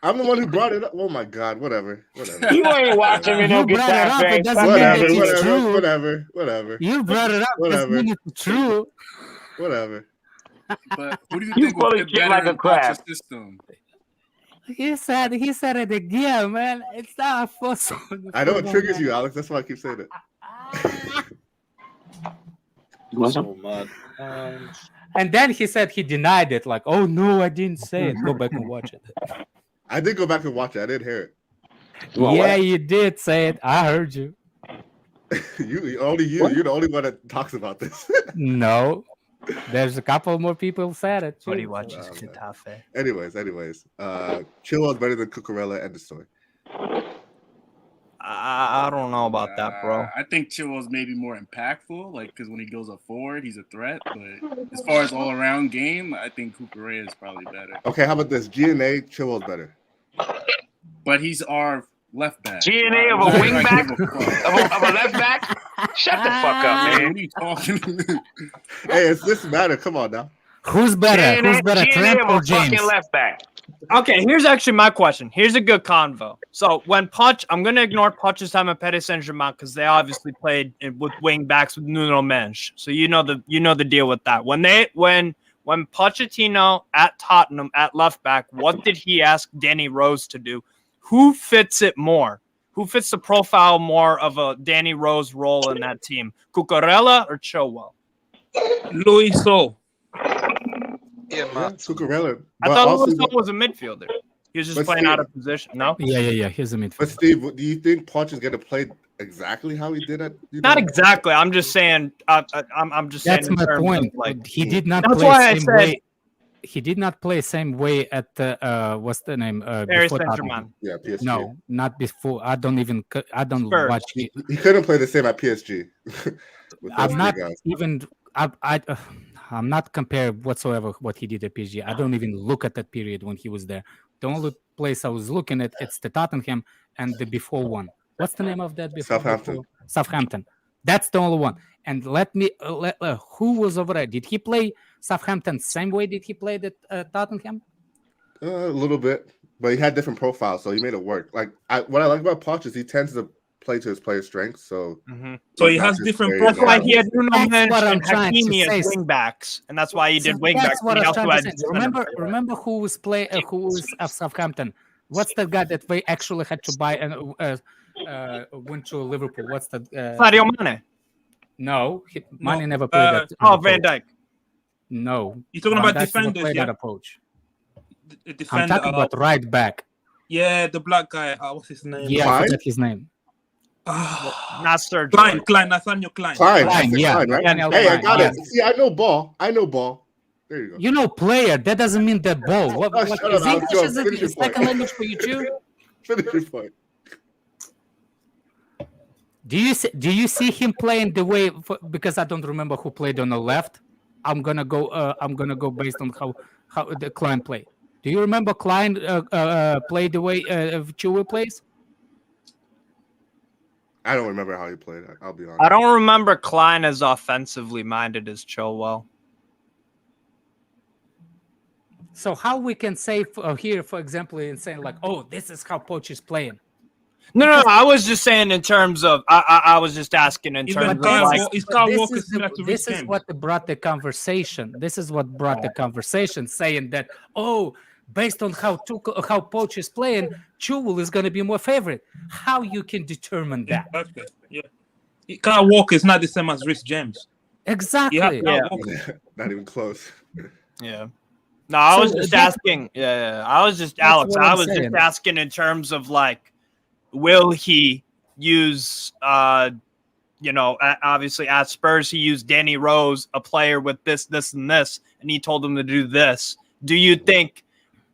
I'm the one who brought it up. Oh my god, whatever. You ain't watching me no You brought it up. It Getafe. doesn't mean that it's true. Whatever. You brought it up. It doesn't Whatever. mean it's true. Whatever. But who do you You think will full fit of shit better like a in crab. Poch's system? He said it again, man. It's not possible. I know it triggers you, Alex. That's why I keep saying it. So mad. And then he said he denied it. Like, oh no, I didn't say it. Go back and watch it. I did go back and watch it. I didn't hear it. Yeah, you did say it. I heard you. You're the only one that talks about this. No. There's a couple more people said it too. Buddy watches Getafe. Anyways, Chilwell's better than Cucurella. End of story. I don't know about that, bro. I think Chilwell's maybe more impactful, like because when he goes up forward, he's a threat. But as far as all around game, I think Cucurella is probably better. Okay, how about this? G&A, Chilwell's better. But he's our left back. G&A of a wing back? of a left back? Shut the fuck up, man. What are you talking? Hey, it's this matter. Come on now. Who's better? Who's better, Trent or James? Fucking left back. Okay, here's actually my question. Here's a good convo. So when Poch, I'm going to ignore Poch's time at Paris Saint-Germain because they obviously played with wing backs with Nuno Mendes. So you know the deal with that. When Pochettino at Tottenham at left back, what did he ask Danny Rose to do? Who fits it more? Who fits the profile more of a Danny Rose role in that team? Cucurella or Chilwell? Luiso. Yeah, Cucurella. I thought Luiso was a midfielder. He was just playing out of position. No? Yeah. He's a midfielder. But Steve, do you think Poch is going to play exactly how he did at? Not exactly. I'm just saying. I'm just saying. That's my point. Like, he did not that's play why same I said. way. He did not play same way at what's the name? Paris Before Saint-Germain. Yeah, PSG. No, not before. I don't Spurs. watch. He couldn't play the same at PSG. I'm not even. I'm not comparing whatsoever what he did at PSG. I don't even look at that period when he was there. The only place I was looking at it's the Tottenham and the before one. What's the name of that before? Southampton. That's the only one. And let me who was over there? Did he play Southampton same way did he play at Tottenham? A little bit, but he had different profiles, so he made it work. Like what I like about Poch is he tends to play to his player's strengths. So, so he has different profiles. That's why he had Nuno Mendes and Hakimi as wing backs, and that's why he did wing backs. Remember who was at Southampton? What's the guy that they actually had to buy and went to Liverpool? What's the Sadio Mane? No, Mane never played that. Van Dijk. No, you're talking about defenders. That approach. I'm talking about right back. Yeah, the black guy. What's his name? Yeah, I forget his name. Not Sir Klein, Nathaniel Klein. Klein, yeah. Right? Hey, I got it. See, I know ball. There you go. You know player. That doesn't mean that ball. What is English is a second language for you too? Finish your point. Do you see him playing the way? Because I don't remember who played on the left. I'm gonna go based on how the Klein played. Do you remember Klein played the way Chilwell plays? I don't remember how he played. I'll be honest. I don't remember Klein as offensively minded as Chilwell. So how we can say here, for example, in saying like, oh, this is how Poch is playing. No. I was just saying in terms of. I was just asking in terms of like. This is what brought the conversation. This is what brought the conversation, saying that based on how Poch is playing, Chilwell is going to be more favorite. How you can determine that? Yeah. Kyle Walker is not the same as Rhys James. Exactly. Not even close. Yeah. No, I was just asking. Yeah. I was just Alex. I was just asking in terms of like, will he use? Obviously at Spurs he used Danny Rose, a player with this, and this, and he told him to do this. Do you think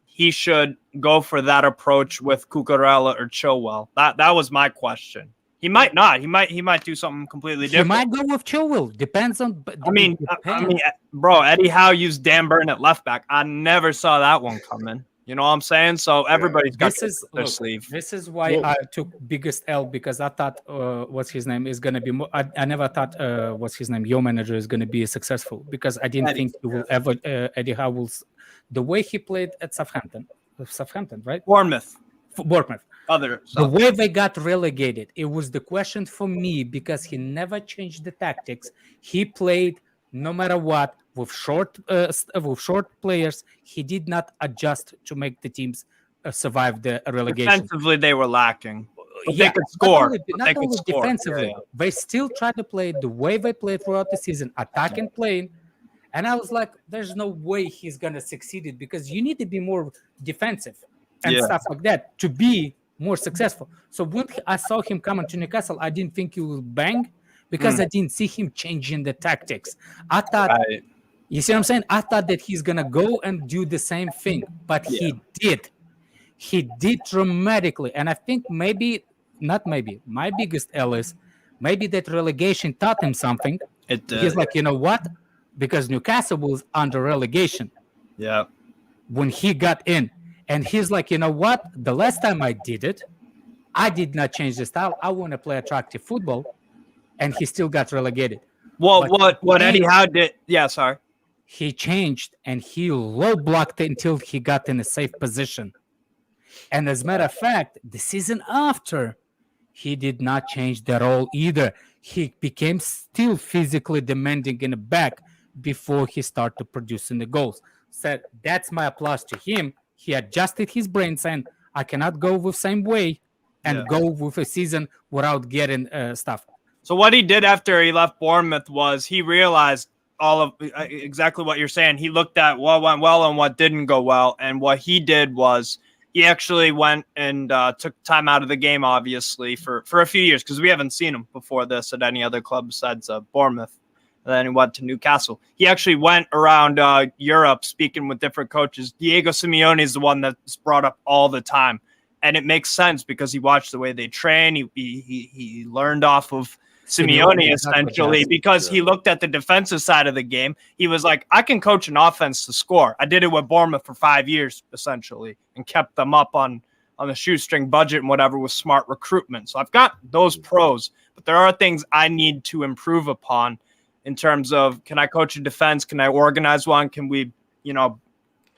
he should go for that approach with Cucurella or Chilwell? That was my question. He might not. He might do something completely different. He might go with Chilwell. Depends on. I mean, bro, Eddie Howe used Dan Burn at left back. I never saw that one coming. You know what I'm saying? So everybody's got their sleeve. This is why I took biggest L, because I thought what's his name is going to be more. I never thought what's his name, your manager, is going to be successful, because I didn't think he will ever Eddie Howe will. The way he played at Southampton, right? Bournemouth. The way they got relegated, it was the question for me, because he never changed the tactics. He played no matter what with short players. He did not adjust to make the teams survive the relegation. Defensively, they were lacking. But they could score. Not only defensively, they still tried to play the way they played throughout the season, attacking, playing. And I was like, there's no way he's going to succeed it, because you need to be more defensive and stuff like that to be more successful. So when I saw him coming to Newcastle, I didn't think he would bang, because I didn't see him changing the tactics. I thought You see what I'm saying? I thought that he's gonna go and do the same thing, but he did. He did dramatically, and I think my biggest L is maybe that relegation taught him something. It did. He's like, you know what? Because Newcastle was under relegation. Yeah. When he got in, and he's like, you know what? The last time I did it, I did not change the style. I want to play attractive football, and he still got relegated. Well, what Eddie Howe did? Yeah, sorry. He changed and he low blocked it until he got in a safe position. And as a matter of fact, the season after, he did not change that all either. He became still physically demanding in the back before he started producing the goals. So that's my applause to him. He adjusted his brain saying, I cannot go with same way and go with a season without getting stuff. So what he did after he left Bournemouth was he realized all of exactly what you're saying. He looked at what went well and what didn't go well. And what he did was he actually went and took time out of the game, obviously, for a few years, because we haven't seen him before this at any other club besides Bournemouth. And then he went to Newcastle. He actually went around Europe speaking with different coaches. Diego Simeone is the one that's brought up all the time. And it makes sense because he watched the way they train. He learned off of Simeone essentially because he looked at the defensive side of the game. He was like, I can coach an offense to score. I did it with Bournemouth for 5 years essentially and kept them up on the shoestring budget and whatever with smart recruitment. So I've got those pros, but there are things I need to improve upon in terms of, can I coach a defense? Can I organize one? Can we,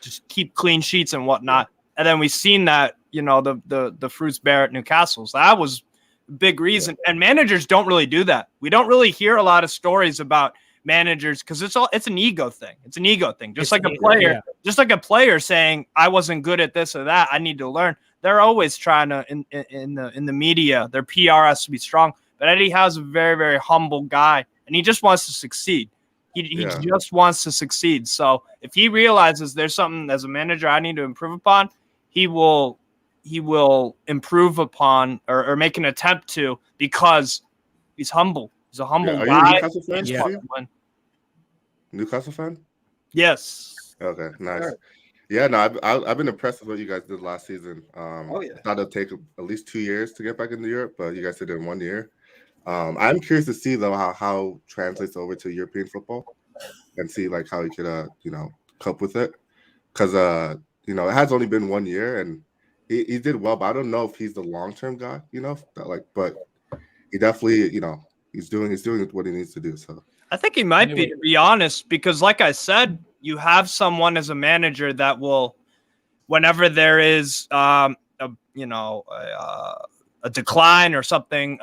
just keep clean sheets and whatnot? And then we've seen that, the fruits bear at Newcastle. So that was a big reason. And managers don't really do that. We don't really hear a lot of stories about managers because it's an ego thing. It's an ego thing. Just like a player saying, I wasn't good at this or that, I need to learn. They're always trying to in the media, their PR has to be strong. But Eddie Howe's a very, very humble guy, and he just wants to succeed. He just wants to succeed. So if he realizes there's something as a manager I need to improve upon, he will improve upon or make an attempt to, because he's humble. He's a humble guy. Are you a Newcastle fan? Yeah. Newcastle fan? Yes. Okay, nice. Sure. Yeah, no, I've been impressed with what you guys did last season. I thought it'd take at least 2 years to get back into Europe, but you guys did it in 1 year. I'm curious to see though how translates over to European football and see like how he could cope with it, because it has only been 1 year and he did well, but I don't know if he's the long-term guy, but he definitely, he's doing what he needs to do. So I think he might be, to be honest, because like I said, you have someone as a manager that will, whenever there is a decline or something,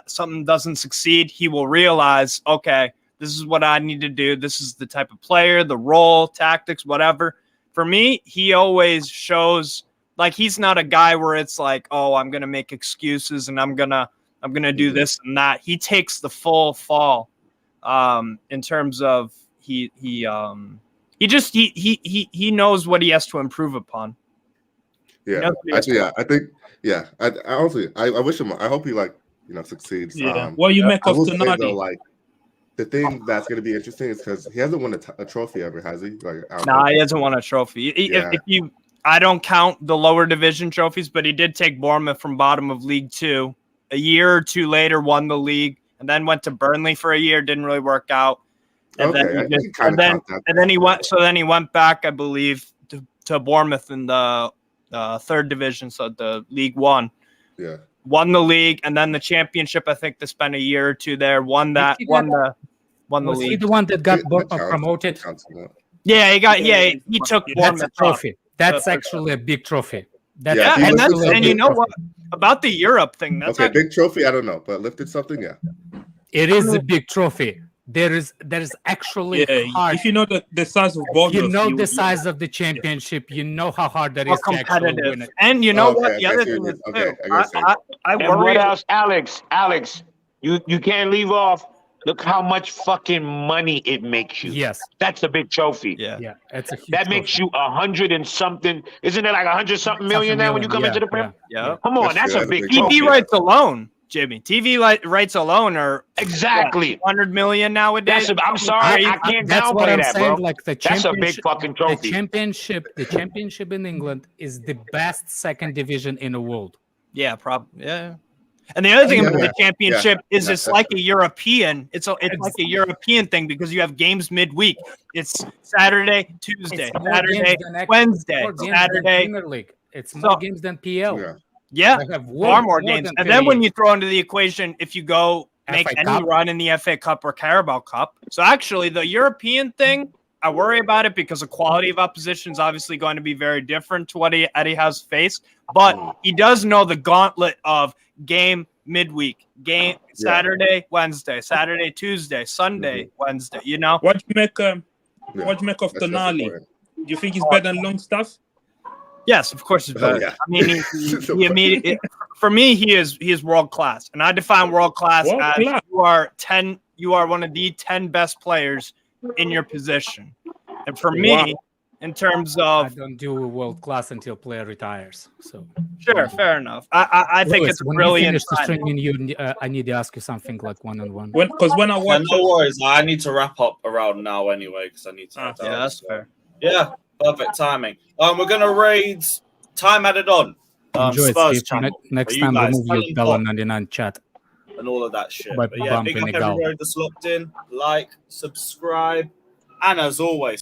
something doesn't succeed, he will realize, okay, this is what I need to do. This is the type of player, the role, tactics, whatever. For me, he always shows like he's not a guy where it's like, oh, I'm gonna make excuses and I'm gonna do this and that. He takes the full fall in terms of he knows what he has to improve upon. Yeah, I honestly wish him. I hope he succeeds. Yeah. What you make of Tonali? Like the thing that's going to be interesting is because he hasn't won a trophy ever, has he? He hasn't won a trophy. I don't count the lower division trophies, but he did take Bournemouth from bottom of League 2. A year or two later, won the league, and then went to Burnley for a year. Didn't really work out. And then he went back, I believe, to Bournemouth in the third division, so the League 1. Yeah. Won the league and then the championship. I think they spent a year or two there. Won the league. Was he the one that got promoted? Yeah, he took Bournemouth. That's a trophy. That's actually a big trophy. And you know what about the Europe thing? That's big trophy. I don't know, but lifted something. Yeah, it is a big trophy. There is actually hard. If you know the size of Bournemouth, the size of the championship, you know how hard that is to actually win it. And you know what? The other thing is I worry. What else, Alex? You can't leave off. Look how much fucking money it makes you. Yes, that's a big trophy. Yeah, it's a huge that makes you 100 and something. Isn't it like 100 something million now when you come into the Prem? Yeah. Come on, that's a big. TV rights alone. Jimmy. TV rights alone are exactly 100 million nowadays. I'm sorry, I can't downplay that, bro. That's a big fucking trophy. The championship in England is the best second division in the world. Yeah, probably. Yeah. And the other thing about the championship is it's like a European. It's like a European thing because you have games midweek. It's Saturday, Tuesday, Saturday, Wednesday, Saturday. Premier League. It's more games than PL. Yeah, far more games. And then when you throw into the equation, if you go make any run in the FA Cup or Carabao Cup. So actually, the European thing, I worry about it because the quality of opposition is obviously going to be very different to what Eddie has faced. But he does know the gauntlet of game midweek, game Saturday, Wednesday, Saturday, Tuesday, Sunday, Wednesday. You know what do you make? What do you make of Tonali? Do you think he's better than Longstaff? Yes, of course he's better. I mean, he immediately, for me, he is world class, and I define world class as you are one of the 10 best players in your position. And for me, in terms of, I don't do world class until player retires. So sure, fair enough. I think it's brilliant. I need to ask you something like one-on-one. Because when I watch, no worries. I need to wrap up around now anyway because I need to. Yeah, that's fair. Yeah, perfect timing. We're gonna raid time added on. Enjoy Spurs it, Steve. Next time we'll move your $1.99 chat and all of that shit. By But yeah, big up Egal. everybody that's locked in. Like, subscribe, and as always,